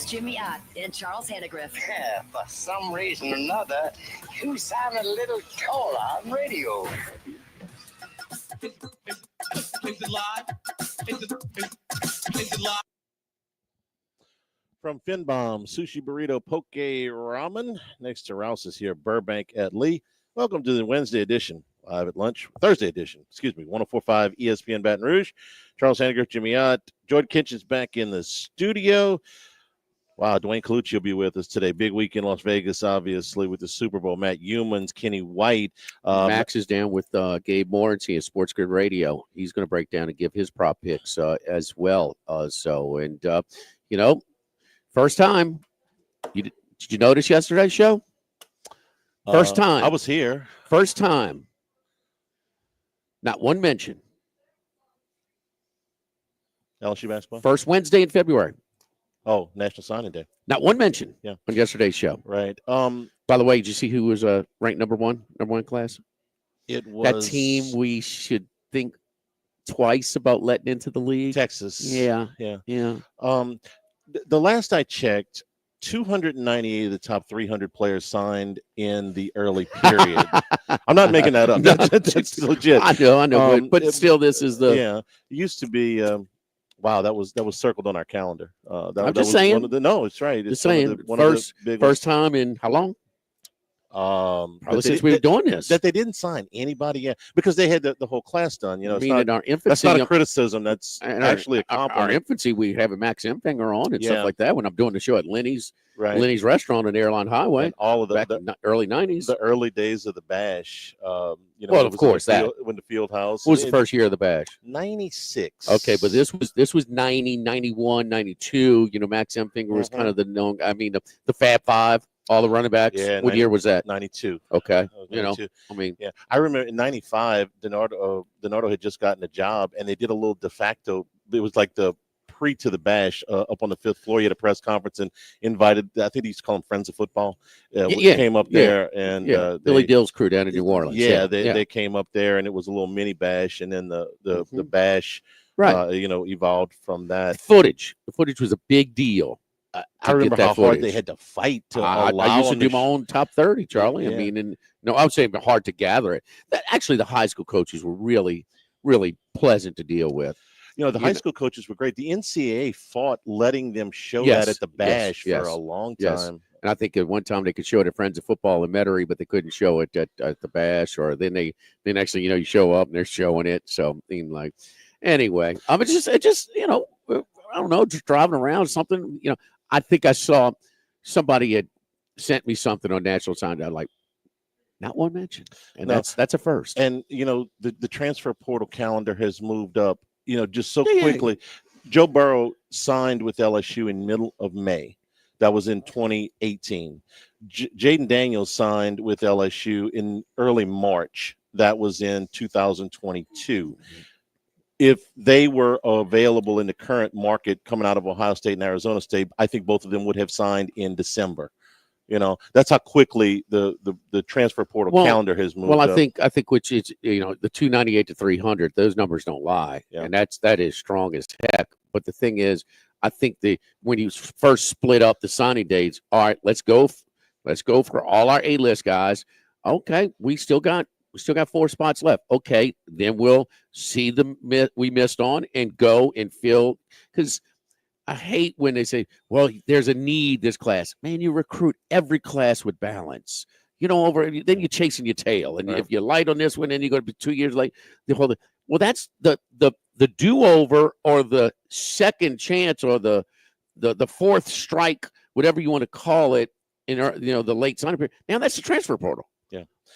Jimmy Ott and Charles Hannegriff. Yeah, for some reason or another, you sound a little taller on radio. Is it live? Is it live? From Finbom, sushi burrito, poke ramen. Next to Rouse is here, Burbank at Lee. Welcome to the Wednesday edition, live at lunch. Thursday edition, 104.5 ESPN Baton Rouge. Charles Hannegriff, Jimmy Ott. Jordan Kitchen's back in the studio. Wow, Dwayne Colucci will be with us today. Big week in Las Vegas, obviously, with the Super Bowl. Matt Humans, Kenny White. Max is down with Gabe Morency at Sports Grid Radio. He's going to break down and give his prop picks as well. First time. Did you notice yesterday's show? First time. I was here. First time. Not one mention. LSU basketball? First Wednesday in February. Oh, National Signing Day. Not one mention on yesterday's show. Right. By the way, did you see who was ranked number one class? It was that team we should think twice about letting into the league. Texas. Yeah. The last I checked, 298 of the top 300 players signed in the early period. I'm not making that up. That's legit. I know. But still, this is the. Yeah. It used to be. Wow, that was circled on our calendar. I'm just saying. No, it's right. It's just saying. First time in how long? Probably since we were doing this. That they didn't sign anybody yet because they had the whole class done. You know, in our infancy, that's not a criticism. That's actually a compliment. Our infancy, we have a Max Empfinger on and stuff like that. When I'm doing the show at Lenny's restaurant on Airline Highway, and all of the early '90s, the early days of the Bash. Well, of course, when the field house. What was the first year of the Bash? 96. Okay, but this was 90, 91, 92. You know, Max Empfinger was kind of the known. I mean, the Fab Five. All the running backs. Yeah, what year was that? 92. Okay. 92. I remember in 95, Donardo had just gotten a job, and they did a little de facto. It was like the pre to the Bash up on the 5th floor. He had a press conference and invited, I think he used to call them Friends of Football. Came up there. And Billy Dill's crew down in New Orleans. They came up there, and it was a little mini Bash, and then the Bash, evolved from that. The footage was a big deal. I remember how hard they had to fight to allow. I used to do my own top 30, Charlie. Yeah. I mean, I would say hard to gather it. Actually, the high school coaches were really, really pleasant to deal with. The high school coaches were great. The NCAA fought letting them show that at the Bash for a long time. And I think at one time they could show it at Friends of Football in Metairie, but they couldn't show it at the Bash. Or then actually, you show up and they're showing it. So anyway, it just I don't know, just driving around something, I think I saw somebody had sent me something on National Sign Day, like, not one mention. And that's a first. And, the transfer portal calendar has moved up, just so quickly. Joe Burrow signed with LSU in middle of May. That was in 2018. Jaden Daniels signed with LSU in early March. That was in 2022. If they were available in the current market coming out of Ohio State and Arizona State, I think both of them would have signed in December. That's how quickly the transfer portal calendar has moved. Well, I think which is the 298 to 300, those numbers don't lie, and that is strong as heck. But the thing is, I think when you first split up the signing dates, all right, let's go for all our A-list guys. Okay, we still got 4 spots left. Okay, then we'll see we missed on and go and fill. Because I hate when they say, well, there's a need this class. Man, you recruit every class with balance. Then you're chasing your tail. And if you're light on this one, then you're going to be 2 years late. Well, that's the do-over or the second chance or the fourth strike, whatever you want to call it, in the late signing period. Now that's the transfer portal.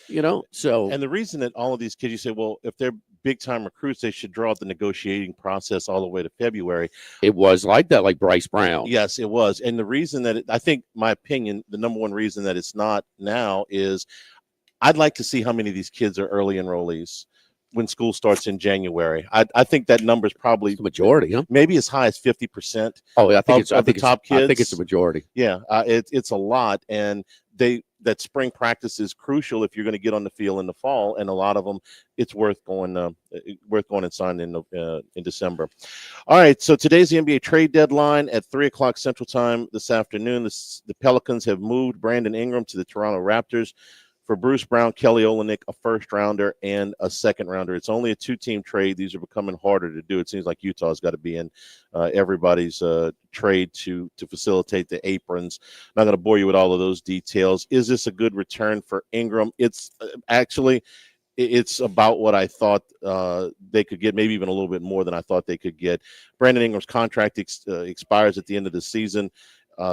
And the reason that all of these kids, you say, well, if they're big time recruits, they should draw out the negotiating process all the way to February. It was like that, like Bryce Brown. Yes, it was. And the reason that I think, my opinion, the number one reason that it's not now is I'd like to see how many of these kids are early enrollees when school starts in January. I think that number is probably the majority, huh? Maybe as high as 50%. Oh, I think it's top kids. I think it's the majority. Yeah, it's a lot, and they that spring practice is crucial if you're going to get on the field in the fall, and a lot of them, it's worth going and signing in December. All right, so today's the NBA trade deadline at 3:00 Central Time this afternoon. The Pelicans have moved Brandon Ingram to the Toronto Raptors for Bruce Brown, Kelly Olynyk, a first-rounder, and a second-rounder. It's only a two-team trade. These are becoming harder to do. It seems like Utah's got to be in everybody's trade to facilitate the aprons. I'm not going to bore you with all of those details. Is this a good return for Ingram? It's actually it's about what I thought they could get, maybe even a little bit more than I thought they could get. Brandon Ingram's contract expires at the end of the season.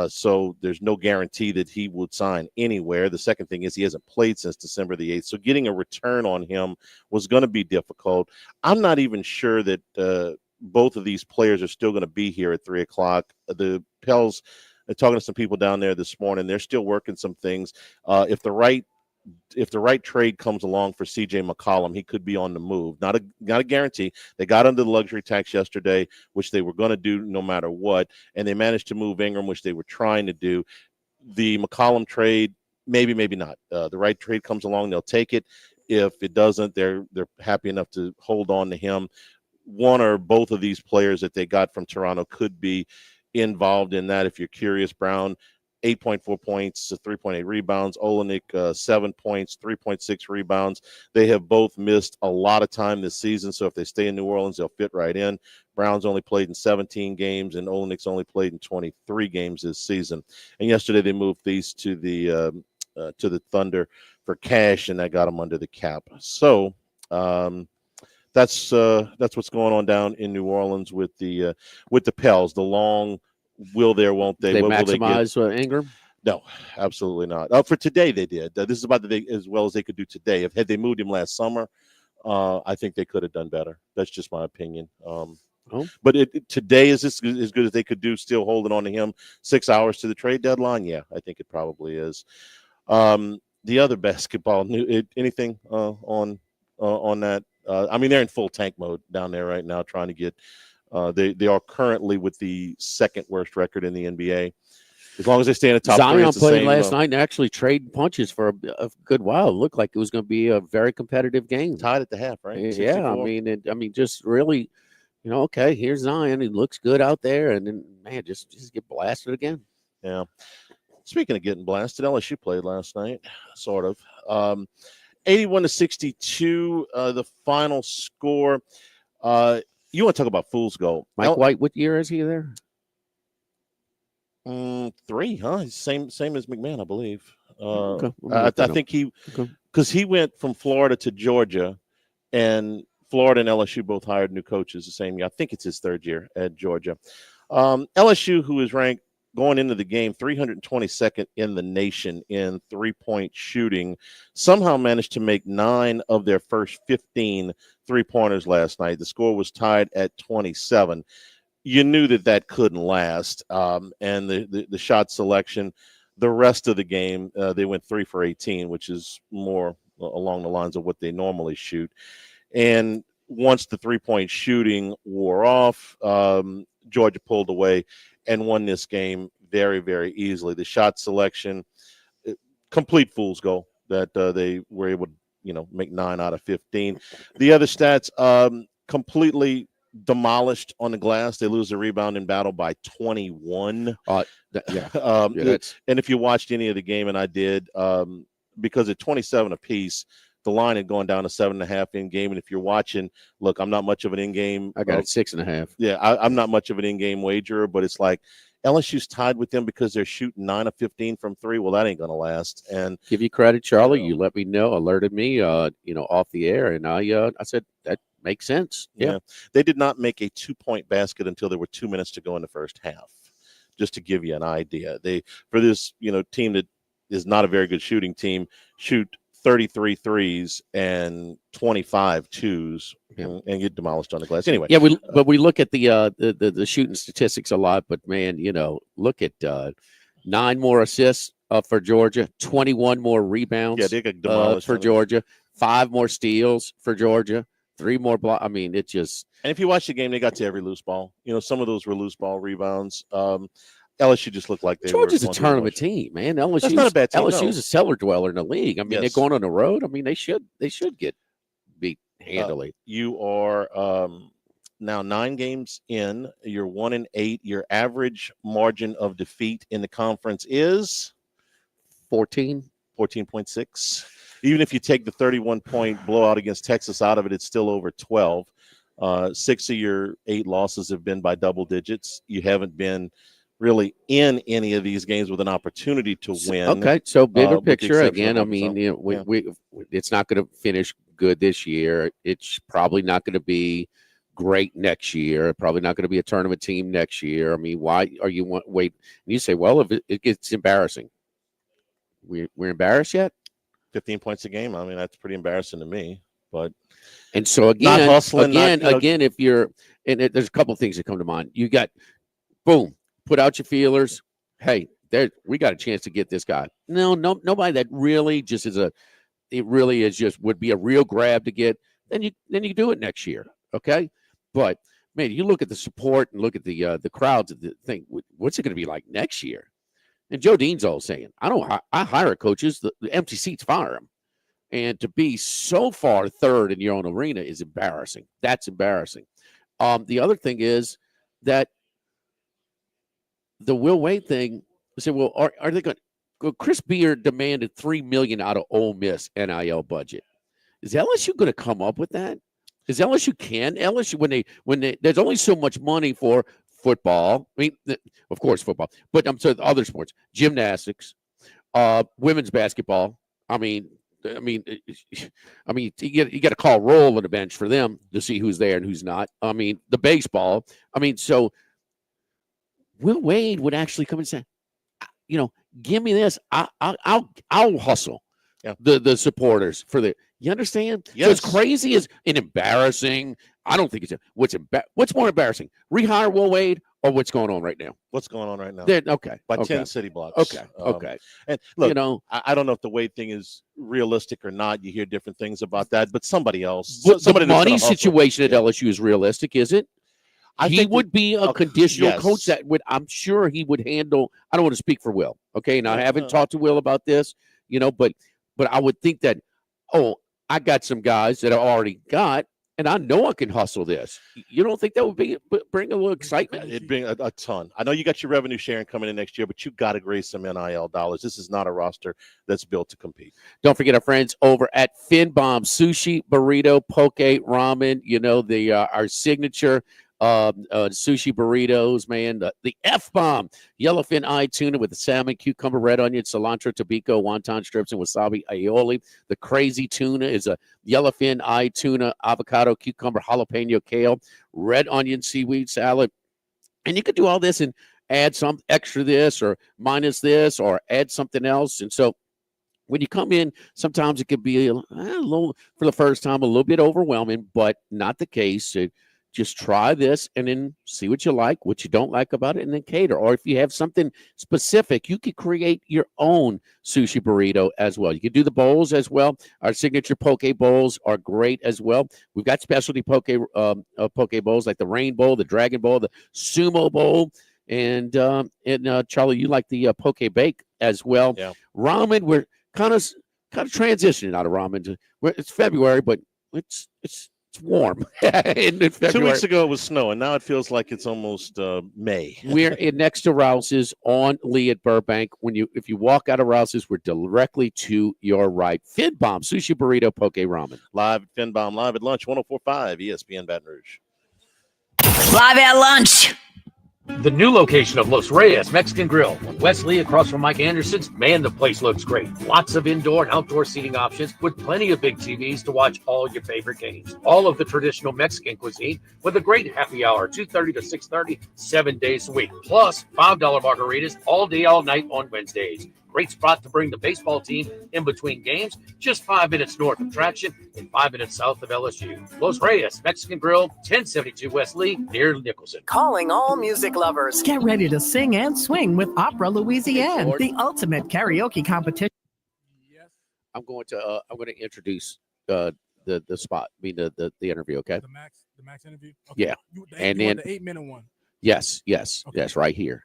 So there's no guarantee that he would sign anywhere. The second thing is he hasn't played since December the 8th. So getting a return on him was going to be difficult. I'm not even sure that both of these players are still going to be here at 3:00. The Pels, talking to some people down there this morning, they're still working some things. If the right trade comes along for CJ McCollum, he could be on the move. Not a guarantee. They got under the luxury tax yesterday, which they were going to do no matter what, and they managed to move Ingram, which they were trying to do. The McCollum trade, maybe not. The right trade comes along, they'll take it. If it doesn't, they're happy enough to hold on to him. One or both of these players that they got from Toronto could be involved in that. If you're curious, Brown, 8.4 points, 3.8 rebounds. Olynyk, 7 points, 3.6 rebounds. They have both missed a lot of time this season, so if they stay in New Orleans, they'll fit right in. Brown's only played in 17 games, and Olynyk's only played in 23 games this season. And yesterday they moved these to the Thunder for cash, and that got them under the cap. So that's what's going on down in New Orleans with the Pels. The long will there, won't they? They what maximize will they get? Ingram? No, absolutely not. For today, they did. This is about as well as they could do today. Had they moved him last summer, I think they could have done better. That's just my opinion. But today is this as good as they could do, still holding on to him 6 hours to the trade deadline? Yeah, I think it probably is. The other basketball, anything on that? I mean, they're in full tank mode down there right now, trying to get. They are currently with the second worst record in the NBA. As long as they stay in the top three, Zion it's the played same, last night and actually traded punches for a good while. It looked like it was going to be a very competitive game. Tied at the half, right? Yeah, 64. I mean, just really, okay, here's Zion. He looks good out there, and then man, just get blasted again. Yeah. Speaking of getting blasted, LSU played last night, sort of. 81-62, the final score. You want to talk about fool's gold? Mike White, what year is he there? 3, huh? Same as McMahon, I believe. Okay. I think because he went from Florida to Georgia, and Florida and LSU both hired new coaches the same year. I think it's his third year at Georgia. LSU, who is ranked going into the game 322nd in the nation in three-point shooting, somehow managed to make 9 of their first 15 three-pointers last night. The score was tied at 27. You knew that couldn't last. And the shot selection, the rest of the game, they went 3 for 18, which is more along the lines of what they normally shoot. And once the three-point shooting wore off, Georgia pulled away and won this game very, very easily. The shot selection, complete fool's goal that they were able to, make 9 out of 15. The other stats, completely demolished on the glass. They lose the rebounding battle by 21. And if you watched any of the game, and I did, because at 27 apiece, the line had gone down to 7.5 in game. And if you're watching, look, I'm not much of an in-game. I got it 6.5. Yeah, I'm not much of an in-game wagerer, but it's like LSU's tied with them because they're shooting 9 of 15 from 3. Well, that ain't going to last. And give you credit, Charlie. You let me know, alerted me, off the air, and I said that makes sense. Yeah. They did not make a 2-point basket until there were 2 minutes to go in the first half. Just to give you an idea, for this team that is not a very good shooting team, shoot 33 threes and 25 twos and get demolished on the glass. Anyway, but we look at the shooting statistics a lot, but man, look at 9 more assists for Georgia, 21 more rebounds. Yeah, they got demolished for Georgia, 5 more steals for Georgia, 3 more blocks. I mean, it just. And if you watch the game, they got to every loose ball. Some of those were loose ball rebounds. LSU just looked like they Georgia's were a tournament team, man. That's not a bad team. LSU's a cellar dweller in the league. I mean, Yes. they're going on the road. I mean, they should get beat handily. You are now 9 games in. You're 1-8. Your average margin of defeat in the conference is 14.6. Even if you take the 31-point blowout against Texas out of it, it's still over 12. 6 of your 8 losses have been by double digits. You haven't been really in any of these games with an opportunity to win. Okay, so bigger with the picture exception again. of I mean, Arkansas. it's not going to finish good this year. It's probably not going to be great next year. Probably not going to be a tournament team next year. I mean, why are you wait? And you say, well, if it gets embarrassing, we're embarrassed yet. 15 points a game. I mean, that's pretty embarrassing to me. But and so again, not hustling, again, if you're there's a couple of things that come to mind. You got boom, put out your feelers. Hey, we got a chance to get this guy. No, nobody that really just would be a real grab to get. Then you do it next year, okay? But man, you look at the support and look at the crowds. The thing, what's it going to be like next year? And Joe Dean's all saying, I hire coaches, the empty seats fire them. And to be so far third in your own arena is embarrassing. That's embarrassing. The other thing is that the Will Wade thing. I said, well, are they going? Well, Chris Beard demanded $3 million out of Ole Miss NIL budget. Is LSU going to come up with that? Is LSU when they there's only so much money for football. I mean, of course, football, but I'm sorry, other sports, gymnastics, women's basketball. I mean, you got to call roll on the bench for them to see who's there and who's not. I mean, the baseball. I mean, so Will Wade would actually come and say, give me this. I'll hustle. Yeah. The supporters for the. You understand? Yes. So it's crazy and embarrassing. I don't think it's what's more embarrassing, rehire Will Wade or what's going on right now? What's going on right now? Okay. By okay. 10 city blocks. Okay. And look, I don't know if the Wade thing is realistic or not. You hear different things about that, but somebody else. The money situation at LSU is realistic, is it? He would be a conditional coach that I'm sure he would handle. I don't want to speak for Will. Okay. And I haven't talked to Will about this, but I would think that, I got some guys that I already got, and I know I can hustle this. You don't think that would bring a little excitement? It'd bring a ton. I know you got your revenue sharing coming in next year, but you got to raise some NIL dollars. This is not a roster that's built to compete. Don't forget our friends over at Finbom Sushi, Burrito, Poke, Ramen. Our signature sushi burritos, man. The F-bomb, yellowfin eye tuna with the salmon, cucumber, red onion, cilantro, tobacco, wonton strips, and wasabi aioli. The crazy tuna is a yellowfin eye tuna, avocado, cucumber, jalapeno, kale, red onion seaweed salad. And you could do all this and add some extra this or minus this or add something else. And so when you come in, sometimes it could be a little, for the first time, a little bit overwhelming, but not the case. Just try this and then see what you like, what you don't like about it, and then cater. Or if you have something specific, you could create your own sushi burrito as well. You can do the bowls as well. Our signature poke bowls are great as well. We've got specialty poke bowls like the Rain Bowl, the Dragon Bowl, the Sumo Bowl, and Charlie, you like the poke bake as well. Yeah. Ramen, we're kind of transitioning out of ramen. It's February, but it's warm. in February. 2 weeks ago it was snowing. Now it feels like it's almost May. We're next to Rouse's on Lee at Burbank. If you walk out of Rouse's, we're directly to your right. Finbom, sushi burrito, poke ramen. Live at Finbom, live at lunch, 104.5 ESPN Baton Rouge. Live at lunch. The new location of Los Reyes Mexican Grill on Wesley across from Mike Anderson's. Man, the place looks great. Lots of indoor and outdoor seating options with plenty of big TVs to watch all your favorite games. All of the traditional Mexican cuisine with a great happy hour, 2:30 to 6:30, 7 days a week. Plus $5 margaritas all day, all night on Wednesdays. Great spot to bring the baseball team in between games, just 5 minutes north of Traction and 5 minutes south of LSU. Los Reyes Mexican Grill, 1072 West Lee, near Nicholson. Calling all music lovers. Get ready to sing and swing with Opera Louisiana, the ultimate karaoke competition. I'm going to introduce the spot. I mean the interview. Okay. The max interview. Okay. Yeah. And then the 8-minute one. Yes. Okay. Yes. Right here.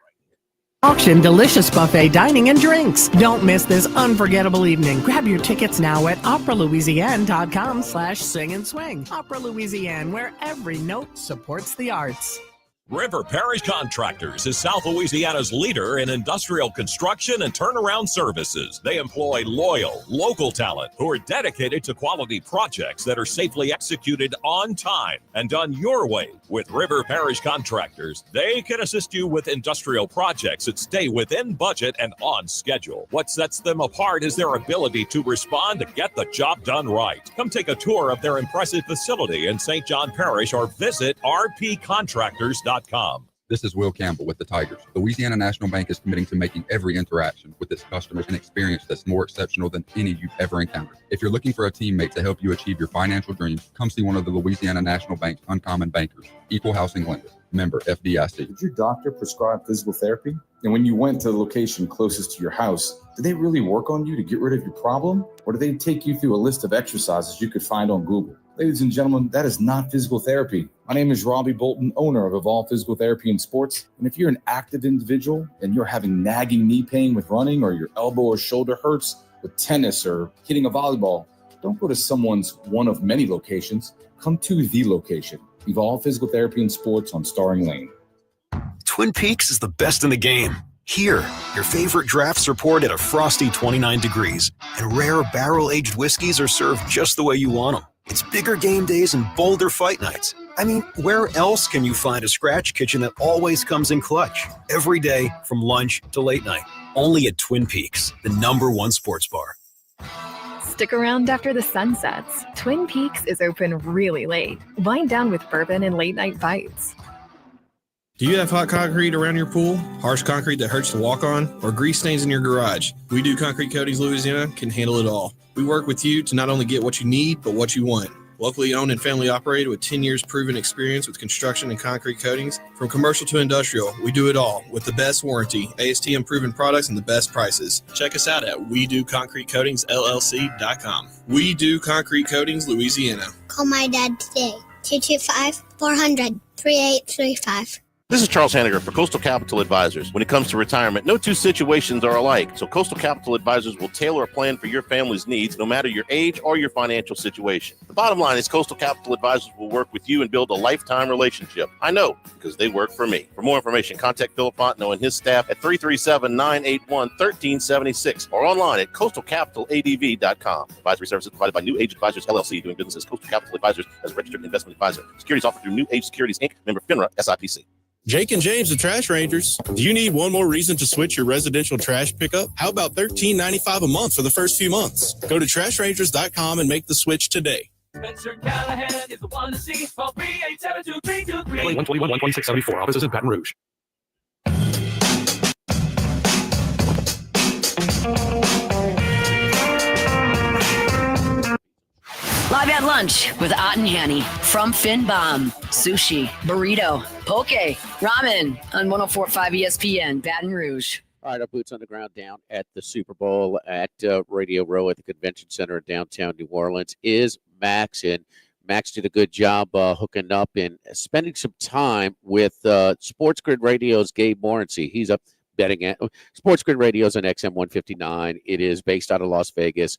Auction, delicious buffet dining and drinks. Don't miss this unforgettable evening. Grab your tickets now at operalouisiana.com/sing and swing. Opera Louisiana, where every note supports the arts. River Parish Contractors is South Louisiana's leader in industrial construction and turnaround services. They employ loyal, local talent who are dedicated to quality projects that are safely executed on time and done your way. With River Parish Contractors, they can assist you with industrial projects that stay within budget and on schedule. What sets them apart is their ability to respond to get the job done right. Come take a tour of their impressive facility in St. John Parish or visit rpcontractors.com. This is Will Campbell with the Tigers. Louisiana National Bank is committing to making every interaction with its customers an experience that's more exceptional than any you've ever encountered. If you're looking for a teammate to help you achieve your financial dreams, come see one of the Louisiana National Bank's uncommon bankers. Equal housing lender. Member FDIC. Did your doctor prescribe physical therapy? And when you went to the location closest to your house, did they really work on you to get rid of your problem? Or did they take you through a list of exercises you could find on Google? Ladies and gentlemen, that is not physical therapy. My name is Robbie Bolton, owner of Evolve Physical Therapy and Sports. And if you're an active individual and you're having nagging knee pain with running, or your elbow or shoulder hurts with tennis or hitting a volleyball, don't go to someone's one of many locations. Come to the location. Evolve Physical Therapy and Sports on Starring Lane. Twin Peaks is the best in the game. Here, your favorite drafts are poured at a frosty 29 degrees, and rare barrel-aged whiskeys are served just the way you want them. It's bigger game days and bolder fight nights. I mean, where else can you find a scratch kitchen that always comes in clutch? Every day, from lunch to late night. Only at Twin Peaks, the #1 sports bar. Stick around after the sun sets. Twin Peaks is open really late. Wind down with bourbon and late night bites. Do you have hot concrete around your pool, harsh concrete that hurts to walk on, or grease stains in your garage? We Do Concrete Coatings Louisiana can handle it all. We work with you to not only get what you need, but what you want. Locally owned and family operated with 10 years proven experience with construction and concrete coatings. From commercial to industrial, we do it all with the best warranty, ASTM proven products, and the best prices. Check us out at WeDoConcreteCoatingsLLC.com. We Do Concrete Coatings Louisiana. Call my dad today, 225-400-3835. This is Charles Hanniger for Coastal Capital Advisors. When it comes to retirement, no two situations are alike, so Coastal Capital Advisors will tailor a plan for your family's needs, no matter your age or your financial situation. The bottom line is Coastal Capital Advisors will work with you and build a lifetime relationship. I know, because they work for me. For more information, contact Philip Fontenot and his staff at 337-981-1376 or online at coastalcapitaladv.com. Advisory services provided by New Age Advisors, LLC, doing business as Coastal Capital Advisors as a registered investment advisor. Securities offered through New Age Securities, Inc., member FINRA, SIPC. Jake and James, the Trash Rangers. Do you need one more reason to switch your residential trash pickup? How about $13.95 a month for the first few months? Go to trashrangers.com and make the switch today. Spencer Callahan is the one to see. Call 387-2323. 121-12674. Offices in Baton Rouge. Live at lunch with Ott and Hanny from Finbom. Sushi, burrito, poke, ramen on 104.5 ESPN, Baton Rouge. All right, our boots on the ground down at the Super Bowl at Radio Row at the Convention Center in downtown New Orleans is Max. And Max did a good job hooking up and spending some time with Sports Grid Radio's Gabe Morency. He's up betting at Sports Grid Radio's on XM 159. It is based out of Las Vegas.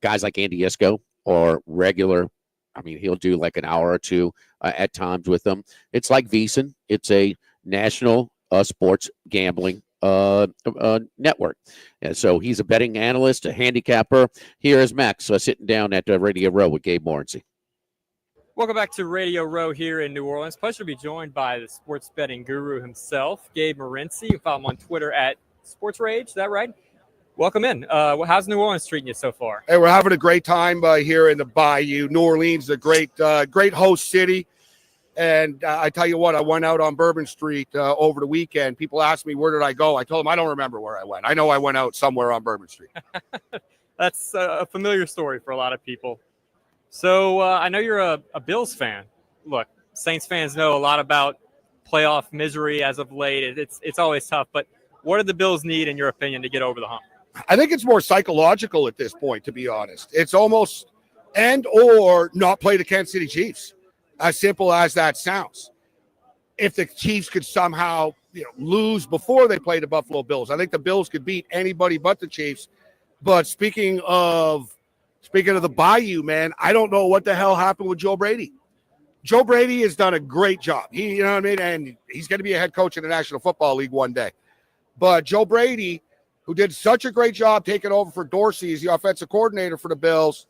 Guys like Andy Iskoe or regular. I mean, he'll do like an hour or two at times with them. It's like VEASAN. It's a national sports gambling network. And so he's a betting analyst, a handicapper. Here is Max sitting down at Radio Row with Gabe Morency. Welcome back to Radio Row here in New Orleans. Pleasure to be joined by the sports betting guru himself, Gabe Morency. You can follow him on Twitter at Sports Rage. Is that right? Welcome in. How's New Orleans treating you so far? Hey, we're having a great time here in the Bayou. New Orleans is a great host city. And I tell you what, I went out on Bourbon Street over the weekend. People asked me, where did I go? I told them I don't remember where I went. I know I went out somewhere on Bourbon Street. That's a familiar story for a lot of people. So I know you're a Bills fan. Look, Saints fans know a lot about playoff misery as of late. It's always tough. But what do the Bills need, in your opinion, to get over the hump? I think it's more psychological at this point, to be honest. It's almost or not play the Kansas City Chiefs, as simple as that sounds. If the Chiefs could somehow lose before they play the Buffalo Bills. I think the Bills could beat anybody but the Chiefs. But speaking of the Bayou, man, I don't know what the hell happened with Joe Brady. Joe Brady has done a great job. You know what I mean? And he's going to be a head coach in the National Football League one day. But Joe Brady, who did such a great job taking over for Dorsey as the offensive coordinator for the Bills,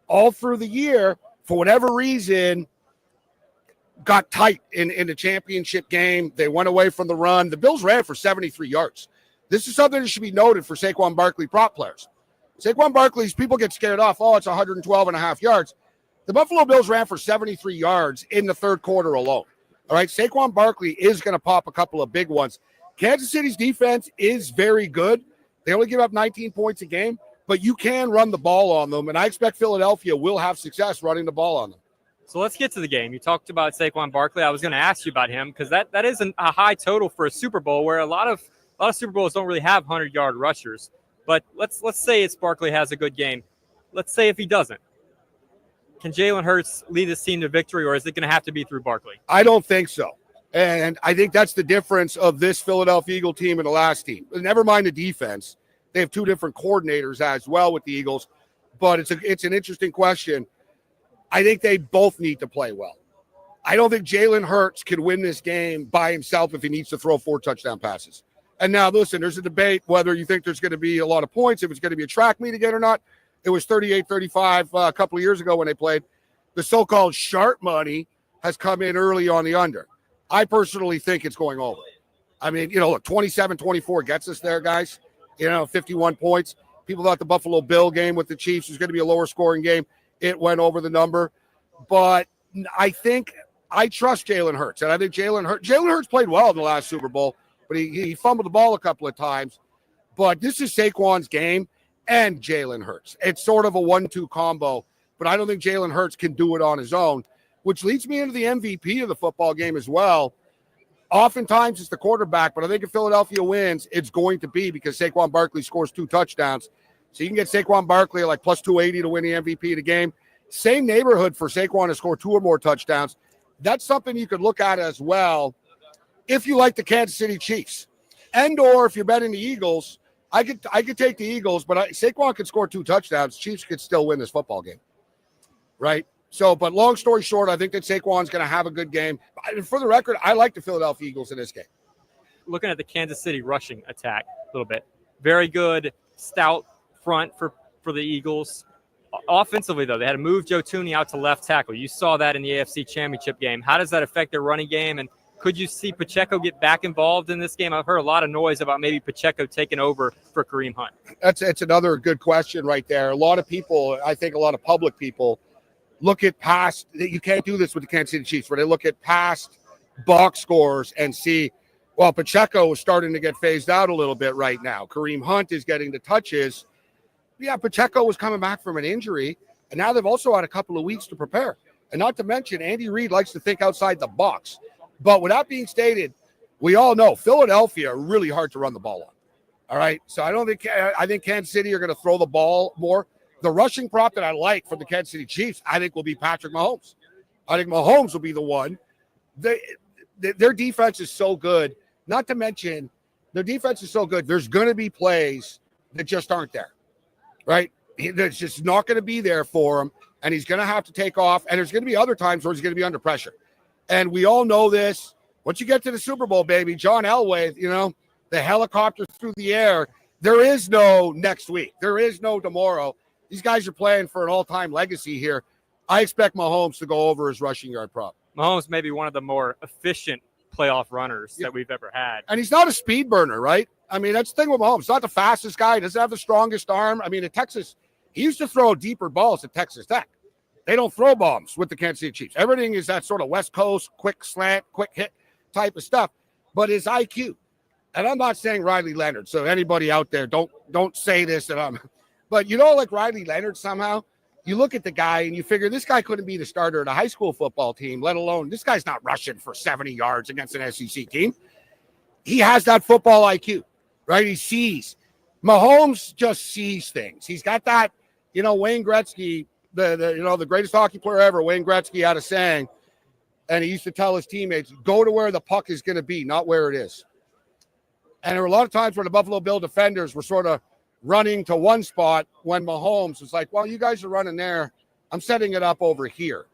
all through the year, for whatever reason, got tight in the championship game. They went away from the run. The Bills ran for 73 yards. This is something that should be noted for Saquon Barkley prop players. Saquon Barkley's people get scared off. Oh, it's 112 and a half yards. The Buffalo Bills ran for 73 yards in the third quarter alone. All right, Saquon Barkley is going to pop a couple of big ones. Kansas City's defense is very good. They only give up 19 points a game, but you can run the ball on them, and I expect Philadelphia will have success running the ball on them. So let's get to the game. You talked about Saquon Barkley. I was going to ask you about him because that is a high total for a Super Bowl where a lot of Super Bowls don't really have 100-yard rushers. But let's say it's Barkley has a good game. Let's say if he doesn't. Can Jalen Hurts lead this team to victory, or is it going to have to be through Barkley? I don't think so. And I think that's the difference of this Philadelphia Eagle team and the last team. Never mind the defense. They have two different coordinators as well with the Eagles. But it's an interesting question. I think they both need to play well. I don't think Jalen Hurts can win this game by himself if he needs to throw 4 touchdown passes. And now, listen, there's a debate whether you think there's going to be a lot of points, if it's going to be a track meet again or not. It was 38-35 a couple of years ago when they played. The so-called sharp money has come in early on the under. I personally think it's going over. I mean, look, 27-24 gets us there, guys. 51 points. People thought the Buffalo Bill game with the Chiefs was going to be a lower scoring game. It went over the number. But I think I trust Jalen Hurts. And I think Jalen Hurts played well in the last Super Bowl, but he fumbled the ball a couple of times. But this is Saquon's game and Jalen Hurts. It's sort of a 1-2 combo, but I don't think Jalen Hurts can do it on his own, which leads me into the MVP of the football game as well. Oftentimes it's the quarterback, but I think if Philadelphia wins, it's going to be because Saquon Barkley scores 2 touchdowns. So you can get Saquon Barkley at like plus 280 to win the MVP of the game. Same neighborhood for Saquon to score 2 or more touchdowns. That's something you could look at as well if you like the Kansas City Chiefs. And or if you're betting the Eagles, I could take the Eagles, but Saquon could score 2 touchdowns. Chiefs could still win this football game, right? So, but long story short, I think that Saquon's going to have a good game. For the record, I like the Philadelphia Eagles in this game. Looking at the Kansas City rushing attack a little bit. Very good, stout front for the Eagles. Offensively, though, they had to move Joe Tooney out to left tackle. You saw that in the AFC Championship game. How does that affect their running game? And could you see Pacheco get back involved in this game? I've heard a lot of noise about maybe Pacheco taking over for Kareem Hunt. It's another good question right there. A lot of people, I think a lot of public people, look at past, you can't do this with the Kansas City Chiefs, where they look at past box scores and see, well, Pacheco is starting to get phased out a little bit right now. Kareem Hunt is getting the touches. Yeah, Pacheco was coming back from an injury, and now they've also had a couple of weeks to prepare. And not to mention, Andy Reid likes to think outside the box. But with that being stated, we all know Philadelphia are really hard to run the ball on. All right, so I think Kansas City are going to throw the ball more. The rushing prop that I like from the Kansas City Chiefs, I think, will be Patrick Mahomes. I think Mahomes will be the one. Their defense is so good. Not to mention, their defense is so good. There's going to be plays that just aren't there, right? That's just not going to be there for him, and he's going to have to take off. And there's going to be other times where he's going to be under pressure. And we all know this. Once you get to the Super Bowl, baby, John Elway, the helicopter through the air, there is no next week. There is no tomorrow. These guys are playing for an all-time legacy here. I expect Mahomes to go over his rushing yard prop. Mahomes may be one of the more efficient playoff runners that we've ever had. And he's not a speed burner, right? I mean, that's the thing with Mahomes. He's not the fastest guy. He doesn't have the strongest arm. I mean, at Texas, he used to throw deeper balls at Texas Tech. They don't throw bombs with the Kansas City Chiefs. Everything is that sort of West Coast, quick slant, quick hit type of stuff. But his IQ, and I'm not saying Riley Leonard, so anybody out there, don't say this that I'm – but like Riley Leonard somehow, you look at the guy and you figure this guy couldn't be the starter at a high school football team, let alone this guy's not rushing for 70 yards against an SEC team. He has that football IQ, right? He sees. Mahomes just sees things. He's got that, Wayne Gretzky – the greatest hockey player ever, Wayne Gretzky, had a saying, and he used to tell his teammates, go to where the puck is going to be, not where it is. And there were a lot of times where the Buffalo Bill defenders were sort of running to one spot when Mahomes was like, well, you guys are running there. I'm setting it up over here.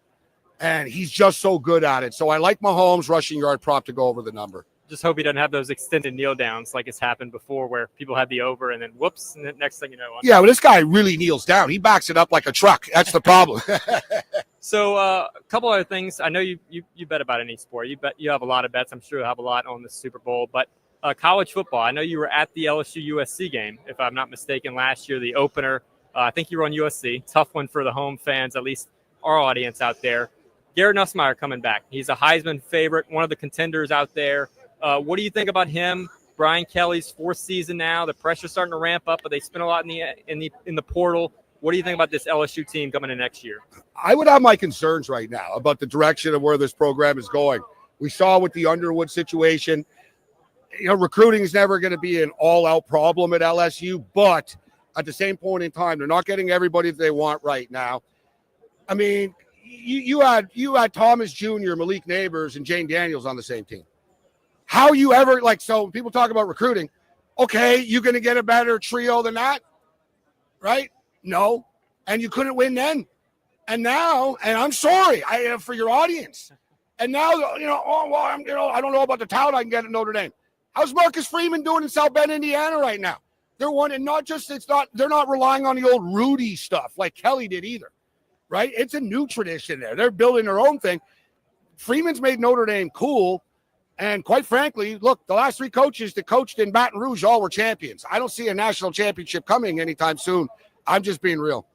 And he's just so good at it. So I like Mahomes rushing yard prop to go over the number. Just hope he doesn't have those extended kneel downs like it's happened before where people had the over and then whoops, and then next thing you know. Yeah, well, this guy really kneels down. He backs it up like a truck. That's the problem. So a couple other things. I know you bet about any sport. You have a lot of bets. I'm sure you have a lot on the Super Bowl. But college football, I know you were at the LSU-USC game, if I'm not mistaken, last year, the opener. I think you were on USC. Tough one for the home fans, at least our audience out there. Garrett Nussmeier coming back. He's a Heisman favorite, one of the contenders out there. What do you think about him? Brian Kelly's fourth season now. The pressure's starting to ramp up, but they spent a lot in the portal. What do you think about this LSU team coming in next year? I would have my concerns right now about the direction of where this program is going. We saw with the Underwood situation, recruiting is never going to be an all-out problem at LSU, but at the same point in time, they're not getting everybody that they want right now. I mean, you had Thomas Jr., Malik Neighbors, and Jane Daniels on the same team. How you ever, so people talk about recruiting. Okay, you going to get a better trio than that? Right? No. And you couldn't win then. And now, and I'm sorry for your audience. And now, I don't know about the talent I can get at Notre Dame. How's Marcus Freeman doing in South Bend, Indiana right now? They're one, and they're not relying on the old Rudy stuff like Kelly did either. Right? It's a new tradition there. They're building their own thing. Freeman's made Notre Dame cool. And quite frankly, look, the last three coaches that coached in Baton Rouge all were champions. I don't see a national championship coming anytime soon. I'm just being real.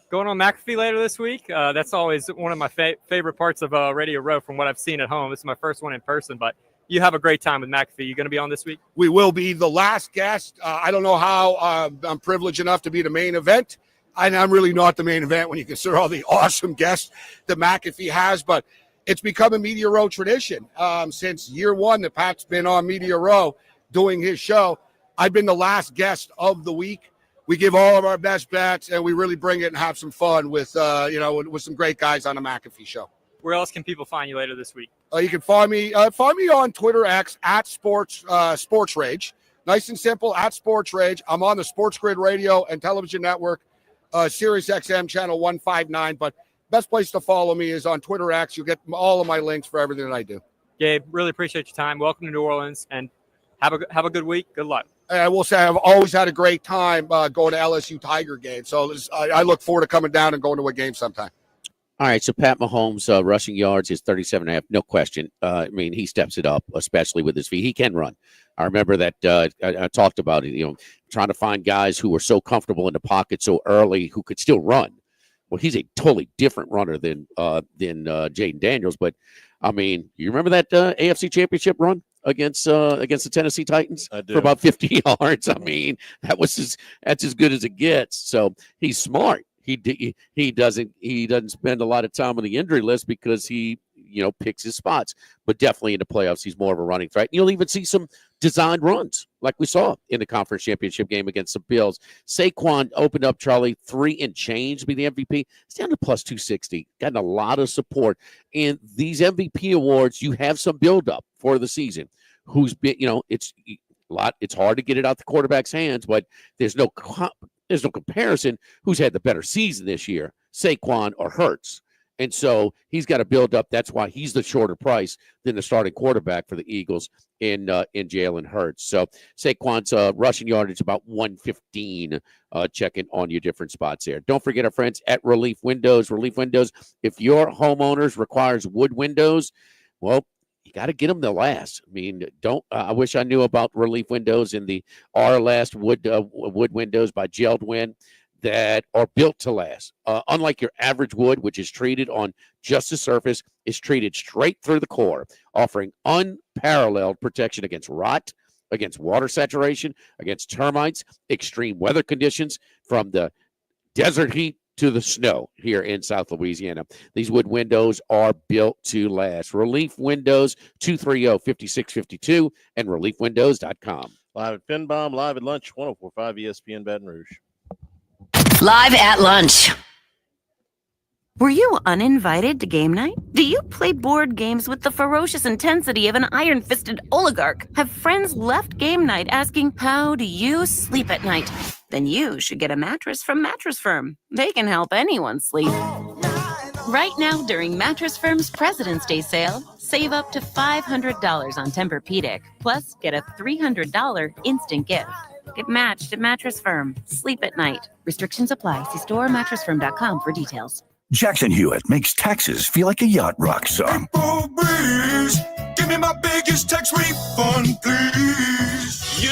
Going on McAfee later this week. That's always one of my favorite parts of Radio Row from what I've seen at home. This is my first one in person, but you have a great time with McAfee. You going to be on this week? We will be the last guest. I don't know how I'm privileged enough to be the main event. And I'm really not the main event when you consider all the awesome guests that McAfee has, but it's become a Media Row tradition. Since year one that Pat's been on Media Row doing his show, I've been the last guest of the week. We give all of our best bets, and we really bring it and have some fun with some great guys on the McAfee show. Where else can people find you later this week? You can find me on Twitter X at Sports Rage. Nice and simple, at Sports Rage. I'm on the Sports Grid Radio and Television Network, Sirius XM channel 159, but best place to follow me is on Twitter X. You'll get all of my links for everything that I do. Gabe, really appreciate your time. Welcome to New Orleans, and have a good week. Good luck. I will say I've always had a great time going to LSU Tiger games. So I look forward to coming down and going to a game sometime. All right, so Pat Mahomes rushing yards is 37.5, no question. He steps it up, especially with his feet. He can run. I remember that I talked about it, trying to find guys who were so comfortable in the pocket so early who could still run. Well, he's a totally different runner than Jaden Daniels. But, you remember that AFC Championship run against the Tennessee Titans for about 50 yards? That's as good as it gets. So he's smart. He doesn't spend a lot of time on the injury list because he picks his spots. But definitely in the playoffs, he's more of a running threat. You'll even see some designed runs like we saw in the conference championship game against the Bills. Saquon opened up, Charlie, 3 and change to be the MVP. It's down to plus 260. Gotten a lot of support. And these MVP awards, you have some buildup for the season. Who's been, it's hard to get it out the quarterback's hands, but there's no comparison who's had the better season this year, Saquon or Hurts. And so he's got to build up. That's why he's the shorter price than the starting quarterback for the Eagles in Jalen Hurts. So Saquon's rushing yardage about 115. Checking on your different spots there. Don't forget our friends at Relief Windows. Relief Windows. If your homeowners requires wood windows, well, you got to get them to last. I wish I knew about Relief Windows and the Last wood windows by Geldwin that are built to last. Unlike your average wood, which is treated on just the surface, is treated straight through the core, offering unparalleled protection against rot, against water saturation, against termites, extreme weather conditions, from the desert heat to the snow here in South Louisiana. These wood windows are built to last. Relief Windows, 230-5652 and reliefwindows.com. Live at Finbom, live at lunch, 104.5 ESPN Baton Rouge. Live at lunch. Were you uninvited to game night? Do you play board games with the ferocious intensity of an iron-fisted oligarch? Have friends left game night asking, how do you sleep at night? Then you should get a mattress from Mattress Firm. They can help anyone sleep. Right now, during Mattress Firm's President's Day sale, save up to $500 on Tempur-Pedic, plus get a $300 instant gift. Get matched at Mattress Firm. Sleep at night. Restrictions apply. See store or mattressfirm.com for details. Jackson Hewitt makes taxes feel like a yacht rock song. Please, give me my biggest tax refund, please. You,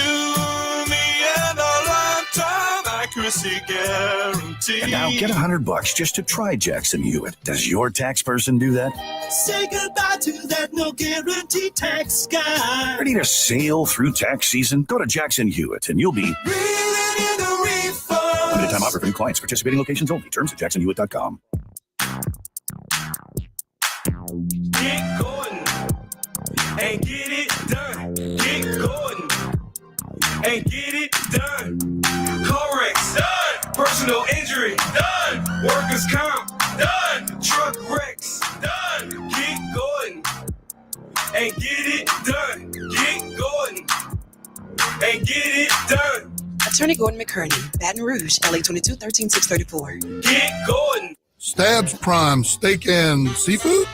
me, and a lifetime accuracy guarantee. And now get $100 just to try Jackson Hewitt. Does your tax person do that? Say goodbye to that no guarantee tax guy. Ready to sail through tax season? Go to Jackson Hewitt and you'll be Reeling in the refund. limited time offer for new clients. Participating locations only. Terms at jacksonhewitt.com. Get going and get it done. Get going and get it done. Car wrecks done. Personal injury done. Workers' comp done. Truck wrecks done. Get going and get it done. Get going and get it done. Attorney Gordon McKerney, Baton Rouge, LA 22 13634. Get going. Stabs Prime Steak and Seafood?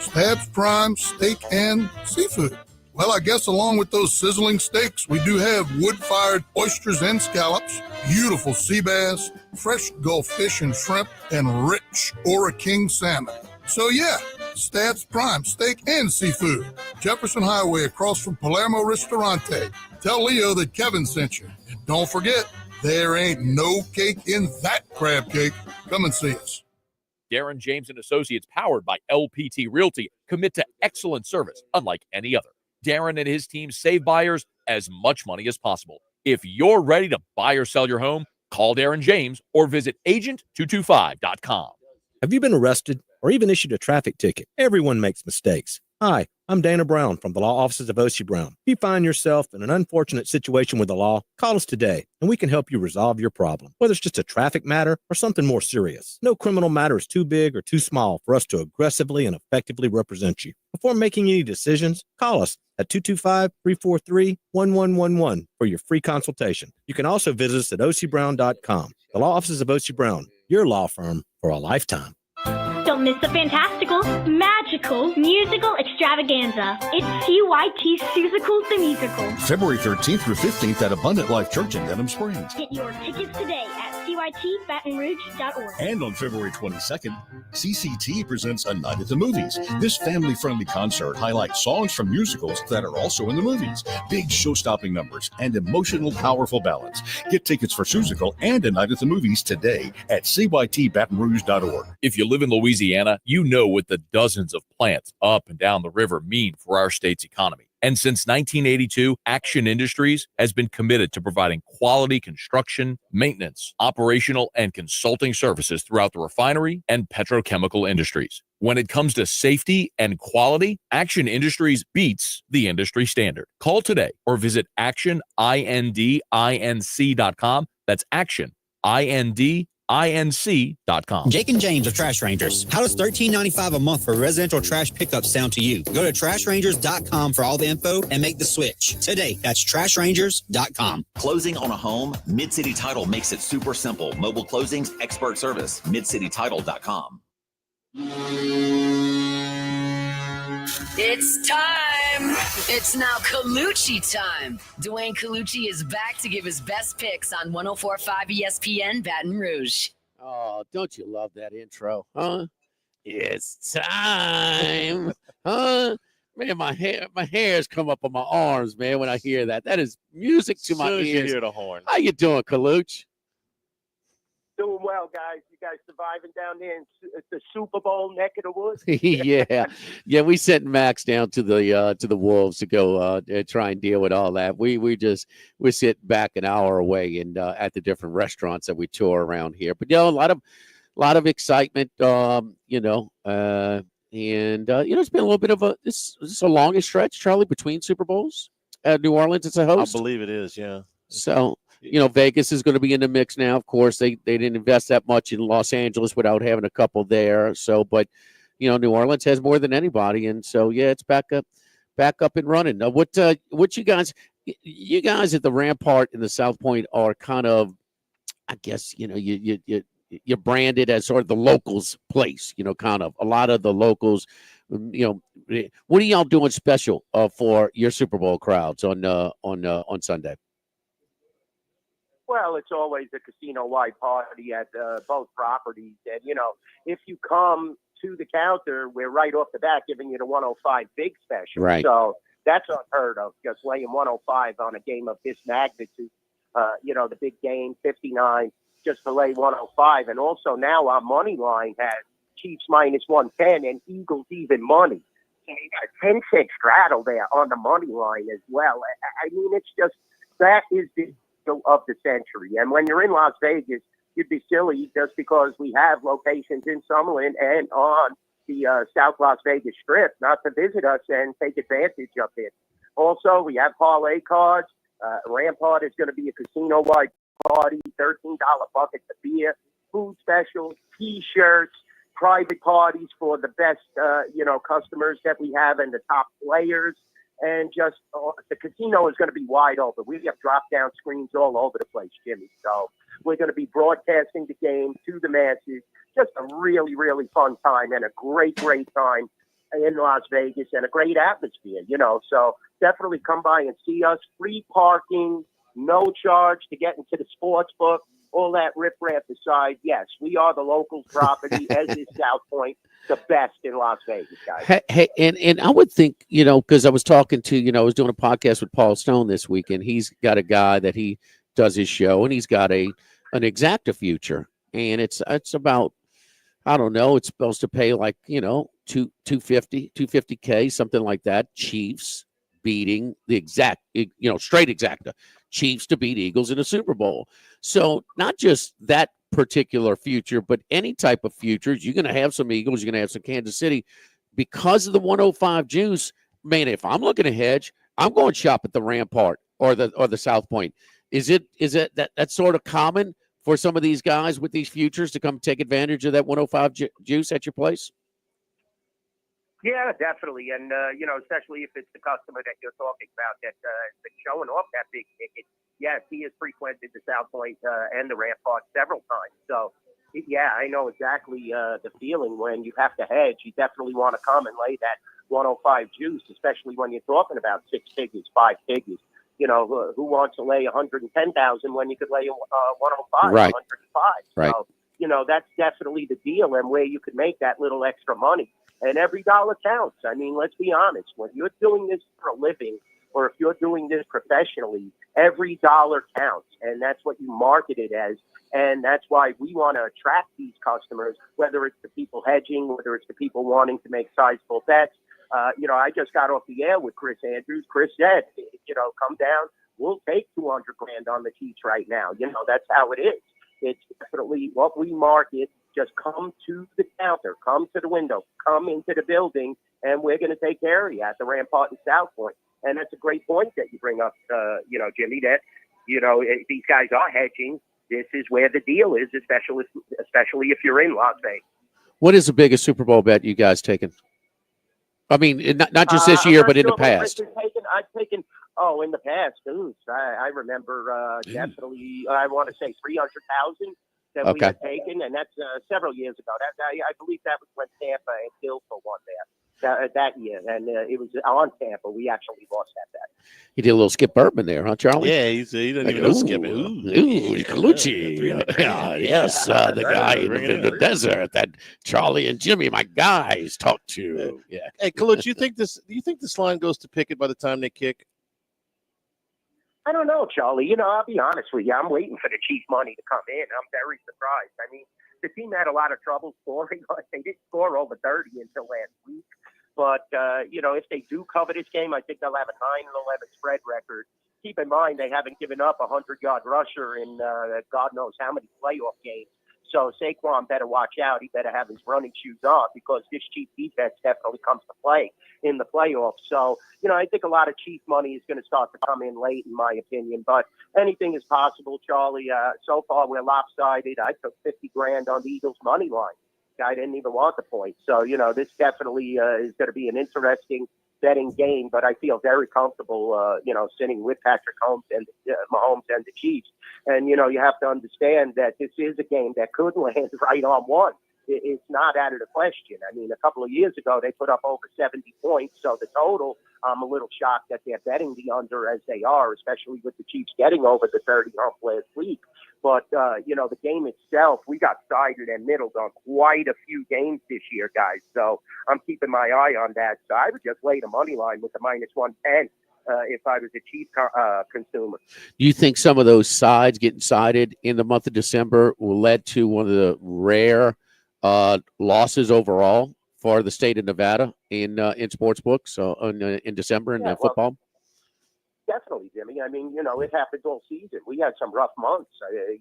Stabs Prime Steak and Seafood. Well, I guess along with those sizzling steaks, we do have wood-fired oysters and scallops, beautiful sea bass, fresh Gulf fish and shrimp, and rich Ora King salmon. So yeah, Stabs Prime Steak and Seafood. Jefferson Highway across from Palermo Ristorante. Tell Leo that Kevin sent you. And don't forget, there ain't no cake in that crab cake. Come and see us. Darren James and Associates, powered by LPT Realty, commit to excellent service unlike any other. Darren and his team save buyers as much money as possible. If you're ready to buy or sell your home, call Darren James or visit agent225.com. Have you been arrested or even issued a traffic ticket? Everyone makes mistakes. Hi, I'm Dana Brown from the law offices of O.C. Brown. If you find yourself in an unfortunate situation with the law, call us today and we can help you resolve your problem, whether it's just a traffic matter or something more serious. No criminal matter is too big or too small for us to aggressively and effectively represent you. Before making any decisions, call us at 225-343-1111 for your free consultation. You can also visit us at ocbrown.com. The law offices of O.C. Brown, your law firm for a lifetime. Don't miss the fantastical, magical, musical extravaganza. It's CYT Seussicals the Musical. February 13th through 15th at Abundant Life Church in Denham Springs. Get your tickets today at cytbatonrouge.org. And on February 22nd, CCT presents A Night at the Movies. This family-friendly concert highlights songs from musicals that are also in the movies, big show-stopping numbers, and emotional, powerful ballads. Get tickets for Seussical and A Night at the Movies today at cytbatonrouge.org. If you live in Louisiana, you know what the dozens of plants up and down the river mean for our state's economy. And since 1982, Action Industries has been committed to providing quality construction, maintenance, operational, and consulting services throughout the refinery and petrochemical industries. When it comes to safety and quality, Action Industries beats the industry standard. Call today or visit actionindinc.com. That's actionindinc.com. Jake and James of Trash Rangers. How does $13.95 a month for residential trash pickup sound to you? Go to trashrangers.com for all the info and make the switch today. That's trashrangers.com. Closing on a home? Mid-City Title makes it super simple. Mobile closings, expert service. MidCityTitle.com. It's time. It's now Colucci time. Dwayne Colucci is back to give his best picks on 104.5 ESPN Baton Rouge. Oh, don't you love that intro, huh? It's time, huh? Man, my hairs come up on my arms, man, when I hear that. That is music to my ears. You hear the horn. How you doing, Colucci? Doing well, guys. You guys surviving down there in the Super Bowl neck of the woods? yeah. We sent Max down to the Wolves to go try and deal with all that. We sit back an hour away and at the different restaurants that we tour around here. But a lot of excitement. And it's been a little bit of this is the longest stretch, Charlie, between Super Bowls at New Orleans as a host. I believe it is. Yeah. So. Vegas is going to be in the mix now. Of course, they didn't invest that much in Los Angeles without having a couple there. So, but New Orleans has more than anybody, and so it's back up and running. Now, what you guys at the Rampart in the South Point are kind of, I guess, you're branded as sort of the locals place, kind of a lot of the locals. What are y'all doing special for your Super Bowl crowds on Sunday? Well, it's always a casino-wide party at both properties. And, if you come to the counter, we're right off the bat giving you the 105 big special. Right. So that's unheard of, just laying 105 on a game of this magnitude. The big game, 59, just to lay 105. And also now our money line has Chiefs minus 110 and Eagles even money. So you got 10-6 straddle there on the money line as well. I mean, it's just, that is the of the century. And when you're in Las Vegas, you'd be silly just because we have locations in Summerlin and on the South Las Vegas Strip not to visit us and take advantage of it. Also, we have parlay cards. Rampart is going to be a casino-wide party, $13 buckets of beer, food specials, T-shirts, private parties for the best, customers that we have and the top players. And just the casino is going to be wide open. We have drop-down screens all over the place, Jimmy. So we're going to be broadcasting the game to the masses. Just a really, really fun time and a great, great time in Las Vegas and a great atmosphere, So definitely come by and see us. Free parking, no charge to get into the sports book. All that riprap aside, yes, we are the local property, as is South Point, the best in Las Vegas, guys. Hey, and I would think, because I was talking to, I was doing a podcast with Paul Stone this week, and he's got a guy that he does his show, and he's got an Exacta future, and it's about, I don't know, it's supposed to pay like, 250K, something like that. Chiefs beating the straight Exacta. Chiefs to beat Eagles in a Super Bowl. So not just that particular future, but any type of futures. You're going to have some Eagles, you're going to have some Kansas City because of the 105 juice. Man, if I'm looking to hedge, I'm going shop at the Rampart or the South Point. Is it that's sort of common for some of these guys with these futures to come take advantage of that 105 juice at your place? Yeah, definitely. And, especially if it's the customer that you're talking about that's showing off that big ticket. Yes, he has frequented the South Point and the Rampart several times. So, yeah, I know exactly the feeling when you have to hedge. You definitely want to come and lay that 105 juice, especially when you're talking about 6 figures, 5 figures. Who wants to lay 110,000 when you could lay 105, right. 105? Right. So, that's definitely the deal and where you could make that little extra money. And every dollar counts. I mean, let's be honest. When you're doing this for a living or if you're doing this professionally, every dollar counts. And that's what you market it as. And that's why we want to attract these customers, whether it's the people hedging, whether it's the people wanting to make sizable bets. I just got off the air with Chris Andrews. Chris said, come down. We'll take $200,000 on the Chiefs right now. That's how it is. It's definitely what we market. Just come to the counter, come to the window, come into the building, and we're going to take care of you at the Rampart and South Point. And that's a great point that you bring up, Jimmy, that, if these guys are hedging. This is where the deal is, especially if you're in Las Vegas. What is the biggest Super Bowl bet you guys taken? I mean, not just this year, but in the past. I've taken, in the past, I remember definitely, I want to say 300,000 that we had taken, and that's several years ago. I believe that was when Tampa and Guilford won that year, and it was on Tampa. We actually lost that bet. You did a little Skip Burtman there, huh, Charlie? Yeah, he didn't even know Skip. Colucci. Yes, the guy in the desert that Charlie and Jimmy, my guys, talked to. Yeah. Hey, Colucci, do you think this line goes to Pickett by the time they kick? I don't know, Charlie. I'll be honest with you. I'm waiting for the Chiefs money to come in. I'm very surprised. I mean, the team had a lot of trouble scoring. They didn't score over 30 until last week. But, if they do cover this game, I think they'll have a 9-11 spread record. Keep in mind, they haven't given up a 100-yard rusher in God knows how many playoff games. So Saquon better watch out. He better have his running shoes on because this Chief defense definitely comes to play in the playoffs. So, I think a lot of Chief money is going to start to come in late, in my opinion. But anything is possible, Charlie. So far, we're lopsided. I took $50,000 on the Eagles' money line. I didn't even want the point. So, this definitely is going to be an interesting betting game. But I feel very comfortable, sitting with Patrick Mahomes and the Chiefs. And, you have to understand that this is a game that could land right on one. It's not out of the question. I mean, a couple of years ago, they put up over 70 points. So the total, I'm a little shocked that they're betting the under as they are, especially with the Chiefs getting over the 30 hump last week. But, the game itself, we got sided and middled on quite a few games this year, guys. So I'm keeping my eye on that. So I would just lay the money line with the -110 if I was a Chief consumer. Do you think some of those sides getting sided in the month of December will lead to one of the rare losses overall for the state of Nevada in sports books in December in football? Definitely, Jimmy. I mean, it happens all season. We had some rough months.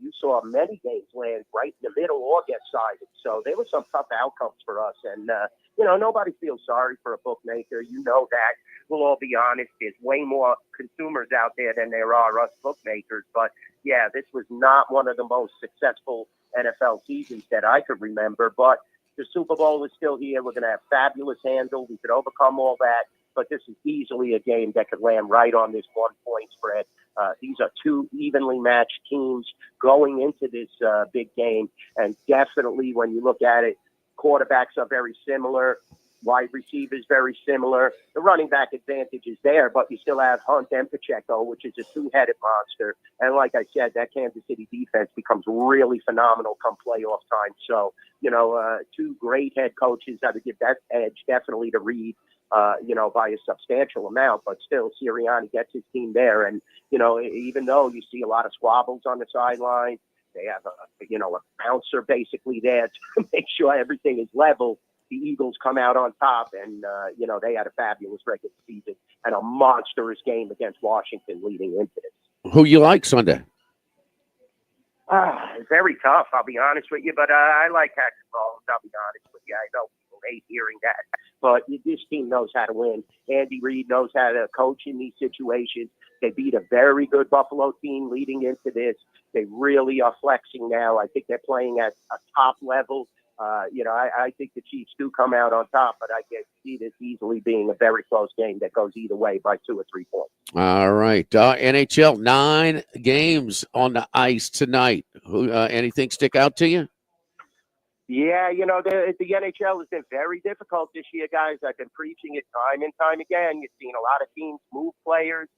You saw many games land right in the middle or get sided. So there were some tough outcomes for us. And, nobody feels sorry for a bookmaker. You know that. We'll all be honest. There's way more consumers out there than there are us bookmakers. But, yeah, this was not one of the most successful NFL seasons that I could remember. But the Super Bowl is still here. We're going to have fabulous handle. We could overcome all that. But this is easily a game that could land right on this 1-point spread. These are two evenly matched teams going into this big game. And definitely when you look at it, quarterbacks are very similar. Wide receivers very similar. The running back advantage is there, but you still have Hunt and Pacheco, which is a two-headed monster. And like I said, that Kansas City defense becomes really phenomenal come playoff time. So, two great head coaches. I would give that edge definitely to Reed. By a substantial amount, but still Sirianni gets his team there. And, even though you see a lot of squabbles on the sideline, they have a bouncer basically there to make sure everything is level. The Eagles come out on top and, they had a fabulous regular season and a monstrous game against Washington leading into this. Who you like Sunday? Very tough, I'll be honest with you, but I like Patrick Mahomes, I'll be honest with you. I know people hate hearing that. But this team knows how to win. Andy Reid knows how to coach in these situations. They beat a very good Buffalo team leading into this. They really are flexing now. I think they're playing at a top level. I think the Chiefs do come out on top, but I can see this easily being a very close game that goes either way by 2 or 3 points. All right. NHL, 9 games on the ice tonight. Anything stick out to you? Yeah, the NHL has been very difficult this year, guys. I've been preaching it time and time again. You've seen a lot of teams move players,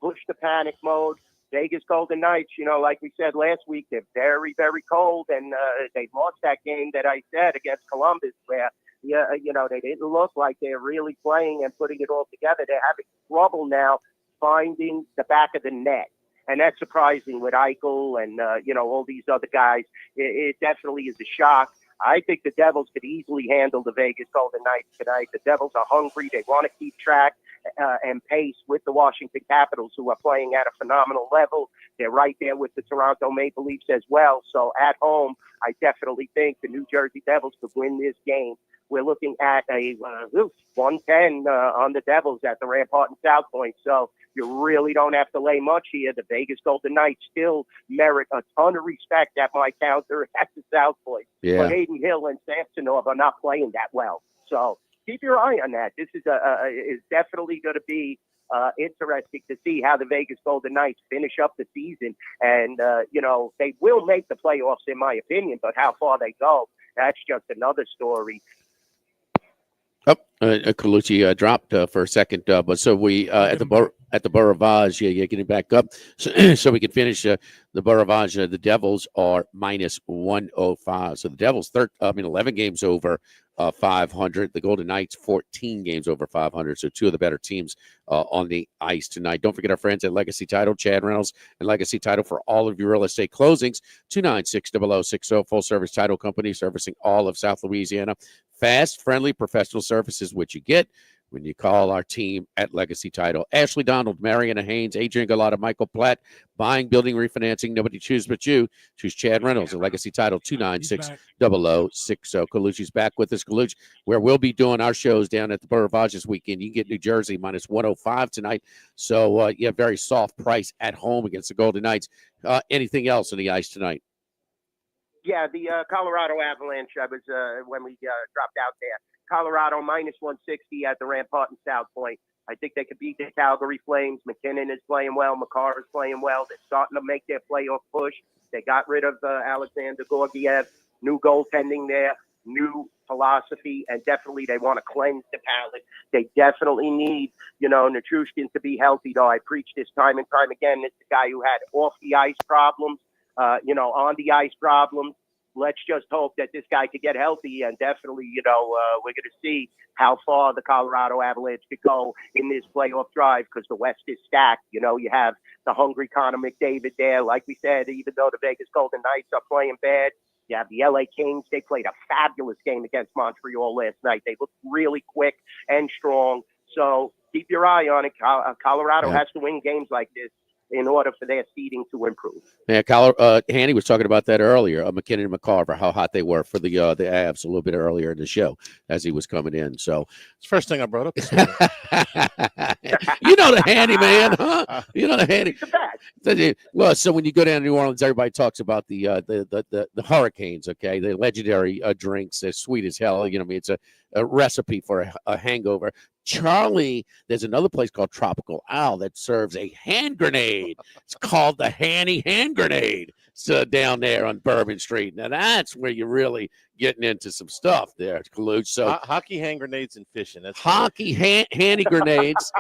push the panic mode. Vegas Golden Knights, like we said last week, they're very, very cold, and they lost that game that I said against Columbus where, they didn't look like they're really playing and putting it all together. They're having trouble now finding the back of the net. And that's surprising with Eichel and, all these other guys. It definitely is a shock. I think the Devils could easily handle the Vegas Golden Knights tonight. The Devils are hungry. They want to keep track and pace with the Washington Capitals, who are playing at a phenomenal level. They're right there with the Toronto Maple Leafs as well. So at home, I definitely think the New Jersey Devils could win this game. We're looking at a 110 on the Devils at the Rampart and South Point. So you really don't have to lay much here. The Vegas Golden Knights still merit a ton of respect at my counter at the South Point. Yeah. But Hayden Hill and Samsonov are not playing that well. So keep your eye on that. This is definitely going to be interesting to see how the Vegas Golden Knights finish up the season. And, they will make the playoffs, in my opinion, but how far they go, that's just another story. Colucci dropped for a second, but so we at the Boravage, getting back up, so we can finish the Boravage. The Devils are -105, so the Devils 11 games over 500. The Golden Knights 14 games over 500. So two of the better teams on the ice tonight. Don't forget our friends at Legacy Title, Chad Reynolds and Legacy Title for all of your real estate closings. 296-0060, full service title company servicing all of South Louisiana. Fast, friendly, professional services, which you get when you call our team at Legacy Title. Ashley Donald, Mariana Haynes, Adrian Galata, Michael Platt, buying, building, refinancing. Nobody chooses but you. Choose Chad Reynolds at Legacy Title 296-0060. Colucci's back with us. Colucci, where we'll be doing our shows down at the Beau Rivage this weekend. You can get New Jersey minus 105 tonight. So, very soft price at home against the Golden Knights. Anything else on the ice tonight? Yeah, the Colorado Avalanche, I was when we dropped out there. Colorado minus 160 at the Rampart and South Point. I think they could beat the Calgary Flames. McKinnon is playing well. Makar is playing well. They're starting to make their playoff push. They got rid of Alexander Gorgiev. New goaltending there. New philosophy, and definitely they want to cleanse the palate. They definitely need, Natrushkin to be healthy, though. I preach this time and time again. It's the guy who had off the ice problems, on the ice problems. Let's just hope that this guy could get healthy, and definitely, we're going to see how far the Colorado Avalanche could go in this playoff drive, because the West is stacked. You have the hungry Connor McDavid there. Like we said, even though the Vegas Golden Knights are playing bad, you have the LA Kings. They played a fabulous game against Montreal last night. They looked really quick and strong. So keep your eye on it. Colorado has to win games like this in order for their seeding to improve. Yeah, Hanny was talking about that earlier. McKinnon and McCarver, how hot they were for the Avs a little bit earlier in the show as he was coming in. So it's the first thing I brought up. You know the Handy man, huh? You know the Handy. Well, so when you go down to New Orleans, everybody talks about the Hurricanes. Okay, the legendary drinks. They're sweet as hell. It's a recipe for a hangover. Charlie, there's another place called Tropical Owl that serves a hand grenade. It's called the Hanny Hand Grenade. So down there on Bourbon Street. Now that's where you're really getting into some stuff there, Kaluch. So hockey hand grenades and fishing. That's hockey handy grenades.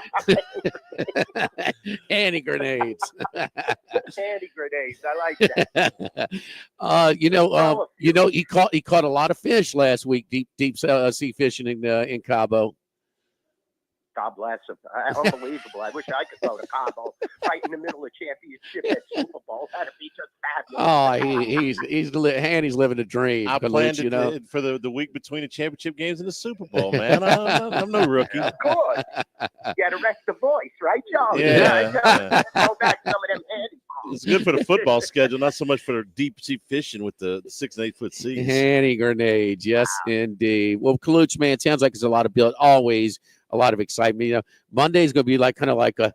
Handy grenades. Handy grenades. I like that. He caught a lot of fish last week, deep sea fishing in Cabo. God bless him. Unbelievable. I wish I could go to Cabo right in the middle of championship at Super Bowl. That'd be just fabulous. Oh, Hanny's living a dream. I planned it for the week between the championship games and the Super Bowl, man. I'm no rookie. Of course. You got to rest the voice, right, Charlie? Yeah. Go back to some of them handy. It's good for the football schedule, not so much for the deep sea fishing with the 6 and 8 foot seas. Handy grenades, yes, indeed. Well, Kaluch, man, it sounds like there's a lot of build, always a lot of excitement. Monday's going to be kind of like an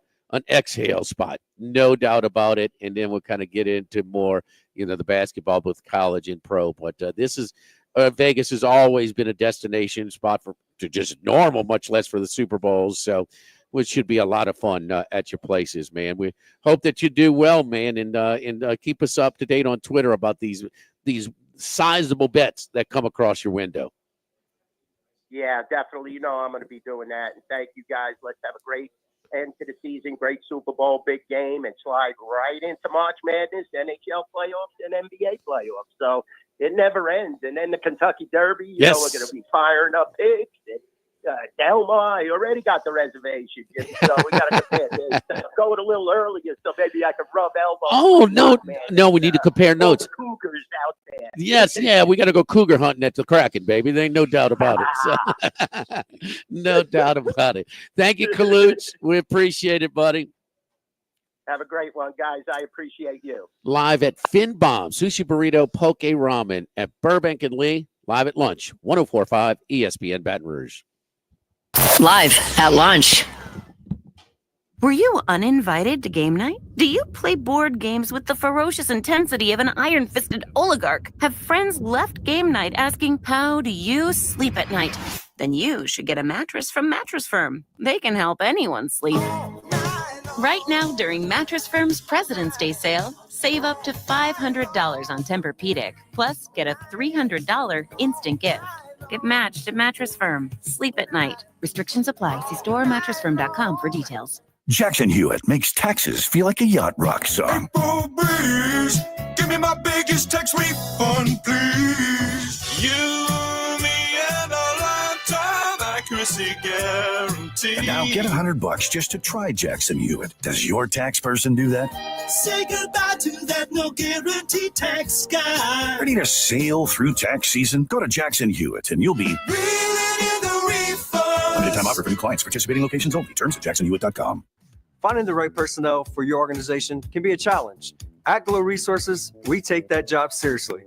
exhale spot, no doubt about it. And then we'll kind of get into more, the basketball, both college and pro. But this is Vegas has always been a destination spot to just normal, much less for the Super Bowls. So, which should be a lot of fun at your places, man. We hope that you do well, man, and keep us up to date on Twitter about these sizable bets that come across your window. Yeah, definitely. I'm going to be doing that. And thank you, guys. Let's have a great end to the season, great Super Bowl, big game, and slide right into March Madness, NHL playoffs, and NBA playoffs. So it never ends. And then the Kentucky Derby, we're going to be firing up picks. Delmar, I already got the reservation. So we got to compare this. Go it a little earlier so maybe I can rub elbows. Oh, no, we need to compare notes. Cougars out there. Yes, we got to go cougar hunting at the Kraken, baby. There ain't no doubt about it. So, no doubt about it. Thank you, Kaluch. We appreciate it, buddy. Have a great one, guys. I appreciate you. Live at Finbom, Sushi Burrito, Poke Ramen at Burbank and Lee. Live at lunch, 104.5 ESPN Baton Rouge. Live at lunch. Were you uninvited to game night? Do you play board games with the ferocious intensity of an iron-fisted oligarch? Have friends left game night asking, how do you sleep at night? Then you should get a mattress from Mattress Firm. They can help anyone sleep. Right now, during Mattress Firm's President's Day sale, save up to $500 on Tempur-Pedic. Plus, get a $300 instant gift. Get matched at Mattress Firm. Sleep at night. Restrictions apply. See store or mattressfirm.com for details. Jackson Hewitt makes taxes feel like a yacht rock song. April breeze, give me my biggest tax refund, please. You, me, and a lifetime accuracy guarantee. And now get $100 just to try Jackson Hewitt. Does your tax person do that? Say goodbye to that no guarantee tax guy. Ready to sail through tax season? Go to Jackson Hewitt and you'll be Reeling in the refund. Limited time offer for new clients. Participating locations only. Terms at jacksonhewitt.com. Finding the right personnel for your organization can be a challenge. At Glow Resources, we take that job seriously,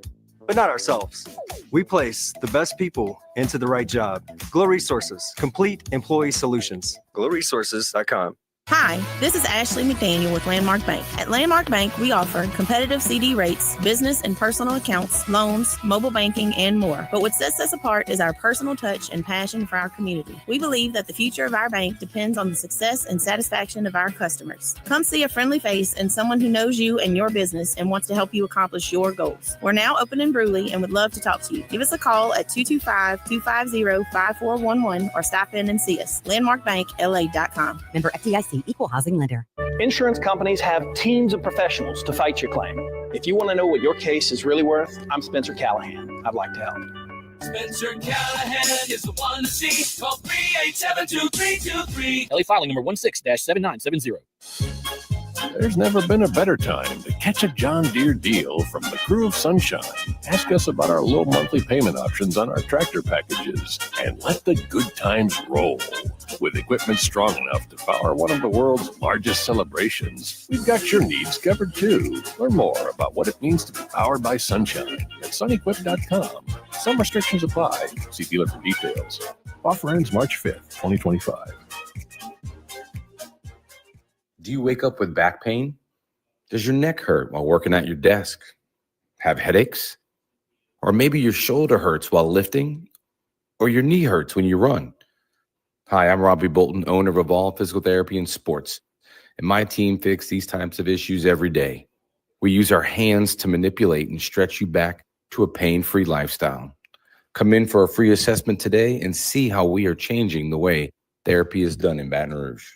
but not ourselves. We place the best people into the right job. Glow Resources, complete employee solutions. GlowResources.com. Hi, this is Ashley McDaniel with Landmark Bank. At Landmark Bank, we offer competitive CD rates, business and personal accounts, loans, mobile banking, and more. But what sets us apart is our personal touch and passion for our community. We believe that the future of our bank depends on the success and satisfaction of our customers. Come see a friendly face and someone who knows you and your business and wants to help you accomplish your goals. We're now open in Brewley and would love to talk to you. Give us a call at 225-250-5411 or stop in and see us. LandmarkBankLA.com. Member FDIC. Equal housing lender. Insurance companies have teams of professionals to fight your claim. If you want to know what your case is really worth, I'm Spencer Callahan. I'd like to help. Spencer Callahan is the one to see. Call 387-2323. LA filing number 16-7970. There's never been a better time to catch a John Deere deal from the crew of Sunshine. Ask us about our low monthly payment options on our tractor packages and let the good times roll. With equipment strong enough to power one of the world's largest celebrations, we've got your needs covered too. Learn more about what it means to be powered by Sunshine at sunequip.com. Some restrictions apply. See dealer for details. Offer ends March 5th, 2025. Do you wake up with back pain? Does your neck hurt while working at your desk? Have headaches? Or maybe your shoulder hurts while lifting? Or your knee hurts when you run? Hi, I'm Robbie Bolton, owner of Evolve Physical Therapy and Sports, and my team fixes these types of issues every day. We use our hands to manipulate and stretch you back to a pain-free lifestyle. Come in for a free assessment today and see how we are changing the way therapy is done in Baton Rouge.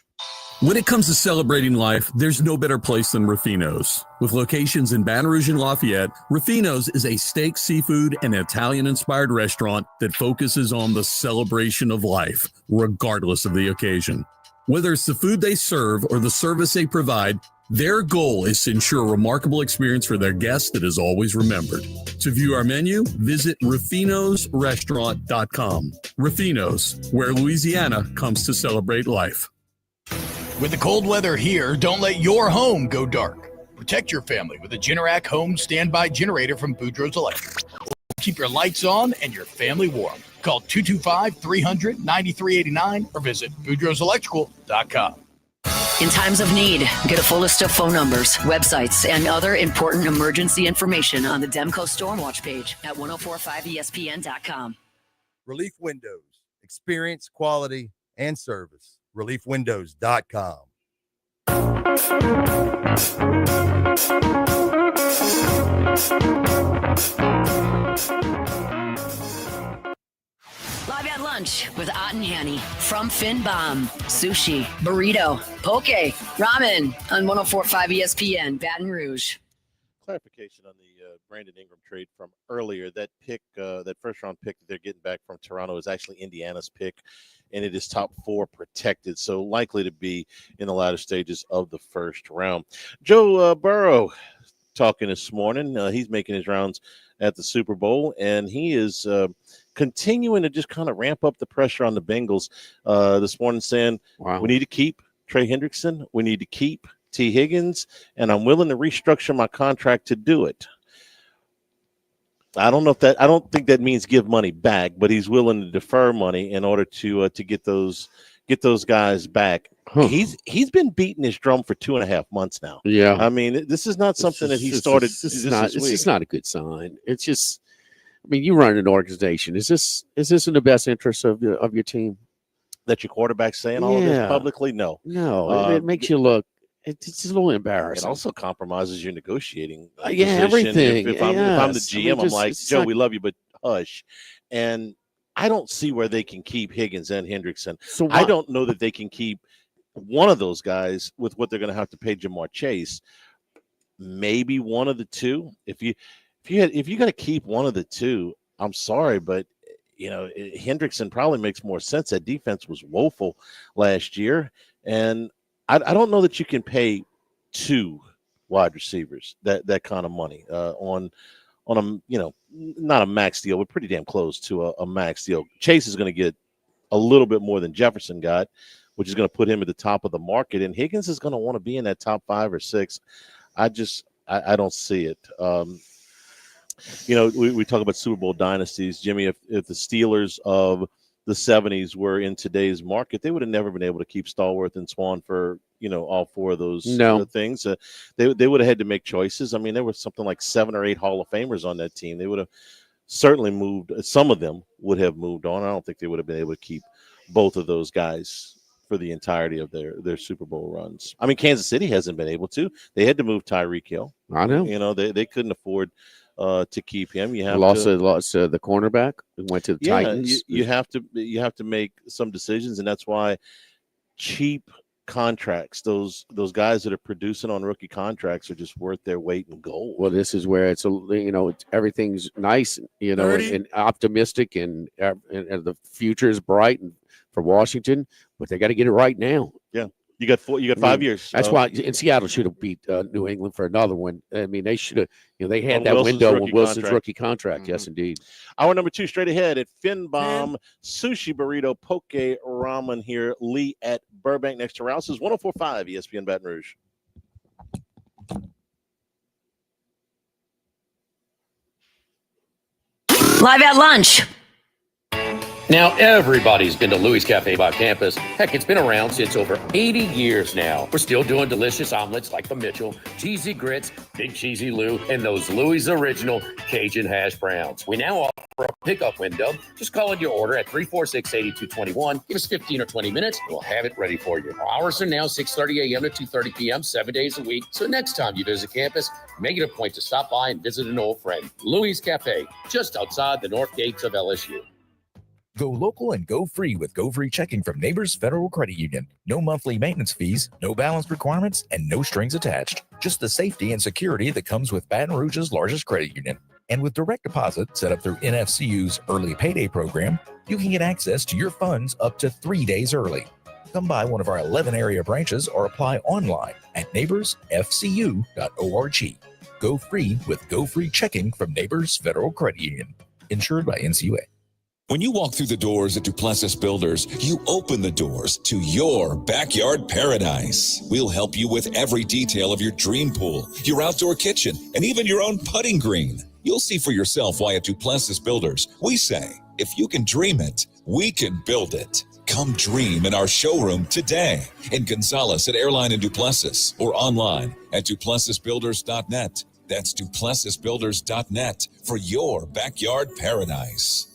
When it comes to celebrating life, there's no better place than Ruffino's. With locations in Baton Rouge and Lafayette, Ruffino's is a steak, seafood, and Italian-inspired restaurant that focuses on the celebration of life, regardless of the occasion. Whether it's the food they serve or the service they provide, their goal is to ensure a remarkable experience for their guests that is always remembered. To view our menu, visit ruffinosrestaurant.com. Ruffino's, where Louisiana comes to celebrate life. With the cold weather here, don't let your home go dark. Protect your family with a Generac home standby generator from Boudreaux's Electric. Keep your lights on and your family warm. Call 225-300-9389 or visit boudreauxelectrical.com. In times of need, get a full list of phone numbers, websites, and other important emergency information on the Demco Stormwatch page at 1045ESPN.com. Relief Windows. Experience, quality, and service. ReliefWindows.com. Live at lunch with Ott and Hanny from Finbom. Sushi, burrito, poke, ramen on 1045 ESPN, Baton Rouge. Clarification on the Brandon Ingram trade from earlier. That pick, that first round pick that they're getting back from Toronto is actually Indiana's pick, and it is top 4 protected, so likely to be in the latter stages of the first round. Joe Burrow talking this morning. He's making his rounds at the Super Bowl, and he is continuing to just kind of ramp up the pressure on the Bengals this morning, saying, we need to keep Trey Hendrickson, we need to keep T. Higgins, and I'm willing to restructure my contract to do it. I don't think that means give money back, but he's willing to defer money in order to get those guys back. Huh. He's been beating his drum for 2.5 months now. Yeah, I mean, this is not something that he started. It's just not a good sign. It's just, I mean, you run an organization. Is this in the best interest of your team? That your quarterback's saying all of this publicly? No. It makes you look. It's just a little embarrassing. It also compromises your negotiating. Everything. If I'm the GM, I'm like, Joe, we love you, but hush. And I don't see where they can keep Higgins and Hendrickson. So I don't know that they can keep one of those guys with what they're going to have to pay Jamar Chase. Maybe one of the two. If you got to keep one of the two, I'm sorry, but Hendrickson probably makes more sense. That defense was woeful last year, and I don't know that you can pay 2 wide receivers that kind of money on a not a max deal, but pretty damn close to a max deal. Chase is going to get a little bit more than Jefferson got, which is going to put him at the top of the market. And Higgins is going to want to be in that top 5 or 6. I don't see it. We talk about Super Bowl dynasties. Jimmy, if the Steelers of the 70s were in today's market, they would have never been able to keep Stallworth and Swan for, all 4 of those things. They would have had to make choices. I mean, there was something like 7 or 8 Hall of Famers on that team. They would have certainly moved. Some of them would have moved on. I don't think they would have been able to keep both of those guys for the entirety of their Super Bowl runs. I mean, Kansas City hasn't been able to. They had to move Tyreek Hill. I know. They couldn't afford to keep him. You have lost the cornerback who went to the Titans. You have to make some decisions, and that's why cheap contracts, those guys that are producing on rookie contracts, are just worth their weight in gold. Well, this is where it's everything's nice, and optimistic, and the future is bright for Washington, but they got to get it right now. Yeah. You got 5 years. That's why Seattle should have beat New England for another one. I mean, they should have. They had that Wilson's window on Wilson's rookie contract. Mm-hmm. Yes, indeed. Hour number 2 straight ahead at Finbom, Sushi Burrito, Poke Ramen here. Lee at Burbank next to Rouse's 104.5 ESPN Baton Rouge. Live at lunch. Now, everybody's been to Louis Cafe by campus. Heck, it's been around since over 80 years now. We're still doing delicious omelets like the Mitchell, cheesy grits, Big Cheesy Lou, and those Louis' original Cajun hash browns. We now offer a pickup window. Just call in your order at 346-8221. Give us 15 or 20 minutes, and we'll have it ready for you. Our hours are now 6:30 a.m. to 2:30 p.m., 7 days a week. So next time you visit campus, make it a point to stop by and visit an old friend. Louis Cafe, just outside the north gates of LSU. Go local and go free with Go Free Checking from Neighbors Federal Credit Union. No monthly maintenance fees, no balance requirements, and no strings attached. Just the safety and security that comes with Baton Rouge's largest credit union. And with direct deposit set up through NFCU's Early Payday program, you can get access to your funds up to 3 days early. Come by one of our 11 area branches or apply online at neighborsfcu.org. Go free with Go Free Checking from Neighbors Federal Credit Union. Insured by NCUA. When you walk through the doors at Duplessis Builders, you open the doors to your backyard paradise. We'll help you with every detail of your dream pool, your outdoor kitchen, and even your own putting green. You'll see for yourself why at Duplessis Builders, we say, if you can dream it, we can build it. Come dream in our showroom today in Gonzales at Airline in Duplessis or online at duplessisbuilders.net. That's duplessisbuilders.net for your backyard paradise.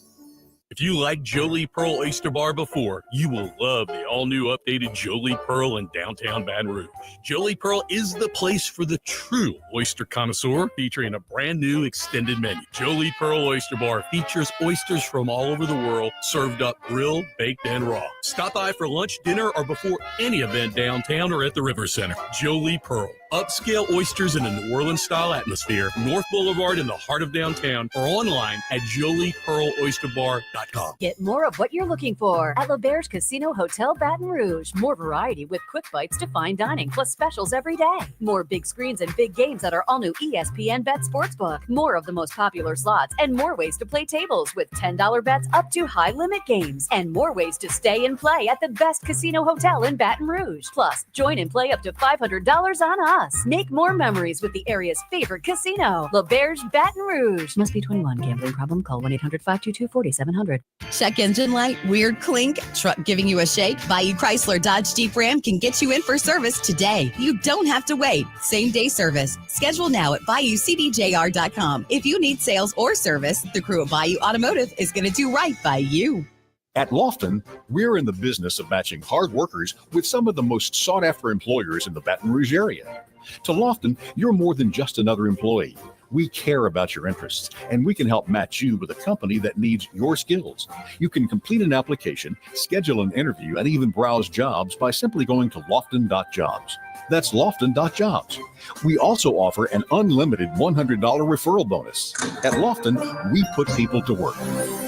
If you liked Jolie Pearl Oyster Bar before, you will love the all-new updated Jolie Pearl in downtown Baton Rouge. Jolie Pearl is the place for the true oyster connoisseur, featuring a brand new extended menu. Jolie Pearl Oyster Bar features oysters from all over the world, served up grilled, baked, and raw. Stop by for lunch, dinner, or before any event downtown or at the River Center. Jolie Pearl. Upscale oysters in a New Orleans-style atmosphere, North Boulevard in the heart of downtown, or online at joliepearloysterbar.com. Get more of what you're looking for at L'Auberge Casino Hotel Baton Rouge. More variety with quick bites to fine dining, plus specials every day. More big screens and big games at our all-new ESPN Bet Sportsbook. More of the most popular slots and more ways to play tables with $10 bets up to high-limit games. And more ways to stay and play at the best casino hotel in Baton Rouge. Plus, join and play up to $500 on us. Make more memories with the area's favorite casino, L'Auberge Baton Rouge. Must be 21. Gambling problem? Call 1-800-522-4700. Check engine light, weird clink, truck giving you a shake? Bayou Chrysler Dodge Jeep Ram can get you in for service today. You don't have to wait. Same day service. Schedule now at BayouCDJR.com. If you need sales or service, the crew at Bayou Automotive is going to do right by you. At Lofton, we're in the business of matching hard workers with some of the most sought-after employers in the Baton Rouge area. To Lofton, you're more than just another employee. We care about your interests, and we can help match you with a company that needs your skills. You can complete an application, schedule an interview, and even browse jobs by simply going to lofton.jobs. That's lofton.jobs. We also offer an unlimited $100 referral bonus. At Lofton, we put people to work.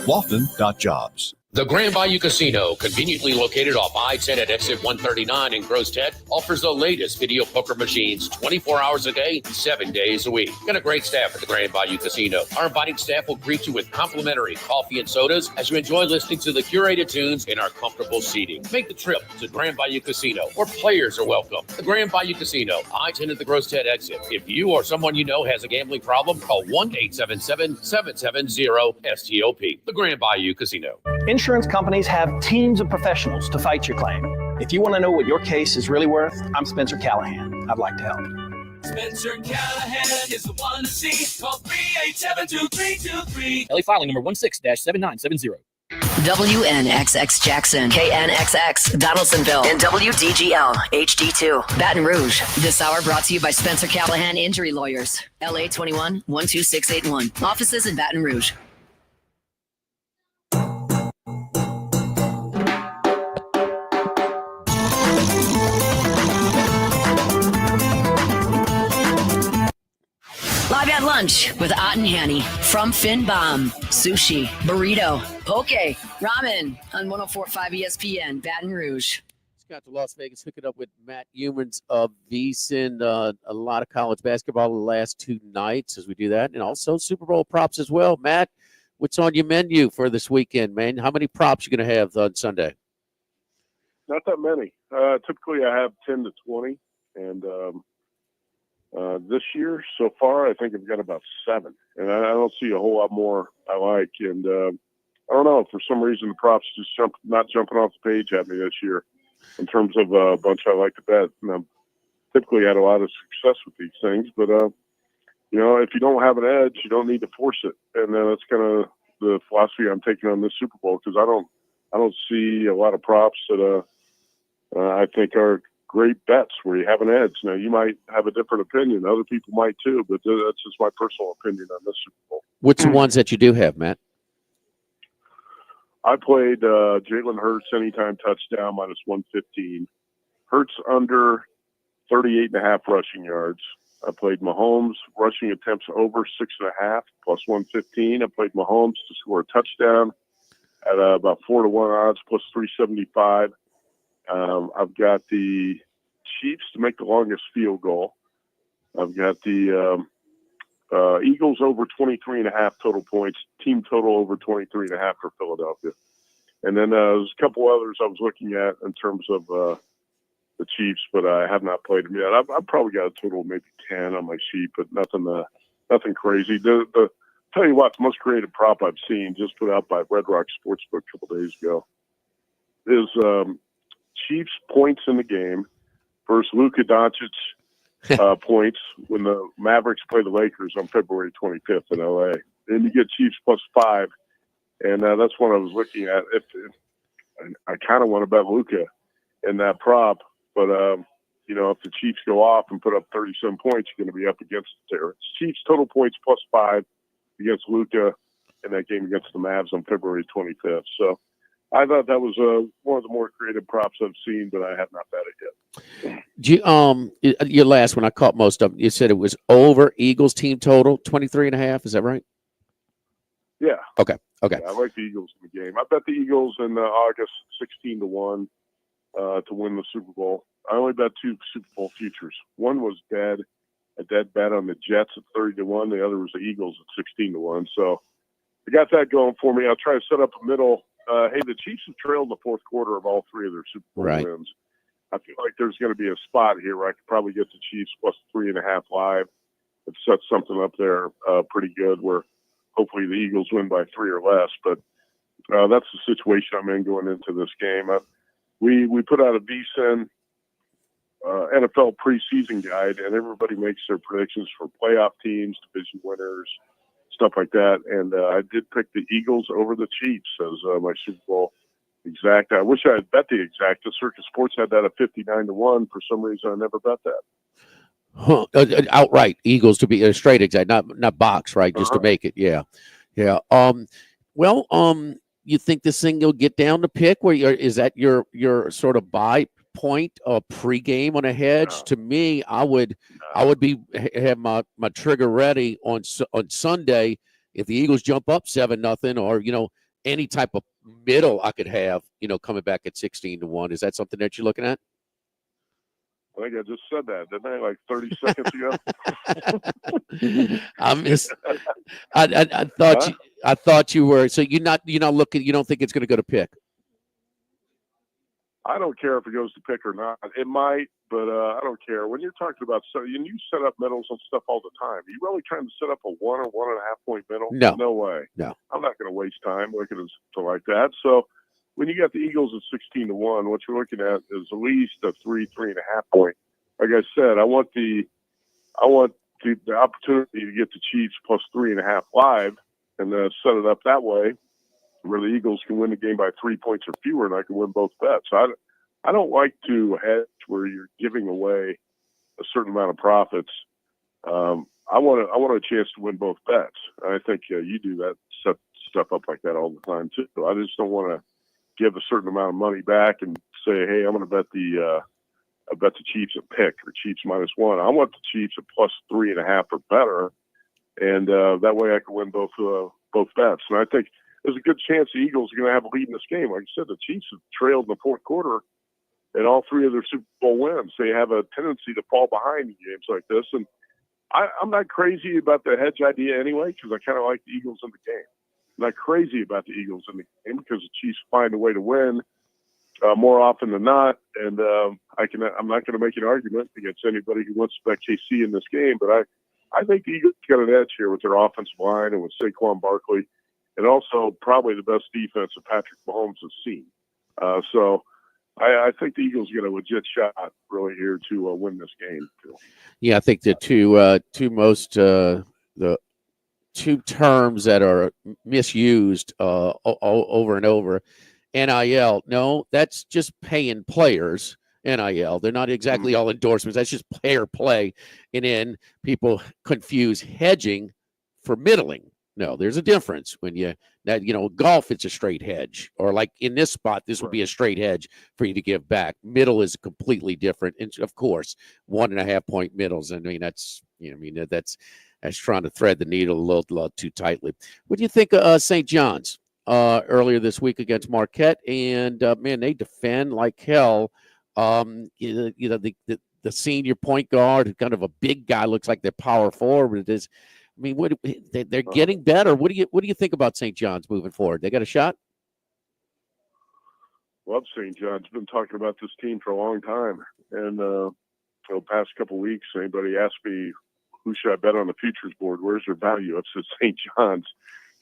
Lofton.jobs. The Grand Bayou Casino, conveniently located off I-10 at exit 139 in Gross Tech, offers the latest video poker machines 24 hours a day, 7 days a week. Got a great staff at the Grand Bayou Casino. Our inviting staff will greet you with complimentary coffee and sodas as you enjoy listening to the curated tunes in our comfortable seating. Make the trip to Grand Bayou Casino, where players are welcome. The Grand Bayou Casino, I-10 at the Gross Tech exit. If you or someone you know has a gambling problem, call 1-877-770-STOP. The Grand Bayou Casino. Insurance companies have teams of professionals to fight your claim. If you want to know what your case is really worth, I'm Spencer Callahan. I'd like to help. Spencer Callahan is the one to see. Call 387-2323. LA filing number 16-7970. WNXX Jackson, KNXX Donaldsonville, and WDGL HD2 Baton Rouge. This hour brought to you by Spencer Callahan Injury Lawyers. LA 21 12681. Offices in Baton Rouge. Live at lunch with Otten Hanny from Finbom. Sushi, burrito, poke, ramen on 104.5 ESPN, Baton Rouge. Got to Las Vegas, hook it up with Matt Humans of VSiN. A lot of college basketball the last 2 nights as we do that, and also Super Bowl props as well. Matt, what's on your menu for this weekend, man? How many props you going to have on Sunday? Not that many. Typically, I have 10 to 20, and this year so far, I think I've got about 7, and I don't see a whole lot more I like. And I don't know, for some reason, the props just not jumping off the page at me this year in terms of a bunch I like to bet. And I've typically had a lot of success with these things, but you know, if you don't have an edge, you don't need to force it. And that's kind of the philosophy I'm taking on this Super Bowl, because I don't see a lot of props that I think are great bets where you have an edge. Now, you might have a different opinion. Other people might too, but that's just my personal opinion on this Super Bowl. What's the ones that you do have, Matt? I played Jalen Hurts anytime touchdown minus 115. Hurts under 38.5 rushing yards. I played Mahomes rushing attempts over 6.5 plus 115. I played Mahomes to score a touchdown at about 4-1 odds plus 375. I've got the Chiefs to make the longest field goal. I've got the Eagles over 23.5 total points, team total over 23.5 for Philadelphia. And then there's a couple others I was looking at in terms of the Chiefs, but I have not played them yet. I've probably got a total of maybe 10 on my sheet, but nothing crazy. The tell you what, the most creative prop I've seen, just put out by Red Rock Sportsbook a couple days ago, is Chiefs points in the game versus Luka Doncic points when the Mavericks play the Lakers on February 25th in LA. Then you get Chiefs plus 5, and that's what I was looking at. If I kind of want to bet Luka in that prop, but you know, if the Chiefs go off and put up 37 points, you're going to be up against the Terrors. Chiefs total points plus 5 against Luka in that game against the Mavs on February 25th. So I thought that was one of the more creative props I've seen, but I have not bet it yet. Your last one, I caught most of them. You said it was over Eagles team total 23.5. Is that right? Yeah. Okay. Yeah, I like the Eagles in the game. I bet the Eagles in August 16-1 to win the Super Bowl. I only bet 2 Super Bowl futures. One was a dead bet on the Jets at 30-1. The other was the Eagles at 16-1. So I got that going for me. I'll try to set up a middle. Hey, the Chiefs have trailed the fourth quarter of all 3 of their Super Bowl wins. I feel like there's going to be a spot here where I could probably get the Chiefs plus 3.5 live and set something up there pretty good where hopefully the Eagles win by 3 or less. But that's the situation I'm in going into this game. We put out a VSiN NFL preseason guide, and everybody makes their predictions for playoff teams, division winners, stuff like that. And I did pick the Eagles over the Chiefs as my Super Bowl exact. I wish I had bet the exact. The Circus Sports had that at 59-1. For some reason, I never bet that. Huh. Outright Eagles to be a straight exact, not box, right? Just to make it, yeah. You think this thing will get down to pick? Is that your sort of buy point pregame on a hedge? To me, I would have my trigger ready on Sunday if the Eagles jump up 7-0, or any type of middle I could have, coming back at 16-1. Is that something that you're looking at? I think I just said that, didn't I? Like 30 seconds ago. I thought you were. So you're not looking. You don't think it's going to go to pick? I don't care if it goes to pick or not. It might, but I don't care. When you're talking about you set up middles and stuff all the time. Are you really trying to set up a 1 or 1.5 point middle? No way. No. I'm not going to waste time looking at something like that. So when you got the Eagles at 16-1, what you're looking at is at least a 3.5 point. Like I said, I want the opportunity to get the Chiefs plus 3.5 live and set it up that way, where the Eagles can win the game by 3 points or fewer, and I can win both bets. I don't like to hedge where you're giving away a certain amount of profits. I want a chance to win both bets. I think you do that, set stuff up like that all the time too. I just don't want to give a certain amount of money back and say, hey, I'm going to bet the Chiefs at pick or Chiefs -1. I want the Chiefs at plus 3.5 or better, and that way I can win both bets. And I think there's a good chance the Eagles are going to have a lead in this game. Like I said, the Chiefs have trailed in the fourth quarter in all three of their Super Bowl wins. They have a tendency to fall behind in games like this. And I'm not crazy about the hedge idea anyway, because I kind of like the Eagles in the game. I'm not crazy about the Eagles in the game because the Chiefs find a way to win more often than not. And I'm not going to make an argument against anybody who wants to bet KC in this game, but I think the Eagles got an edge here with their offensive line and with Saquon Barkley, and also probably the best defense that Patrick Mahomes has seen. So I think the Eagles get a legit shot really here to win this game. Yeah, I think the two terms that are misused over and over, NIL. No, that's just paying players. NIL. They're not exactly all endorsements. That's just player play. And then people confuse hedging for middling. No, there's a difference when golf, it's a straight hedge, or like in this spot, this would be a straight hedge for you to give back. Middle is completely different. And of course, 1.5 point middles. I mean, that's trying to thread the needle a little too tightly. What do you think of St. John's earlier this week against Marquette? And man, they defend like hell. The senior point guard, kind of a big guy, looks like their power forward. They're getting better. What do you think about St. John's moving forward? They got a shot? Love St. John's. Been talking about this team for a long time, and past couple of weeks, anybody asked me who should I bet on the futures board? Where's their value? I've said St. John's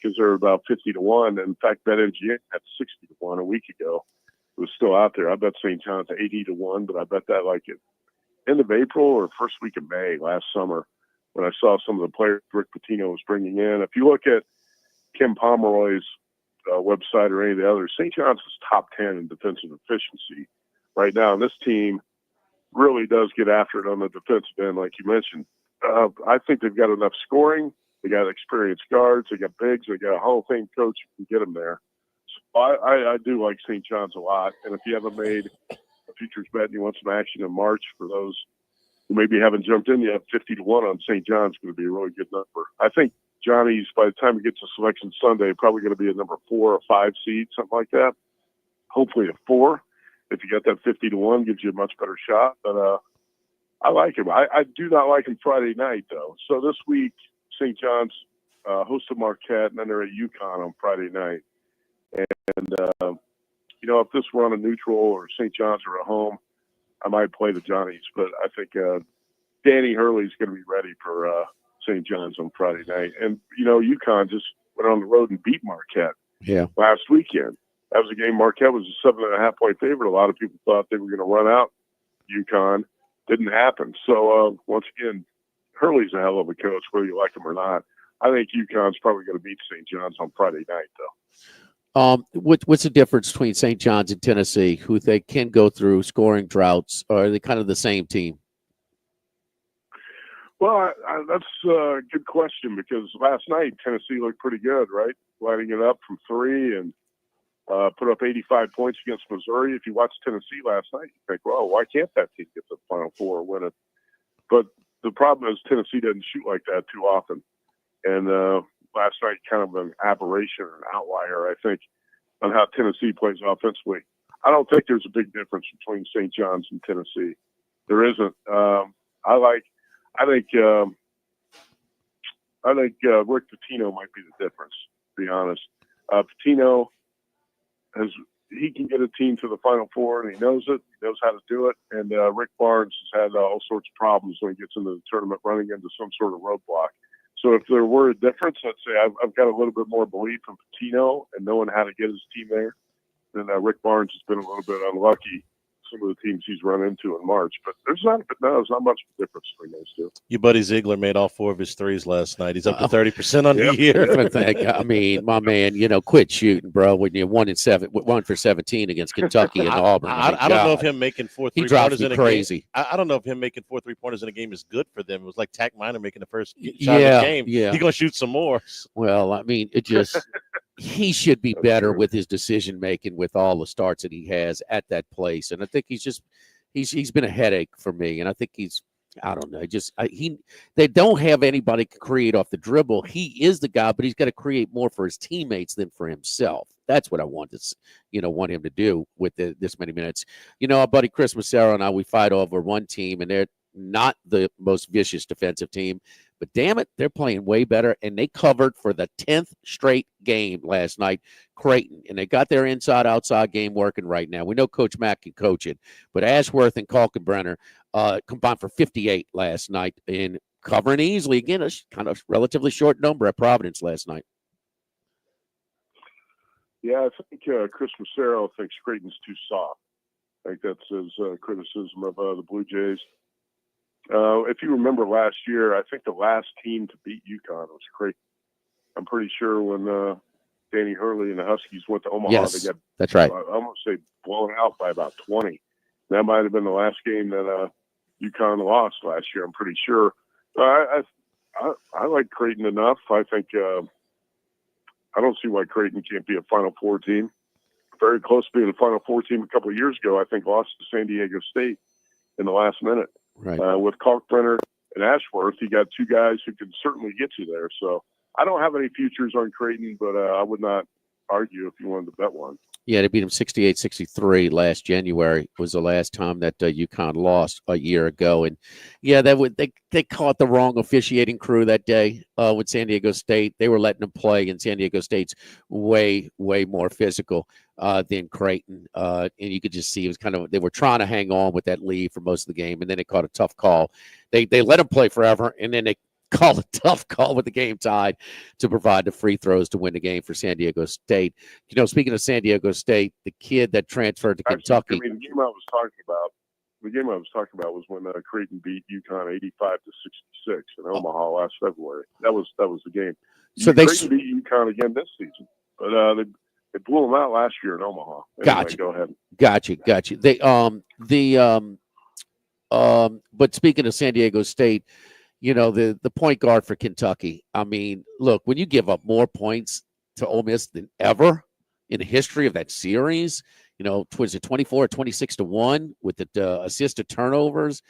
because they're about 50-1. And in fact, BetMGM had 60-1 a week ago. It was still out there. I bet St. John's 80-1, but I bet that like at end of April or first week of May last summer when I saw some of the players Rick Pitino was bringing in. If you look at Kim Pomeroy's website or any of the others, St. John's is top 10 in defensive efficiency right now. And this team really does get after it on the defensive end, like you mentioned. I think they've got enough scoring. They got experienced guards. They got bigs. They got a Hall of Fame coach who can get them there. So I do like St. John's a lot. And if you haven't made a futures bet and you want some action in March, for those who maybe haven't jumped in yet, 50-1 on St. John's is going to be a really good number. I think Johnny's, by the time he gets to Selection Sunday, probably going to be a number 4 or 5 seed, something like that. Hopefully a 4. If you got that 50-1, gives you a much better shot. But I like him. I do not like him Friday night, though. So this week, St. John's hosted Marquette, and then they're at UConn on Friday night. And, if this were on a neutral or St. John's are at home, I might play the Johnnies. But I think Danny Hurley's going to be ready for St. John's on Friday night. And, UConn just went on the road and beat Marquette last weekend. That was a game Marquette was a 7.5 point favorite. A lot of people thought they were going to run out UConn. Didn't happen. So, once again, Hurley's a hell of a coach, whether you like him or not. I think UConn's probably going to beat St. John's on Friday night, though. What's the difference between St. John's and Tennessee, who they can go through scoring droughts, or are they kind of the same team? Well, that's a good question, because last night Tennessee looked pretty good, right? Lighting it up from 3 and put up 85 points against Missouri. If you watch Tennessee last night, you think, well, why can't that team get to the Final Four or win it? But the problem is Tennessee doesn't shoot like that too often. And last night kind of an aberration or an outlier, I think, on how Tennessee plays offensively. I don't think there's a big difference between St. John's and Tennessee. There isn't. I think Rick Pitino might be the difference, to be honest. Pitino he can get a team to the Final Four, and he knows it. He knows how to do it. And Rick Barnes has had all sorts of problems when he gets into the tournament, running into some sort of roadblock. So if there were a difference, I'd say I've got a little bit more belief in Pitino and knowing how to get his team there. Than Rick Barnes has been a little bit unlucky. Some of the teams he's run into in March, but there's not much difference between those two. Your buddy Ziegler made all 4 of his threes last night. He's up to 30% on the year. I mean, my man, quit shooting, bro. When you're 1 for 17 against Kentucky and Auburn. I don't know if him making 4 he three-pointers drives me in a crazy. game. I don't know if him making 4 3-pointers in a game is good for them. It was like Tack Minor making the first shot of the game. Yeah. He's going to shoot some more. Well, I mean, it just he should be better with his decision making with all the starts that he has at that place, and I think he's been a headache for me, and I think I don't know. They don't have anybody to create off the dribble. He is the guy, but he's got to create more for his teammates than for himself. That's what I want him to do with this many minutes. Our buddy Chris Massaro and I, we fight over one team, and they're not the most vicious defensive team, but damn it, they're playing way better, and they covered for the 10th straight game last night, Creighton, and they got their inside-outside game working right now. We know Coach Mack can coach it, but Ashworth and Kalkenbrenner combined for 58 last night in covering easily. Again, a kind of relatively short number at Providence last night. Yeah, I think Chris Massaro thinks Creighton's too soft. I think that's his criticism of the Blue Jays. If you remember last year, I think the last team to beat UConn was Creighton. I'm pretty sure when Danny Hurley and the Huskies went to Omaha, Yes, they got that's right. I almost say blown out by about 20. That might have been the last game that UConn lost last year. I'm pretty sure. I like Creighton enough. I think I don't see why Creighton can't be a Final Four team. Very close to being a Final Four team a couple of years ago. I think lost to San Diego State in the last minute. Right. With Kalkbrenner and Ashworth, you got two guys who can certainly get you there. So I don't have any futures on Creighton, but I would not argue if you wanted to bet one. Yeah, they beat them 68-63 last January was the last time that UConn lost a year ago. And, yeah, they caught the wrong officiating crew that day with San Diego State. They were letting them play, and San Diego State's way, way more physical than Creighton. And you could just see it was they were trying to hang on with that lead for most of the game, and then they caught a tough call. They let them play forever, and then they call a tough call with the game tied to provide the free throws to win the game for San Diego State. Speaking of San Diego State, the kid that transferred to Kentucky. The game I was talking about was when Creighton beat UConn 85-66 in Omaha last February. That was the game. So Creighton beat UConn again this season, but they blew them out last year in Omaha. Anyway, Gotcha. Go ahead. Gotcha. But speaking of San Diego State, the point guard for Kentucky. I mean, look, when you give up more points to Ole Miss than ever in the history of that series, was it 24 or 26-1 with the assist to turnovers?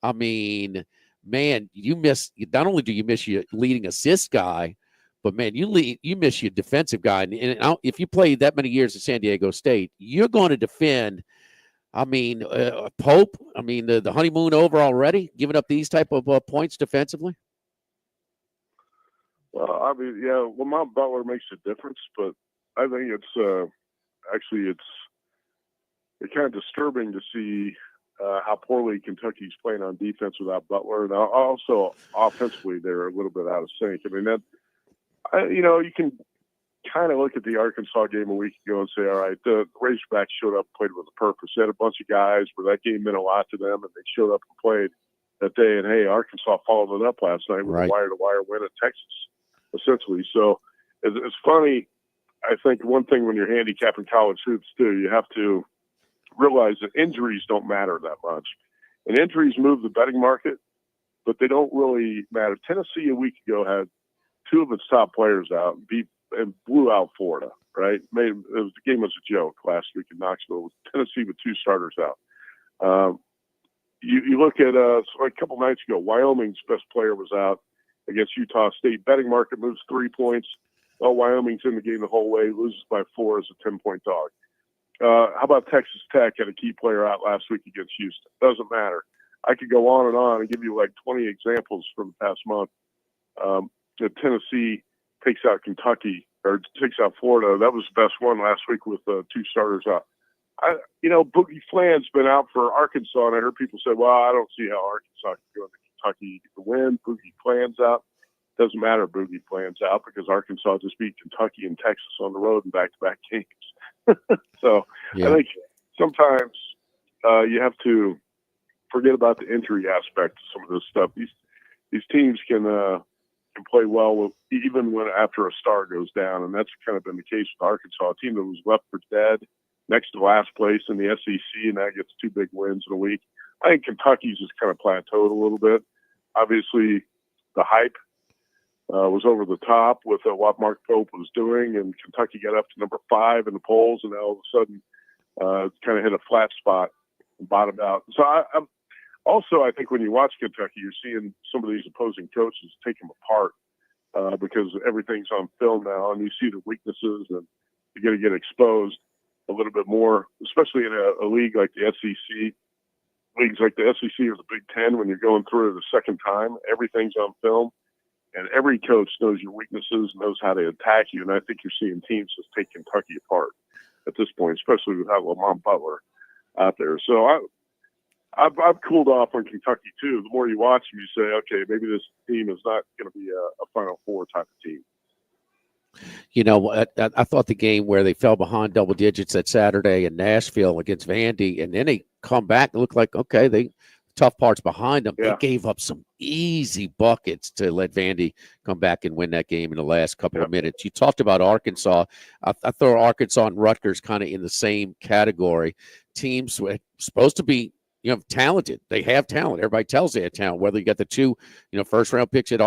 I mean, man, not only do you miss your leading assist guy, but man, you miss your defensive guy. And if you played that many years at San Diego State, you're going to defend. I mean, Pope, the honeymoon over already, giving up these type of points defensively? Well, Lamont Butler makes a difference, but I think it's kind of disturbing to see how poorly Kentucky's playing on defense without Butler. And also, offensively, they're a little bit out of sync. I mean, you can kind of look at the Arkansas game a week ago and say, all right, the Razorbacks showed up and played with a purpose. They had a bunch of guys where that game meant a lot to them, and they showed up and played that day. And, hey, Arkansas followed it up last night with a wire-to-wire win at Texas, essentially. So it's funny. I think one thing when you're handicapping college hoops, too, you have to realize that injuries don't matter that much. And injuries move the betting market, but they don't really matter. Tennessee a week ago had two of its top players out and blew out Florida, right? The game was a joke last week in Knoxville with Tennessee with two starters out. You look at a couple nights ago, Wyoming's best player was out, against Utah State. Betting market moves 3 points. Well, Wyoming's in the game the whole way, loses by 4 as a 10-point dog. How about Texas Tech had a key player out last week against Houston? Doesn't matter. I could go on and give you like 20 examples from the past month. Tennessee takes out Kentucky or takes out Florida. That was the best one last week with 2 starters out. Boogie Flan's been out for Arkansas, and I heard people say, well, I don't see how Arkansas can go into Kentucky to win. Boogie Flan's out. Doesn't matter. Boogie Flan's out because Arkansas just beat Kentucky and Texas on the road in back-to-back games. So Yeah. I think sometimes you have to forget about the injury aspect of some of this stuff. These teams can play well even when after a star goes down, and that's kind of been the case with Arkansas, a team that was left for dead next to last place in the SEC, and that gets 2 big wins in a week. I think Kentucky's just kind of plateaued a little bit. Obviously, the hype was over the top with what Mark Pope was doing, and Kentucky got up to number 5 in the polls, and now all of a sudden kind of hit a flat spot and bottomed out. So I think when you watch Kentucky, you're seeing some of these opposing coaches take them apart because everything's on film now, and you see the weaknesses, and you're going to get exposed a little bit more, especially in a league like the SEC. Leagues like the SEC or the Big Ten, when you're going through it a second time, everything's on film. And every coach knows your weaknesses, knows how to attack you. And I think you're seeing teams just take Kentucky apart at this point, especially without Lamont Butler out there. So I've cooled off on Kentucky too. The more you watch them, you say, okay, maybe this team is not going to be a Final Four type of team. I thought the game where they fell behind double digits that Saturday in Nashville against Vandy, and then they come back and look like, okay, tough parts behind them. Yeah. They gave up some easy buckets to let Vandy come back and win that game in the last couple of minutes. You talked about Arkansas. I throw Arkansas and Rutgers kind of in the same category. Teams supposed to be, talented. They have talent. Everybody tells they have talent, whether you got the 2, first-round picks at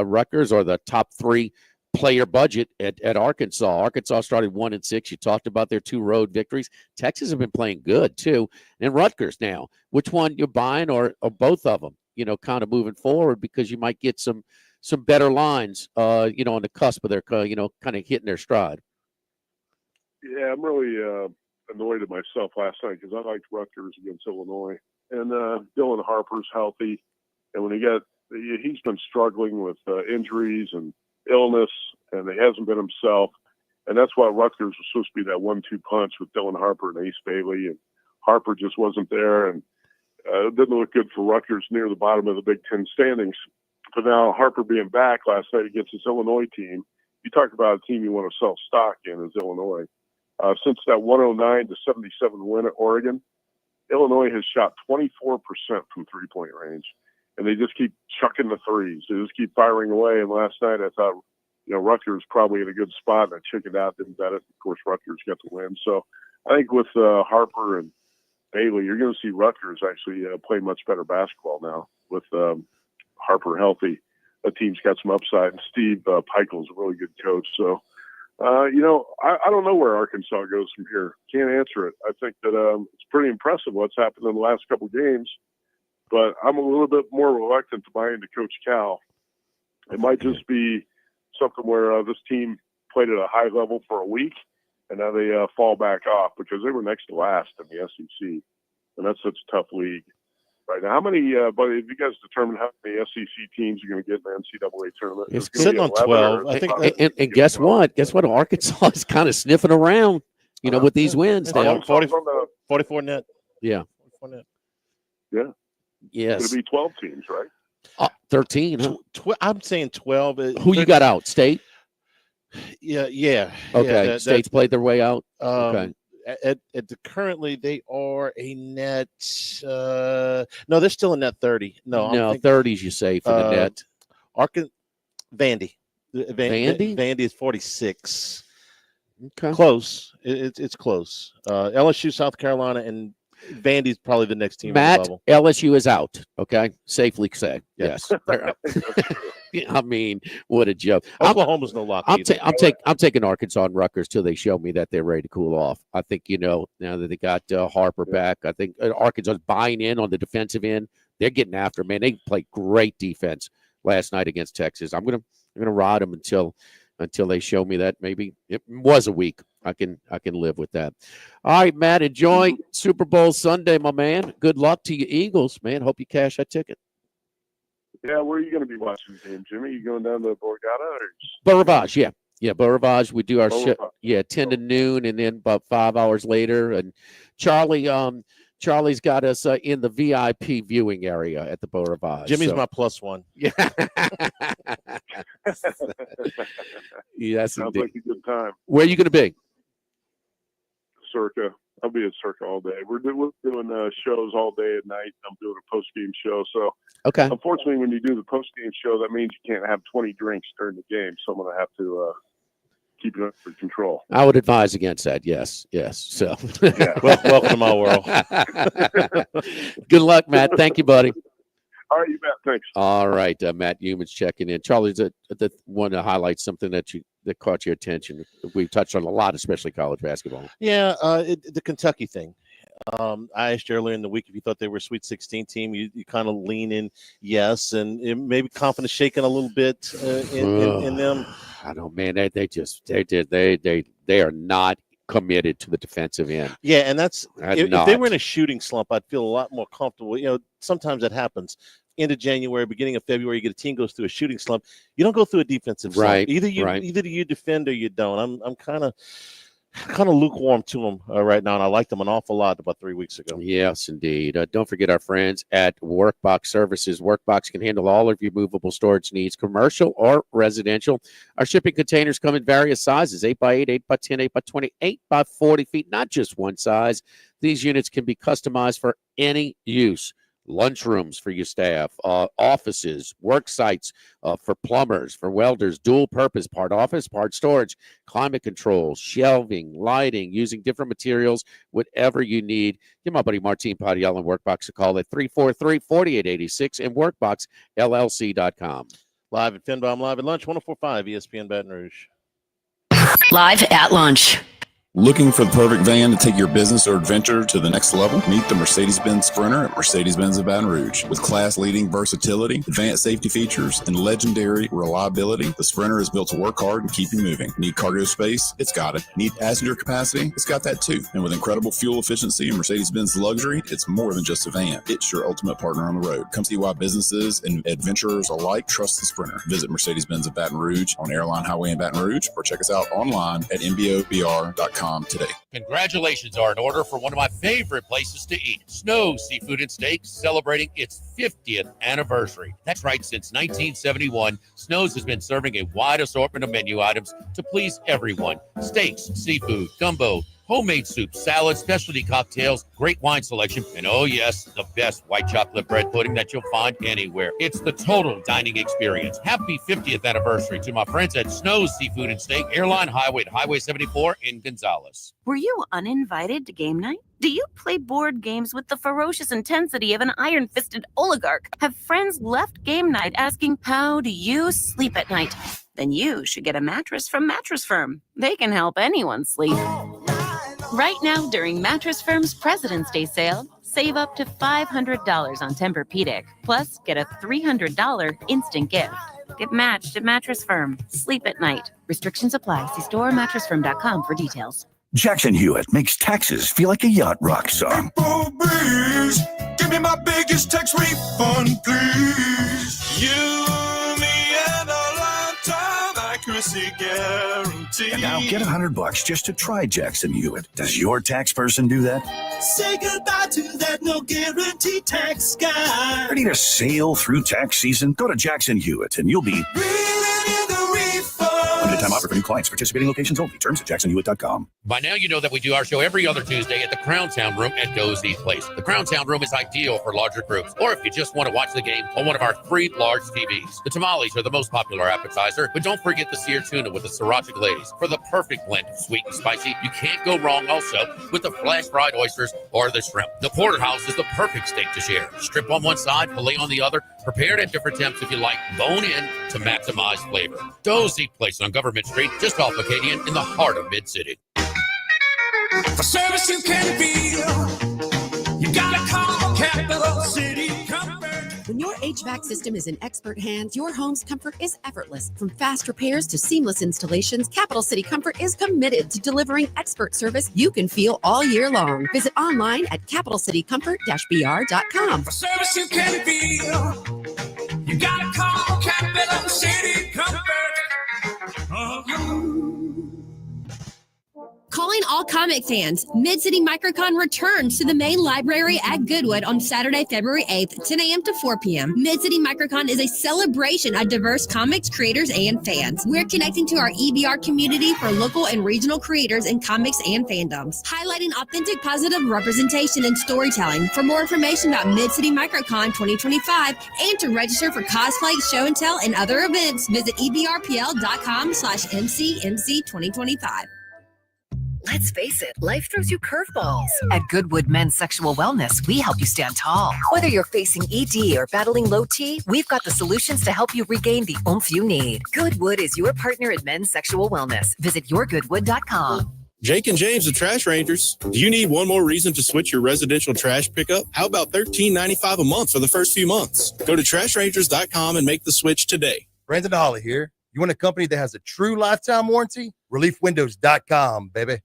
Rutgers or the top 3 player budget at Arkansas. Arkansas started 1-6. You talked about their 2 road victories. Texas have been playing good too. And Rutgers now, which one you're buying or both of them, kind of moving forward because you might get some better lines, on the cusp of their, kind of hitting their stride. Yeah, I'm really annoyed at myself last night because I liked Rutgers against Illinois. And Dylan Harper's healthy. And when he's been struggling with injuries and illness, and he hasn't been himself, and that's why Rutgers was supposed to be that 1-2 punch with Dylan Harper and Ace Bailey, and Harper just wasn't there, and it didn't look good for Rutgers near the bottom of the Big Ten standings. But now Harper being back last night against this Illinois team, you talk about a team you want to sell stock in is Illinois. Since that 109-77 win at Oregon, Illinois has shot 24% from three-point range. And they just keep chucking the threes. They just keep firing away. And last night I thought, Rutgers probably in a good spot, and I chickened out, didn't bet it. Of course, Rutgers got the win. So I think with Harper and Bailey, you're going to see Rutgers actually play much better basketball now with Harper healthy. The team's got some upside, and Steve Peichel's a really good coach. So, I don't know where Arkansas goes from here. Can't answer it. I think that it's pretty impressive what's happened in the last couple of games. But I'm a little bit more reluctant to buy into Coach Cal. It might just be something where this team played at a high level for a week, and now they fall back off because they were next to last in the SEC, and that's such a tough league right now. How many, buddy, have you guys determined how many SEC teams are going to get in the NCAA tournament? It's sitting on 12. I think. And guess what? Guess what? Arkansas is kind of sniffing around, with these wins now. 44 net. Yeah. 44 net. Yeah. Yes. It's going to be 12 teams, right? 13. Huh? I'm saying 12. Who you got out? State? Yeah. Okay. State's played their way out. Okay. At the currently they are a net. No, they're still a net 30. No, 30s you say for the net. Vandy. Vandy? Vandy is 46. Okay. Close. It's close. LSU, South Carolina, and Vandy's probably the next team. Matt, on the level. LSU is out. Okay, safely say yes. They're out. I mean, what a joke. Oklahoma's no lock. I'm taking Arkansas and Rutgers till they show me that they're ready to cool off. I think now that they got Harper back, I think Arkansas's buying in on the defensive end. They're getting after, man. They play great defense last night against Texas. I'm gonna ride them until they show me that maybe it was a week. I can live with that. All right, Matt, enjoy Super Bowl Sunday, my man. Good luck to you Eagles, man. Hope you cash that ticket. Yeah, where are you going to be watching the game, Jimmy? You going down to Borgata or? Beau Rivage, yeah. Yeah, Beau Rivage. We do our Beau show, Rivage. 10 to noon, and then about 5 hours later. And Charlie's got us in the VIP viewing area at the Beau Rivage. Jimmy's my +1. Yeah. Yes, Sounds indeed. like a good time. Where are you going to be? Circa. I'll be at Circa all day. We're doing shows all day and night. I'm doing a post-game show. So, okay. Unfortunately, when you do the post-game show, that means you can't have 20 drinks during the game. So I'm going to have to keep it under control. I would advise against that. Yes. So, Yeah. Welcome to my world. Good luck, Matt. Thank you, buddy. All right, you bet. Thanks. All right, Matt Newman's checking in. Charlie, the one to highlight something that caught your attention. We've touched on a lot, especially college basketball. Yeah, the Kentucky thing. I asked you earlier in the week if you thought they were a Sweet 16 team. You kind of lean in yes, and maybe confidence shaking a little bit in them. I don't, man. They are not committed to the defensive end. Yeah, and that's if they were in a shooting slump, I'd feel a lot more comfortable. Sometimes that happens. End of January, beginning of February, you get a team goes through a shooting slump. You don't go through a defensive slump. Right. Either you defend or you don't. I'm kind of lukewarm to them right now, and I liked them an awful lot about 3 weeks ago. Yes, indeed. Don't forget our friends at Workbox Services. Workbox can handle all of your movable storage needs, commercial or residential. Our shipping containers come in various sizes, 8x8, 8x10, 8x20, 8x40 feet, not just one size. These units can be customized for any use. Lunchrooms for your staff, offices, work sites for plumbers, for welders, dual purpose, part office, part storage, climate control, shelving, lighting, using different materials, whatever you need. Give my buddy Martin Padiel and Workbox a call at 343-4886 and workboxllc.com. Live at Finbom, live at lunch, 104.5 ESPN Baton Rouge. Live at lunch. Looking for the perfect van to take your business or adventure to the next level? Meet the Mercedes-Benz Sprinter at Mercedes-Benz of Baton Rouge. With class-leading versatility, advanced safety features, and legendary reliability, the Sprinter is built to work hard and keep you moving. Need cargo space? It's got it. Need passenger capacity? It's got that too. And with incredible fuel efficiency and Mercedes-Benz luxury, it's more than just a van. It's your ultimate partner on the road. Come see why businesses and adventurers alike trust the Sprinter. Visit Mercedes-Benz of Baton Rouge on Airline Highway in Baton Rouge, or check us out online at mbobr.com today. Congratulations are in order for one of my favorite places to eat, Snow Seafood and Steaks, celebrating its 50th anniversary. That's right, since 1971, Snow's has been serving a wide assortment of menu items to please everyone. Steaks, seafood, gumbo, homemade soup, salad, specialty cocktails, great wine selection, and oh yes, the best white chocolate bread pudding that you'll find anywhere. It's the total dining experience. Happy 50th anniversary to my friends at Snow's Seafood and Steak, Airline Highway at Highway 74 in Gonzales. Were you uninvited to game night? Do you play board games with the ferocious intensity of an iron-fisted oligarch? Have friends left game night asking, how do you sleep at night? Then you should get a mattress from Mattress Firm. They can help anyone sleep. Right now, during Mattress Firm's President's Day sale, save up to $500 on Tempur-Pedic, plus get a $300 instant gift. Get matched at Mattress Firm. Sleep at night. Restrictions apply. See store or mattressfirm.com for details. Jackson Hewitt makes taxes feel like a yacht rock song. Please, give me my biggest tax refund, please. You, me, and a lifetime accuracy guarantee. And now get $100 just to try Jackson Hewitt. Does your tax person do that? Say goodbye to that no guarantee tax guy. Ready to sail through tax season? Go to Jackson Hewitt and you'll be limited time offer for new clients. Participating locations only. Terms at jacksonhewitt.com. By now, you know that we do our show every other Tuesday at the Crown Town Room at Dozie's Place. The Crown Town Room is ideal for larger groups, or if you just want to watch the game on one of our 3 large TVs. The tamales are the most popular appetizer, but don't forget the seared tuna with the sriracha glaze for the perfect blend of sweet and spicy. You can't go wrong also with the flash fried oysters or the shrimp. The porterhouse is the perfect steak to share. Strip on one side, filet on the other, prepared at different temps if you like, bone in to maximize flavor. Dozie Place on Government Street, just off Acadian in the heart of Mid-City. For service you can feel, you gotta call Capital City Comfort. When your HVAC system is in expert hands, your home's comfort is effortless. From fast repairs to seamless installations, Capital City Comfort is committed to delivering expert service you can feel all year long. Visit online at capitalcitycomfort-br.com. For service you can feel, you gotta call Capital City Comfort. Calling all comic fans, Mid-City Microcon returns to the main library at Goodwood on Saturday, February 8th, 10 a.m. to 4 p.m. Mid-City Microcon is a celebration of diverse comics creators and fans. We're connecting to our EBR community for local and regional creators in comics and fandoms, highlighting authentic positive representation and storytelling. For more information about Mid-City Microcon 2025 and to register for cosplay, show and tell, and other events, visit ebrpl.com/MCMC2025. Let's face it, life throws you curveballs. At Goodwood Men's Sexual Wellness, we help you stand tall. Whether you're facing ED or battling low T, we've got the solutions to help you regain the oomph you need. Goodwood is your partner in men's sexual wellness. Visit yourgoodwood.com. Jake and James, the Trash Rangers. Do you need one more reason to switch your residential trash pickup? How about $13.95 a month for the first few months? Go to trashrangers.com and make the switch today. Brandon Holly here. You want a company that has a true lifetime warranty? ReliefWindows.com, baby.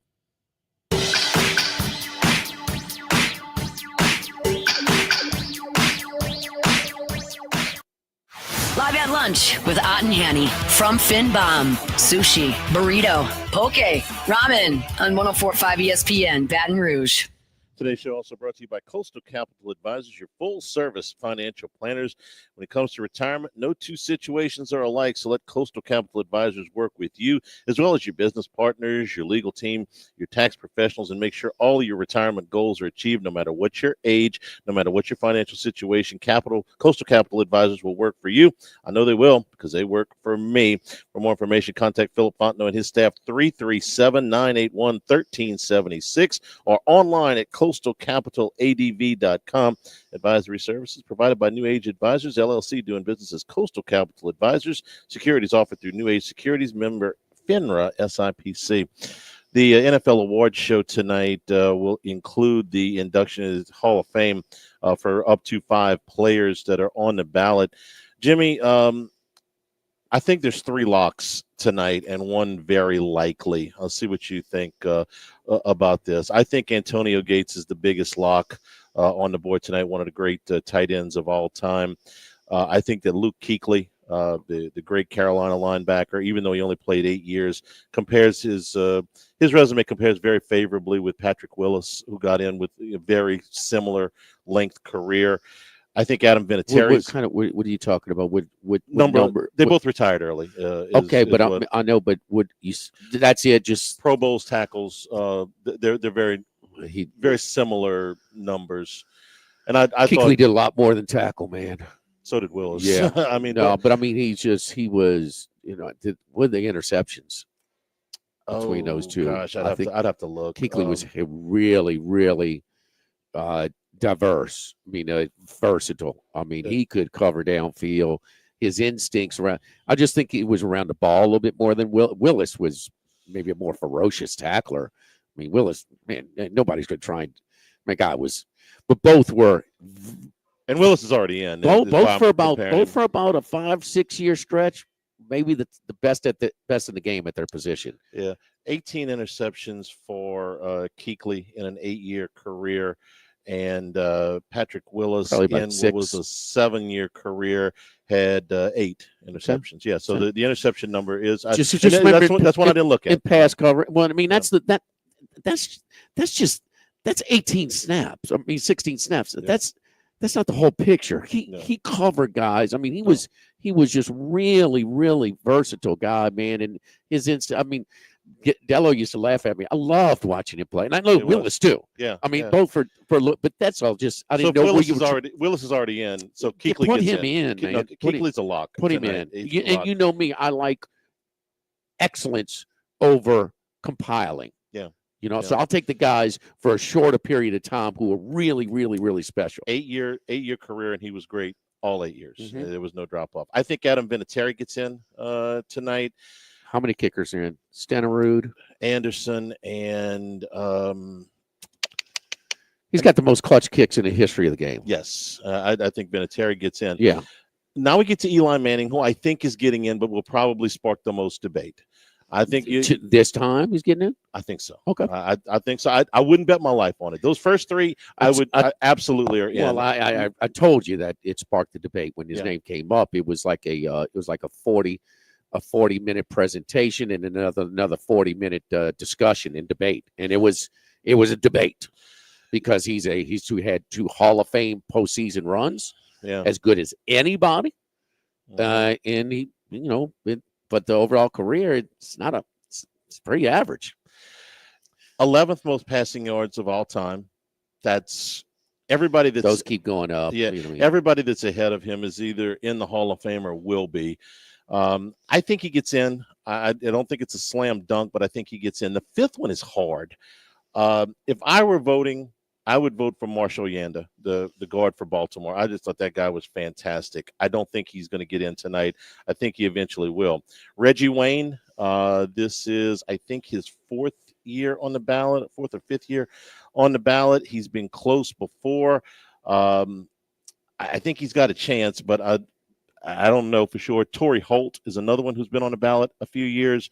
Live at lunch with Ott and Hanny from Finbom. Sushi, burrito, poke, ramen on 104.5 ESPN, Baton Rouge. Today's show also brought to you by Coastal Capital Advisors, your full-service financial planners. When it comes to retirement, no two situations are alike, so let Coastal Capital Advisors work with you, as well as your business partners, your legal team, your tax professionals, and make sure all of your retirement goals are achieved, no matter what your age, no matter what your financial situation. Coastal Capital Advisors will work for you. I know they will, because they work for me. For more information, contact Philip Fontenot and his staff, 337-981-1376, or online at coastalcapitaladv.com. Advisory services provided by New Age Advisors, LLC, doing business as Coastal Capital Advisors. Securities offered through New Age Securities, member FINRA, SIPC. The NFL Awards show tonight will include the induction into the Hall of Fame for up to 5 players that are on the ballot. Jimmy, I think there's 3 locks tonight and one very likely. I'll see what you think about this. I think Antonio Gates is the biggest lock on the board tonight, one of the great tight ends of all time. I think that Luke Kuechly, the great Carolina linebacker, even though he only played 8 years, compares his resume compares very favorably with Patrick Willis, who got in with a very similar length career. I think Adam Vinatieri. What are you talking about? What number? They both retired early. I know, but would you? That's it. Just Pro Bowls, tackles. They're very similar numbers. And I Kuechly thought did a lot more than tackle, man. So did Willis. Yeah, I mean, but I mean, he was with the interceptions between those two. Gosh, I'd have to look. Kuechly was really, really diverse. I mean, versatile. I mean, he could cover downfield. His instincts around. I just think he was around the ball a little bit more than Willis was. Maybe a more ferocious tackler. I mean, Willis, man, nobody's going to try and. My guy was, but both were. And Willis is already in. Both for about a 5-6 year stretch. Maybe the best in the game at their position. Yeah, 18 interceptions for Kuechly in an 8-year career. And Patrick Willis in what was a 7-year career had 8 interceptions. Yeah, so the interception number is just remember, that's one I didn't look at. In pass cover. Well, I mean that's 18 snaps. I mean 16 snaps. Yeah. That's not the whole picture. He covered guys. I mean he was just really, really versatile guy, man. And his I mean. Dello used to laugh at me. I loved watching him play, and I know Willis too. Yeah, I mean both for but that's all. Just I didn't know Willis is already in. So Kuechly put gets him in, man. No, Kuechly's a lock. Put him in, and you know me. I like excellence over compiling. Yeah, so I'll take the guys for a shorter period of time who are really, really, really special. 8-year career, and he was great all 8 years. Mm-hmm. There was no drop off. I think Adam Vinatieri gets in tonight. How many kickers are in? Stenerud, Anderson, and He's got the most clutch kicks in the history of the game. Yes, I think Vinatieri gets in. Yeah. Now we get to Eli Manning, who I think is getting in, but will probably spark the most debate. I think This time he's getting in? I think so. Okay. I think so. I wouldn't bet my life on it. Those first three, I absolutely are in. Well, I told you that it sparked the debate when his name came up. It was like a 40-minute presentation and another 40-minute discussion and debate, and it was a debate because he's who had 2 Hall of Fame postseason runs, as good as anybody, and he but the overall career it's pretty average. 11th most passing yards of all time. That's everybody that's those keep going up. Yeah, everybody that's ahead of him is either in the Hall of Fame or will be. I think he gets in. I don't think it's a slam dunk, but I think he gets in. The 5th one is hard. If I were voting, I would vote for Marshall Yanda, the guard for Baltimore. I just thought that guy was fantastic. I don't think he's going to get in tonight. I think he eventually will. Reggie Wayne, this is, I think, his 4th year on the ballot, 4th or 5th year on the ballot. He's been close before. I think he's got a chance, but I don't know for sure. Torrey Holt is another one who's been on the ballot a few years.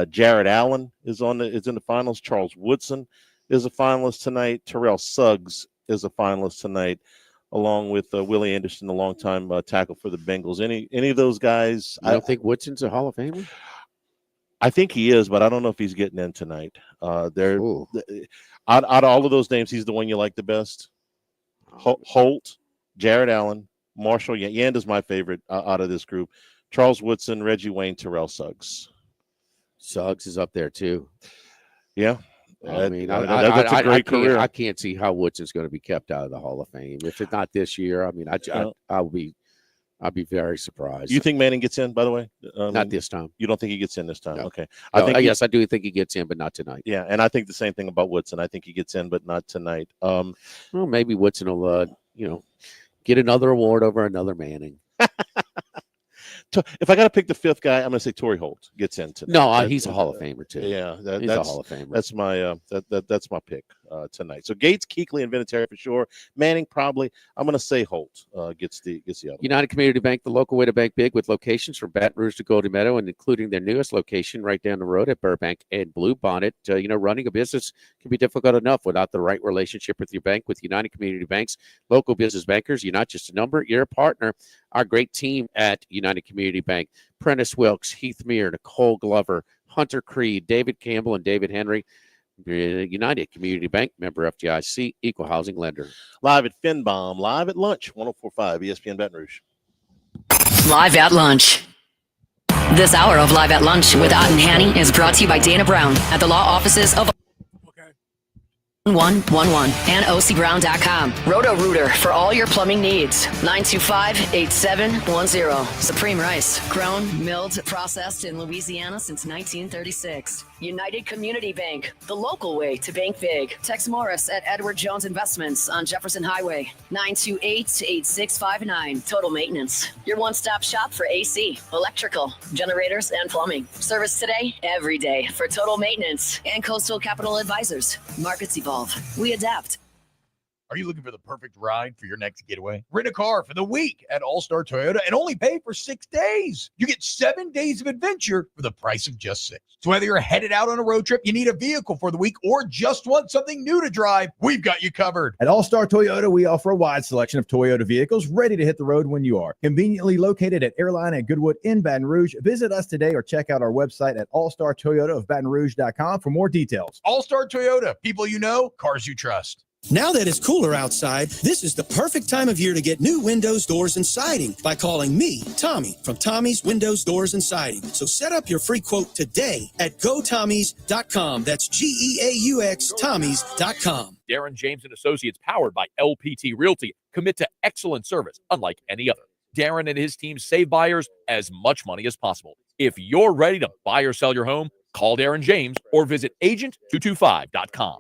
Jared Allen is in the finals. Charles Woodson is a finalist tonight. Terrell Suggs is a finalist tonight, along with Willie Anderson, a longtime tackle for the Bengals. Any of those guys? I don't think Woodson's a Hall of Famer. I think he is, but I don't know if he's getting in tonight. Out of all of those names, he's the one you like the best. Holt, Jared Allen, Marshall Yanda's my favorite out of this group. Charles Woodson, Reggie Wayne, Terrell Suggs. Suggs is up there too. Yeah. I mean, that's a great career. I can't see how Woodson's going to be kept out of the Hall of Fame. If it's not this year, I mean, I'll be very surprised. You think Manning gets in, by the way? Not this time. You don't think he gets in this time? No. Okay. Yes, I do think he gets in, but not tonight. Yeah, and I think the same thing about Woodson. I think he gets in, but not tonight. Well, maybe Woodson will, get another award over another Manning. If I got to pick the 5th guy, I'm going to say Torrey Holt gets in tonight. No, he's a Hall of Famer too. Yeah, he's a Hall of Famer. That's my that's my pick tonight. So Gates, Kuechly, and Vinatieri for sure. Manning probably. I'm going to say Holt gets the other. United Community Bank, the local way to bank big, with locations from Baton Rouge to Golden Meadow, and including their newest location right down the road at Burbank and Blue Bonnet. Running a business can be difficult enough without the right relationship with your bank. With United Community Bank's local business bankers, you're not just a number, you're a partner. Our great team at United Community Bank: Prentice Wilkes, Heath Meir, Nicole Glover, Hunter Creed, David Campbell, and David Henry. United Community Bank, member FDIC, equal housing lender. Live at Finbom, live at lunch, 104.5 ESPN Baton Rouge. Live at lunch. This hour of Live at Lunch with Ott and Hanny is brought to you by Dana Brown at the law offices of 111 and OCBrown.com. Roto-Rooter for all your plumbing needs. 925-8710. Supreme Rice. Grown, milled, processed in Louisiana since 1936. United Community Bank. The local way to bank big. Tex Morris at Edward Jones Investments on Jefferson Highway. 928-8659. Total Maintenance. Your one-stop shop for AC, electrical, generators, and plumbing. Service today, every day for Total Maintenance. And Coastal Capital Advisors. Markets evolve. We adapt. Are you looking for the perfect ride for your next getaway? Rent a car for the week at All-Star Toyota and only pay for 6 days. You get 7 days of adventure for the price of just 6. So whether you're headed out on a road trip, you need a vehicle for the week, or just want something new to drive, we've got you covered. At All-Star Toyota, we offer a wide selection of Toyota vehicles ready to hit the road when you are. Conveniently located at Airline at Goodwood in Baton Rouge. Visit us today or check out our website at allstartoyotaofbatonrouge.com for more details. All-Star Toyota, people you know, cars you trust. Now that it's cooler outside, this is the perfect time of year to get new windows, doors, and siding by calling me, Tommy, from Tommy's Windows, Doors, and Siding. So set up your free quote today at GoTommys.com. That's GEAUX, Tommys.com. Darren James and Associates, powered by LPT Realty, commit to excellent service unlike any other. Darren and his team save buyers as much money as possible. If you're ready to buy or sell your home, call Darren James or visit agent225.com.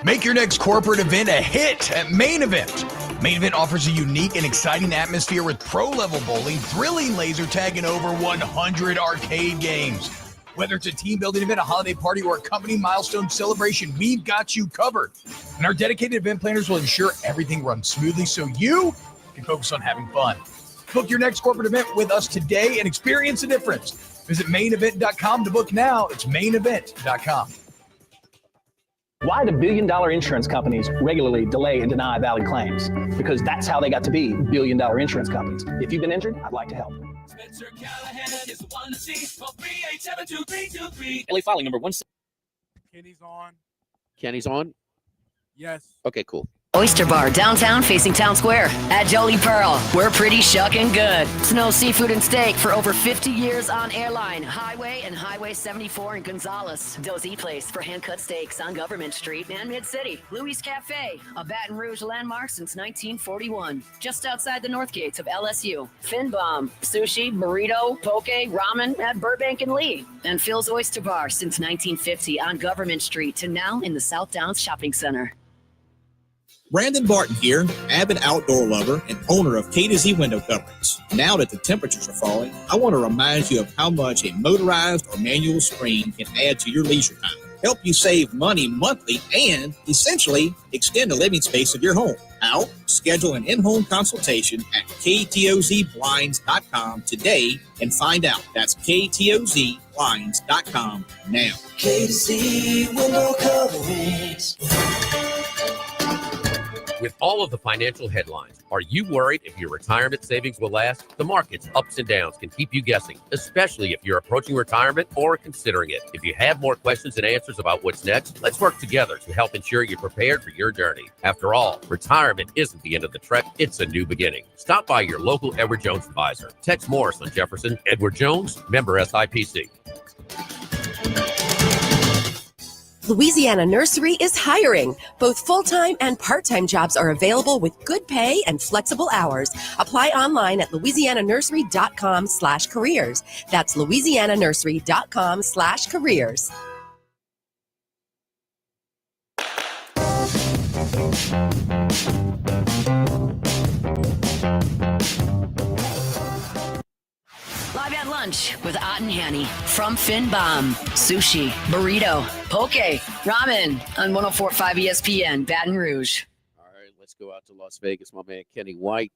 Make your next corporate event a hit at Main Event. Main Event offers a unique and exciting atmosphere with pro-level bowling, thrilling laser tag, and over 100 arcade games. Whether it's a team building event, a holiday party, or a company milestone celebration, we've got you covered. And our dedicated event planners will ensure everything runs smoothly so you can focus on having fun. Book your next corporate event with us today and experience the difference. Visit mainevent.com to book now. It's mainevent.com. Why do billion-dollar insurance companies regularly delay and deny valid claims? Because that's how they got to be billion-dollar insurance companies. If you've been injured, I'd like to help. Spencer Callahan is the one to see. Call 387-2323. LA filing number 1. Kenny's on. Kenny's on? Yes. Okay, cool. Oyster Bar, downtown facing Town Square. At Jolie Pearl, we're pretty shucking good. Snow, seafood, and steak for over 50 years on Airline, Highway, and Highway 74 in Gonzales. Dozy Place for hand-cut steaks on Government Street and Mid-City. Louis Cafe, a Baton Rouge landmark since 1941. Just outside the north gates of LSU. Finbom, sushi, burrito, poke, ramen at Burbank and Lee. And Phil's Oyster Bar since 1950 on Government Street and now in the South Downs Shopping Center. Brandon Barton here, avid outdoor lover and owner of K2Z window coverings. Now that the temperatures are falling, I want to remind you of how much a motorized or manual screen can add to your leisure time, help you save money monthly, and essentially extend the living space of your home. How? Schedule an in-home consultation at ktozblinds.com today and find out. That's ktozblinds.com now. K2Z window coverings. With all of the financial headlines, are you worried if your retirement savings will last? The market's ups and downs can keep you guessing, especially if you're approaching retirement or considering it. If you have more questions and answers about what's next, let's work together to help ensure you're prepared for your journey. After all, retirement isn't the end of the trek, it's a new beginning. Stop by your local Edward Jones advisor. Tex Morris on Jefferson. Edward Jones, member SIPC. Louisiana Nursery is hiring. Both full-time and part-time jobs are available with good pay and flexible hours. Apply online at louisiananursery.com/careers. That's louisiananursery.com/careers. Live at lunch with Ott and Hanny from Finbom. Sushi, burrito, poke, ramen on 104.5 ESPN, Baton Rouge. All right, let's go out to Las Vegas. My man Kenny White,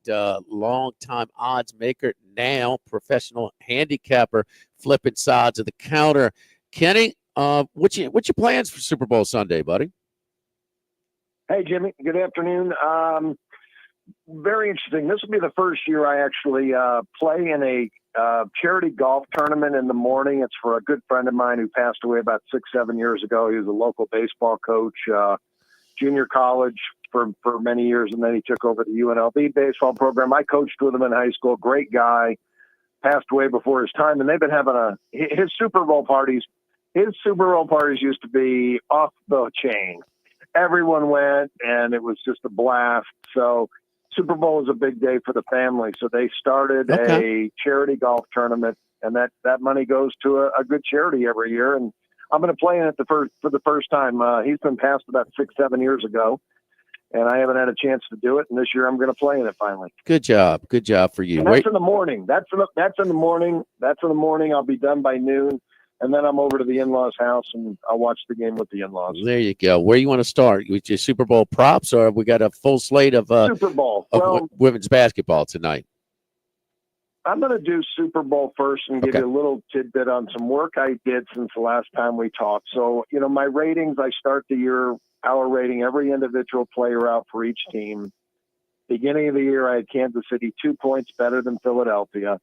longtime odds maker, now professional handicapper, flipping sides of the counter. Kenny, what's your plans for Super Bowl Sunday, buddy? Hey, Jimmy. Good afternoon. Very interesting. This will be the first year I actually play in a charity golf tournament in the morning. It's for a good friend of mine who passed away about 6-7 years ago. He was a local baseball coach, junior college for many years, and then he took over the UNLV baseball program. I coached with him in high school. Great guy. Passed away before his time, and they've been having his Super Bowl parties. His Super Bowl parties used to be off the chain. Everyone went, and it was just a blast. So Super Bowl is a big day for the family, so they started a charity golf tournament, and that money goes to a good charity every year. And I'm going to play in it for the first time. He's been passed about 6-7 years ago, and I haven't had a chance to do it. And this year I'm going to play in it finally. Good job for you. And that's in the morning. That's in the morning. That's in the morning. I'll be done by noon. And then I'm over to the in-laws' house, and I'll watch the game with the in-laws. There you go. Where you want to start? With your Super Bowl props, or have we got a full slate of Super Bowl women's basketball tonight? I'm going to do Super Bowl first and give you a little tidbit on some work I did since the last time we talked. So, my ratings, I start the year power rating every individual player out for each team. Beginning of the year, I had Kansas City 2 points better than Philadelphia.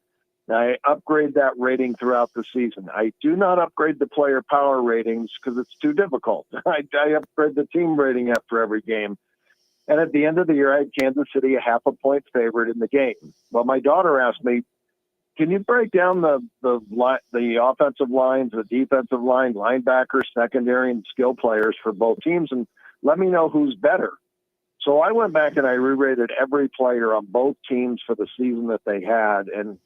I upgrade that rating throughout the season. I do not upgrade the player power ratings because it's too difficult. I upgrade the team rating after every game. And at the end of the year, I had Kansas City a 0.5 point favorite in the game. Well, my daughter asked me, can you break down the offensive lines, the defensive line, linebackers, secondary, and skill players for both teams, and let me know who's better? So I went back and I re-rated every player on both teams for the season that they had. And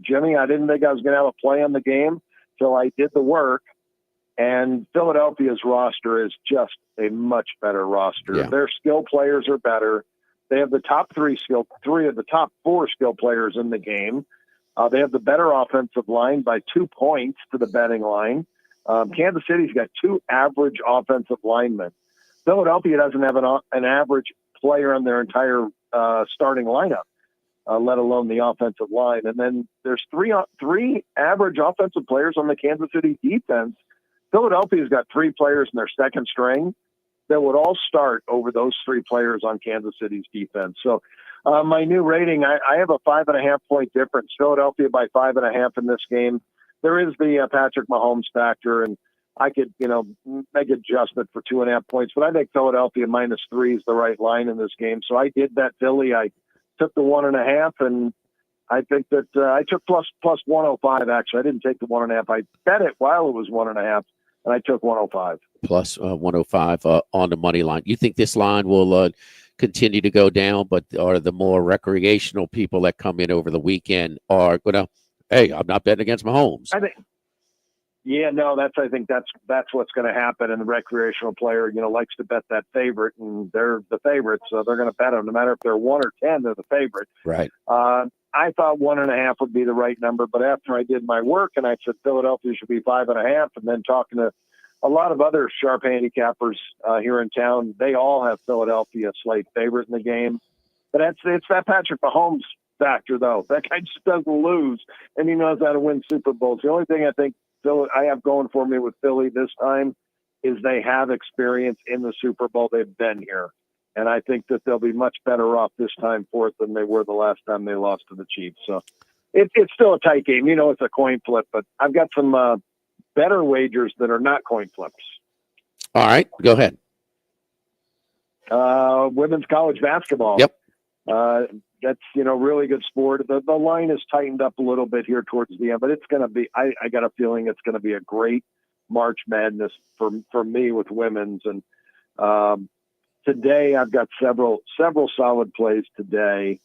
Jimmy, I didn't think I was going to have a play on the game, so I did the work. And Philadelphia's roster is just a much better roster. Yeah. Their skill players are better. They have the three of the top 4 skill players in the game. They have the better offensive line by 2 points to the betting line. Kansas City's got 2 average offensive linemen. Philadelphia doesn't have an average player on their entire starting lineup, let alone the offensive line. And then there's three average offensive players on the Kansas City defense. Philadelphia's got 3 players in their second string that would all start over those 3 players on Kansas City's defense. So my new rating, I have a 5.5 point difference. Philadelphia by 5.5 in this game. There is the Patrick Mahomes factor, and I could, make adjustment for 2.5 points, but I think Philadelphia -3 is the right line in this game. So I did bet Philly. I took the 1.5, and I think that I took plus 105. Actually, I didn't take the 1.5. I bet it while it was 1.5, and I took 105. Plus 105 on the money line. You think this line will continue to go down, but are the more recreational people that come in over the weekend are going to, hey, I'm not betting against Mahomes? I think. Yeah, no, I think that's what's going to happen. And the recreational player, likes to bet that favorite, and they're the favorite, so they're going to bet them. No matter if they're 1 or 10, they're the favorite. Right. I thought 1.5 would be the right number, but after I did my work and I said Philadelphia should be 5.5, and then talking to a lot of other sharp handicappers here in town, they all have Philadelphia slight favorite in the game. But it's that Patrick Mahomes factor, though. That guy just doesn't lose, and he knows how to win Super Bowls. The only thing I think I have going for me with Philly this time is they have experience in the Super Bowl. They've been here. And I think that they'll be much better off this time for it than they were the last time they lost to the Chiefs. So it's still a tight game. It's a coin flip, but I've got some better wagers that are not coin flips. All right, go ahead. Women's college basketball. Yep. That's, really good sport. The line is tightened up a little bit here towards the end, but it's going to be, I got a feeling it's going to be a great March Madness for me with women's. And today I've got several solid plays today.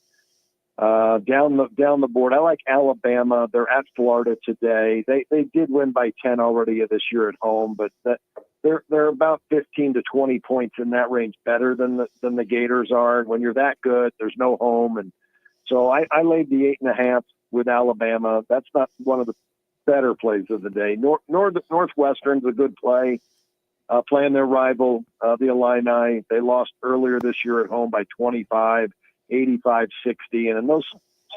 Down the board, I like Alabama. They're at Florida today. They did win by 10 already this year at home, but they're about 15 to 20 points in that range better than the Gators are. And when you're that good, there's no home, and so I laid the 8.5 with Alabama. That's not one of the better plays of the day. Northwestern's a good play, playing their rival, the Illini. They lost earlier this year at home by 25. 85-60, and in those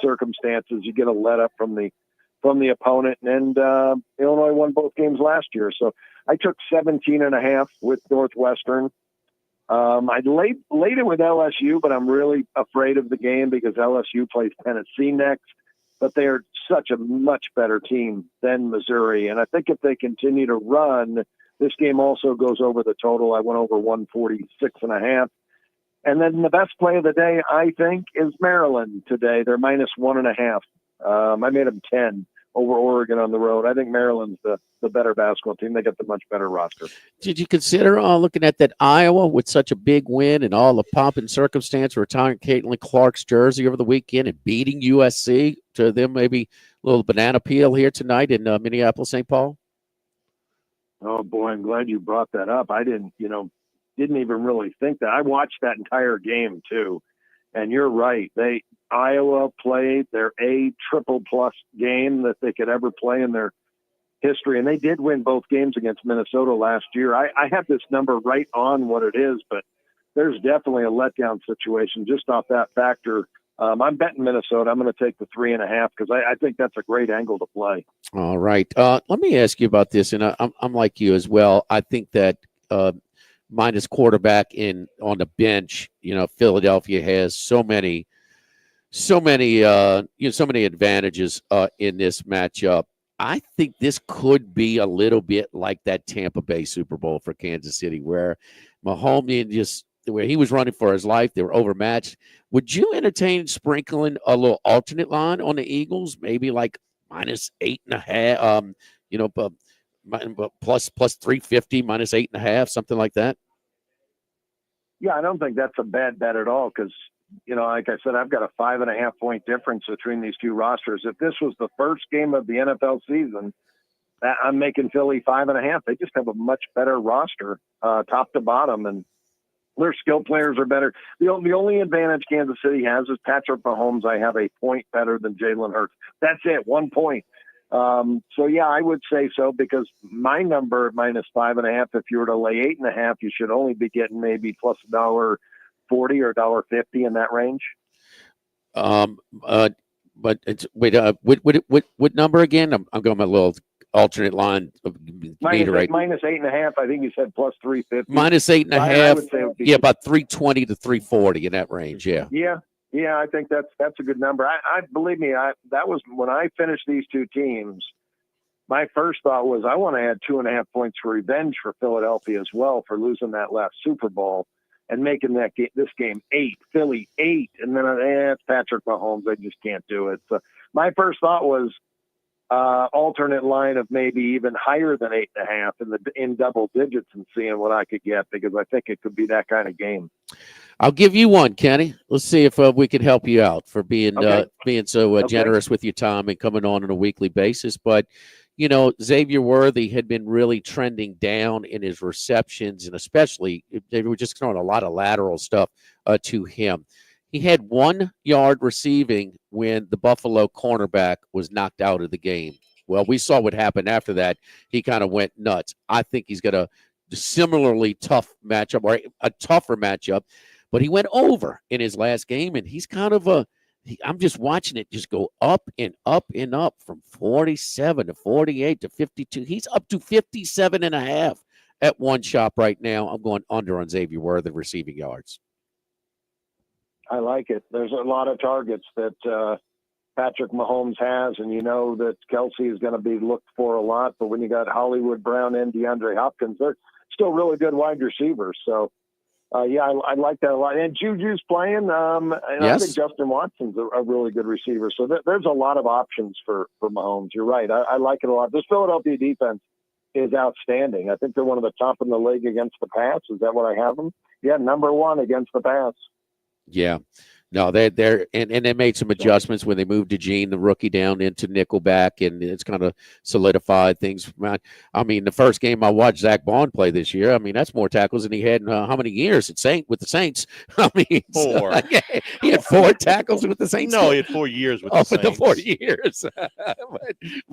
circumstances, you get a let up from the opponent. And Illinois won both games last year, so I took 17.5 with Northwestern. I laid it with LSU, but I'm really afraid of the game because LSU plays Tennessee next. But they are such a much better team than Missouri, and I think if they continue to run, this game also goes over the total. I went over 146.5. And then the best play of the day, I think, is Maryland today. They're -1.5. I made them 10 over Oregon on the road. I think Maryland's the better basketball team. They got the much better roster. Did you consider looking at that Iowa with such a big win and all the pomp and circumstance, retiring Caitlin Clark's jersey over the weekend and beating USC to them maybe a little banana peel here tonight in Minneapolis, St. Paul? Oh, boy, I'm glad you brought that up. I didn't even really think that. I watched that entire game too, and you're right. Iowa played their triple plus game that they could ever play in their history, and they did win both games against Minnesota last year. I have this number right on what it is, but there's definitely a letdown situation just off that factor. I'm betting Minnesota. I'm going to take the 3.5 because I think that's a great angle to play. All right. Let me ask you about this, and I'm like you as well. I think that minus quarterback on the bench, Philadelphia has so many advantages in this matchup. I think this could be a little bit like that Tampa Bay Super Bowl for Kansas City, where Mahomes where he was running for his life, they were overmatched. Would you entertain sprinkling a little alternate line on the Eagles, maybe like -8.5? Plus 350, -8.5, something like that. Yeah, I don't think that's a bad bet at all because, like I said, I've got a 5.5 point difference between these two rosters. If this was the first game of the NFL season, I'm making Philly 5.5. They just have a much better roster, top to bottom, and Their skill players are better. The only advantage Kansas City has is Patrick Mahomes. I have a point better than Jalen Hurts. That's it, 1 point. So yeah, I would say so, because my number at -5.5, if you were to lay 8.5, you should only be getting maybe plus $1.40 or $1.50 in that range. But it's what number again? I'm going my little alternate line of meter right. -8.5. I think you said plus 350. -8.5. I would say it would be about 320 to 340 in that range. Yeah. Yeah, I think that's a good number. I believe me, that was when I finished these two teams. My first thought was I want to add 2.5 points for revenge for Philadelphia as well for losing that last Super Bowl and making this game 8, Philly 8, and then it's Patrick Mahomes. I just can't do it. So my first thought was alternate line of maybe even higher than 8.5 in double digits and seeing what I could get, because I think it could be that kind of game. I'll give you one, Kenny. Let's see if we can help you out for being so generous with your time and coming on a weekly basis. But, you know, Xavier Worthy had been really trending down in his receptions, and especially they were just throwing a lot of lateral stuff to him. He had 1 yard receiving when the Buffalo cornerback was knocked out of the game. Well, we saw what happened after that. He kind of went nuts. I think he's got a similarly tough matchup, or a tougher matchup. But he went over in his last game, and he's kind of I'm just watching it just go up and up and up from 47 to 48 to 52. He's up to 57.5 at one shop right now. I'm going under on Xavier Worthy receiving yards. I like it. There's a lot of targets that Patrick Mahomes has, and you know that Kelsey is going to be looked for a lot. But when you got Hollywood Brown and DeAndre Hopkins, they're still really good wide receivers. So, I like that a lot. And Juju's playing, and I think Justin Watson's a really good receiver. So there's a lot of options for Mahomes. You're right. I like it a lot. This Philadelphia defense is outstanding. I think they're one of the top in the league against the pass. Is that what I have them? Yeah, number 1 against the pass. Yeah. No, they're and they made some adjustments when they moved Eugene, the rookie, down into nickelback, and it's kind of solidified things. I mean, the first game I watched Zach Bond play this year, I mean, that's more tackles than he had in how many years with the Saints? I mean, 4. He had 4 tackles with the Saints. No, he had 4 years with the Saints. The 4 years.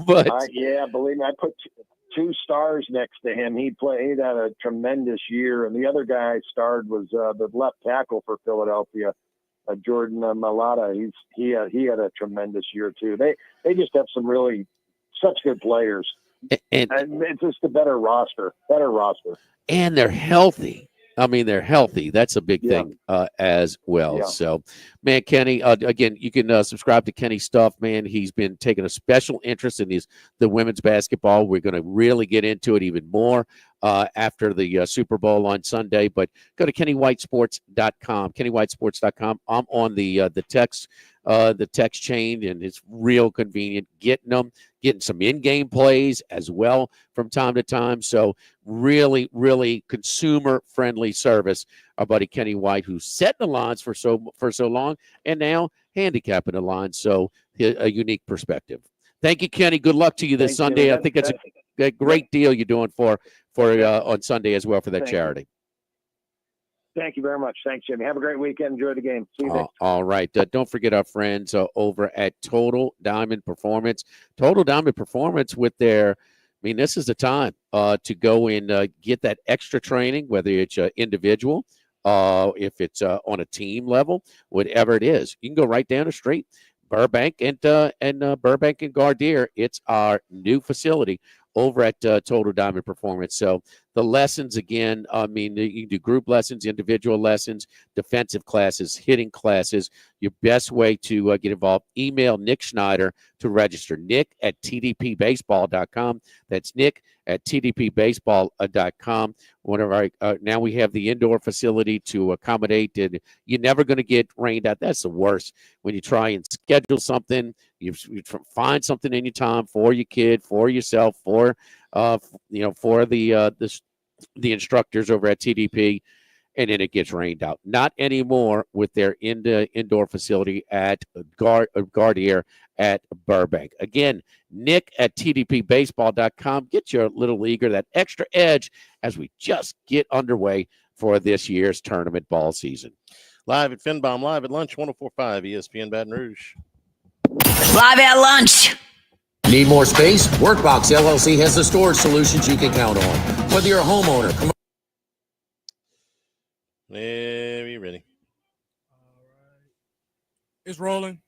but yeah, believe me, I put 2 stars next to him. He had a tremendous year, and the other guy I starred was the left tackle for Philadelphia. Jordan Mailata, he had a tremendous year too. They just have such good players, and it's just a better roster. And they're healthy. I mean, they're healthy. That's a big thing as well. Yeah. So, man, Kenny, again, you can subscribe to Kenny's stuff, man. He's been taking a special interest in the women's basketball. We're going to really get into it even more after the Super Bowl on Sunday. But go to KennyWhiteSports.com. KennyWhiteSports.com. I'm on the text chain, and it's real convenient getting some in-game plays as well from time to time. So really, really consumer-friendly service. Our buddy Kenny White, who's setting the lines for so long, and now handicapping the lines. So a unique perspective. Thank you, Kenny. Good luck to you this Sunday. You. I think it's a great deal you're doing for on Sunday as well for that charity. Thank you very much. Thanks, Jimmy. Have a great weekend. Enjoy the game. See you next. All right. Don't forget our friends over at Total Diamond Performance. Total Diamond Performance with their, this is the time to go and get that extra training, whether it's individual, if it's on a team level, whatever it is. You can go right down the street. Burbank and Burbank and Gardere. It's our new facility over at Total Diamond Performance. So the lessons, again, you can do group lessons, individual lessons, defensive classes, hitting classes. Your best way to get involved, email Nick Schneider to register, nick@tdpbaseball.com. That's nick@tdpbaseball.com. Now we have the indoor facility to accommodate, and you're never going to get rained out. That's the worst when you try and schedule something. You find something in your time for your kid, for yourself, for the instructors over at TDP, and then it gets rained out. Not anymore with their indoor facility at Gardere at Burbank. Again, nick@tdpbaseball.com. Get your little leaguer that extra edge as we just get underway for this year's tournament ball season. Live at Finbom, live at lunch, 104.5 ESPN Baton Rouge. Live at lunch. Need more space? Workbox LLC has the storage solutions you can count on. Whether you're a homeowner, Yeah, we ready. It's rolling.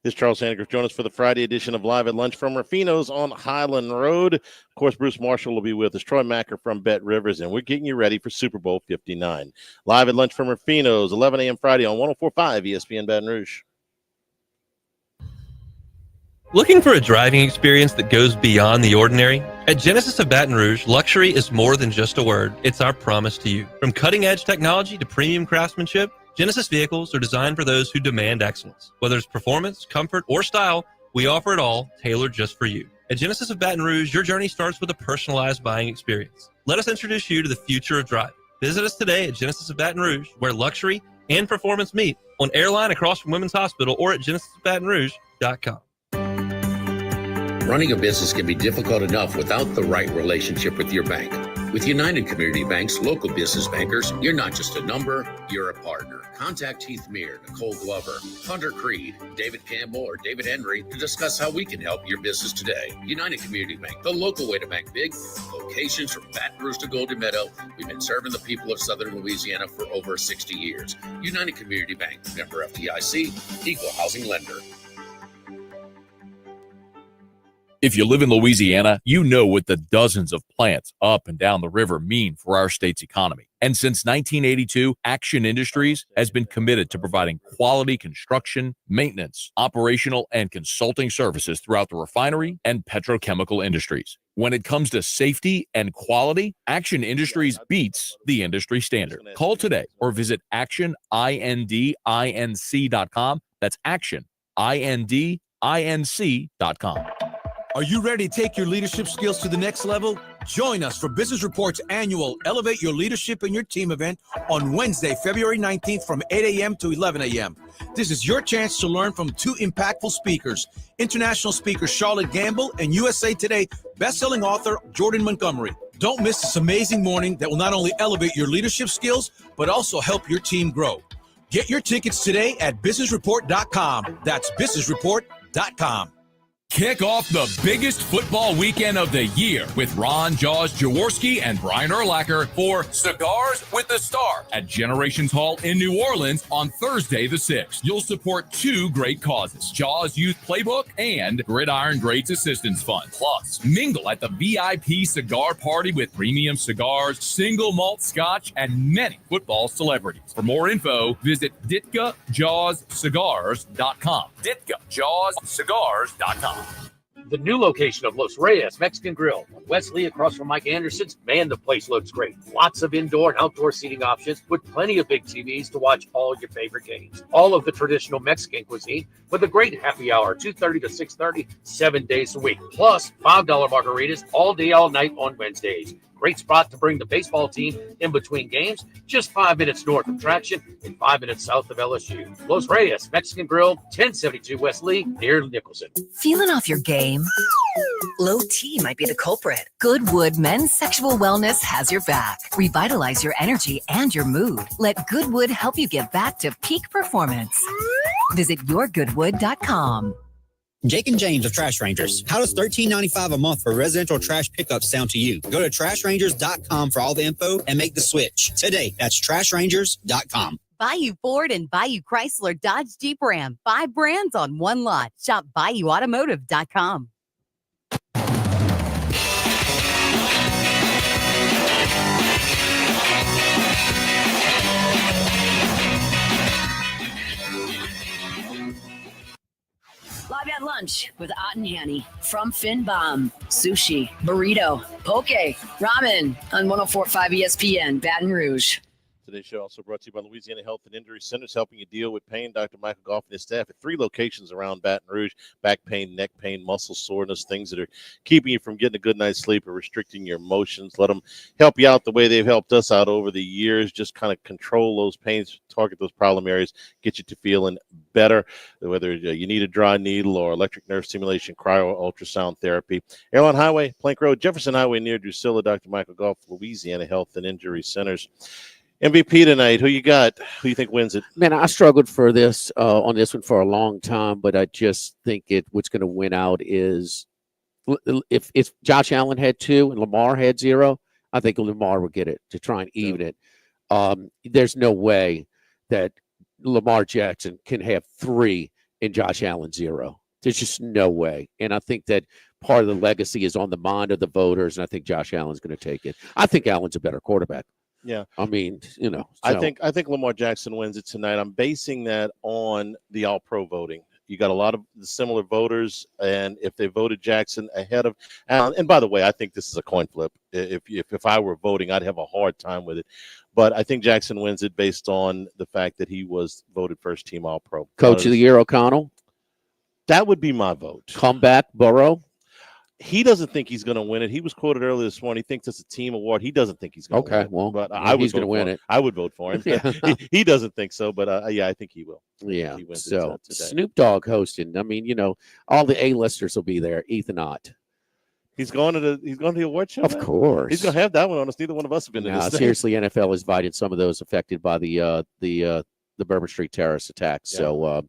This is Charles Sandgriff. Join us for the Friday edition of Live at Lunch from Rufino's on Highland Road. Of course, Bruce Marshall will be with us, Troy Macker from Bet Rivers, and we're getting you ready for Super Bowl 59. Live at Lunch from Rufino's, 11 a.m. Friday on 104.5 ESPN Baton Rouge. Looking for a driving experience that goes beyond the ordinary? At Genesis of Baton Rouge, luxury is more than just a word. It's our promise to you. From cutting-edge technology to premium craftsmanship, Genesis vehicles are designed for those who demand excellence. Whether it's performance, comfort, or style, we offer it all, tailored just for you. At Genesis of Baton Rouge, your journey starts with a personalized buying experience. Let us introduce you to the future of driving. Visit us today at Genesis of Baton Rouge, where luxury and performance meet, on Airline across from Women's Hospital, or at genesisbatonrouge.com. running a business can be difficult enough without the right relationship with your bank. With United Community Bank's local business bankers, you're not just a number, you're a partner. Contact Heath Meir, Nicole Glover, Hunter Creed, David Campbell, or David Henry to discuss how we can help your business today. United Community Bank, the local way to bank big. Locations from Baton Rouge to Golden Meadow. We've been serving the people of Southern Louisiana for over 60 years. United Community Bank, member FDIC, equal housing lender. If you live in Louisiana, you know what the dozens of plants up and down the river mean for our state's economy. And since 1982, Action Industries has been committed to providing quality construction, maintenance, operational, and consulting services throughout the refinery and petrochemical industries. When it comes to safety and quality, Action Industries beats the industry standard. Call today or visit actionindinc.com. That's actionindinc.com. Are you ready to take your leadership skills to the next level? Join us for Business Report's annual Elevate Your Leadership in Your Team event on Wednesday, February 19th from 8 a.m. to 11 a.m. This is your chance to learn from two impactful speakers, international speaker Charlotte Gamble and USA Today bestselling author Jordan Montgomery. Don't miss this amazing morning that will not only elevate your leadership skills, but also help your team grow. Get your tickets today at businessreport.com. That's businessreport.com. Kick off the biggest football weekend of the year with Ron Jaws Jaworski and Brian Urlacher for Cigars with the Star at Generations Hall in New Orleans on Thursday the 6th. You'll support two great causes, Jaws Youth Playbook and Gridiron Greats Assistance Fund. Plus, mingle at the VIP cigar party with premium cigars, single malt scotch, and many football celebrities. For more info, visit DitkaJawsCigars.com. DitkaJawsCigars.com. The new location of Los Reyes Mexican Grill on Wesley across from Mike Anderson's. Man, the place looks great. Lots of indoor and outdoor seating options with plenty of big TVs to watch all your favorite games. All of the traditional Mexican cuisine with a great happy hour, 2:30 to 6:30, 7 days a week. Plus, $5 margaritas all day, all night on Wednesdays. Great spot to bring the baseball team in between games, just 5 minutes north of Traction and 5 minutes south of LSU. Los Reyes Mexican Grill, 1072 West Lee, near Nicholson. Feeling off your game? Low T might be the culprit. Goodwood Men's Sexual Wellness has your back. Revitalize your energy and your mood. Let Goodwood help you get back to peak performance. Visit yourgoodwood.com. Jake and James of Trash Rangers. How does $13.95 a month for residential trash pickup sound to you? Go to trashrangers.com for all the info and make the switch today. That's trashrangers.com. Bayou Ford and Bayou Chrysler Dodge Jeep Ram. 5 brands on one lot. Shop BayouAutomotive.com. Live at lunch with Ott and Hanny from Finbom. Sushi, burrito, poke, ramen on 104.5 ESPN, Baton Rouge. Today's show also brought to you by Louisiana Health and Injury Centers, helping you deal with pain. Dr. Michael Goff and his staff at 3 locations around Baton Rouge. Back pain, neck pain, muscle soreness, things that are keeping you from getting a good night's sleep or restricting your emotions. Let them help you out the way they've helped us out over the years. Just kind of control those pains, target those problem areas, get you to feeling better, whether you need a dry needle or electric nerve stimulation, cryo, ultrasound therapy. Airline Highway, Plank Road, Jefferson Highway near Drusilla. Dr. Michael Goff, Louisiana Health and Injury Centers. MVP tonight. Who you got? Who you think wins it? Man, I struggled for this on this one for a long time, but I just think what's going to win out is if Josh Allen had 2 and Lamar had 0, I think Lamar would get it to try and even it. There's no way that Lamar Jackson can have 3 and Josh Allen 0. There's just no way. And I think that part of the legacy is on the mind of the voters, and I think Josh Allen's going to take it. I think Allen's a better quarterback. Yeah. I mean, I think Lamar Jackson wins it tonight. I'm basing that on the All-Pro voting. You got a lot of similar voters, and if they voted Jackson ahead of Allen, and by the way, I think this is a coin flip. If I were voting, I'd have a hard time with it. But I think Jackson wins it based on the fact that he was voted first team All-Pro. Coach of the Year, O'Connell? That would be my vote. Comeback, Burrow? He doesn't think he's going to win it. He was quoted earlier this morning. He thinks it's a team award. He doesn't think he's going to win it. Well, but he's going to win it. I would vote for him. He doesn't think so, but yeah, I think he will. Yeah. He wins So it today. Snoop Dogg hosting. I mean, all the A-listers will be there. Ethan Ott. He's going to the award show. Of course, he's going to have that one on us. Neither one of us have been to this thing. Seriously, NFL has invited some of those affected by the Bourbon Street terrorist attack. Yeah. So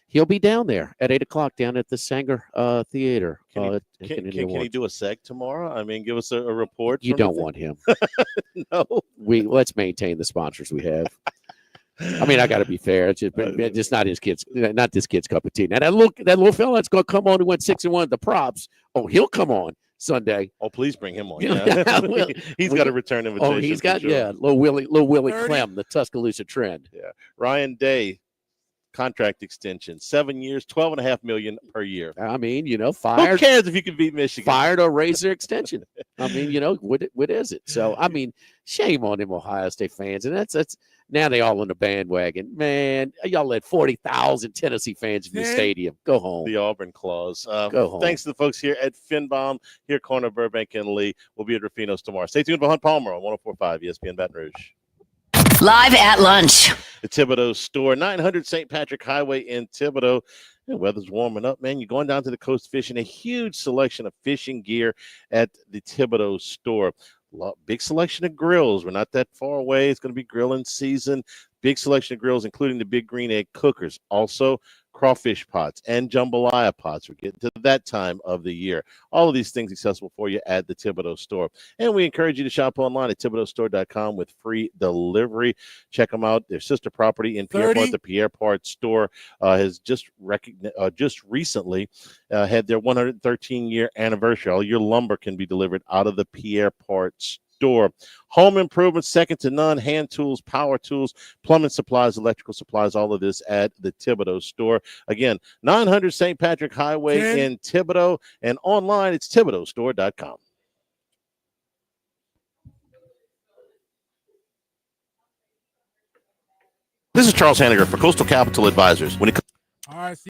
he'll be down there at 8:00 down at the Sanger Theater. Can he do a seg tomorrow? I mean, give us a report. You don't want him. No. Let's maintain the sponsors we have. I mean, I got to be fair. It's just not this kid's cup of tea. Now that little fella that's going to come on who went 6-1 the props. Oh, he'll come on Sunday. Oh, please bring him on. Yeah. He's got a return invitation. Oh, he's got sure. little Willie Clem, the Tuscaloosa Trend. Yeah, Ryan Day. Contract extension, 7 years, $12.5 million per year. I mean, fired. Who cares if you can beat Michigan? Fired or raise their extension. I mean, what is it? So, I mean, shame on them Ohio State fans, and that's now they all on the bandwagon. Man, y'all let 40,000 Tennessee fans in the stadium. Go home. The Auburn Claws. Go home. Thanks to the folks here at Finbom, here corner Burbank and Lee. We'll be at Rufino's tomorrow. Stay tuned for Hunt Palmer on 104.5 ESPN Baton Rouge. Live at lunch. The Thibodaux store, 900 St. Patrick Highway in Thibodaux. The weather's warming up, man. You're going down to the coast fishing. A huge selection of fishing gear at the Thibodaux store. Big selection of grills. We're not that far away. It's going to be grilling season. Big selection of grills, including the big green egg cookers. Also, crawfish pots and jambalaya pots. We're getting to that time of the year. All of these things accessible for you at the Thibodaux store. And we encourage you to shop online at ThibodauxStore.com with free delivery. Check them out. Their sister property in Pierrepont, the Pierrepont store, has just recently had their 113-year anniversary. All your lumber can be delivered out of the Pierrepont store. Home improvement, second to none. Hand tools, power tools, plumbing supplies, electrical supplies, all of this at the Thibodaux store. Again, 900 St. Patrick Highway in Thibodaux, and online it's ThibodauxStore.com. This is Charles Hanniger for Coastal Capital Advisors. When it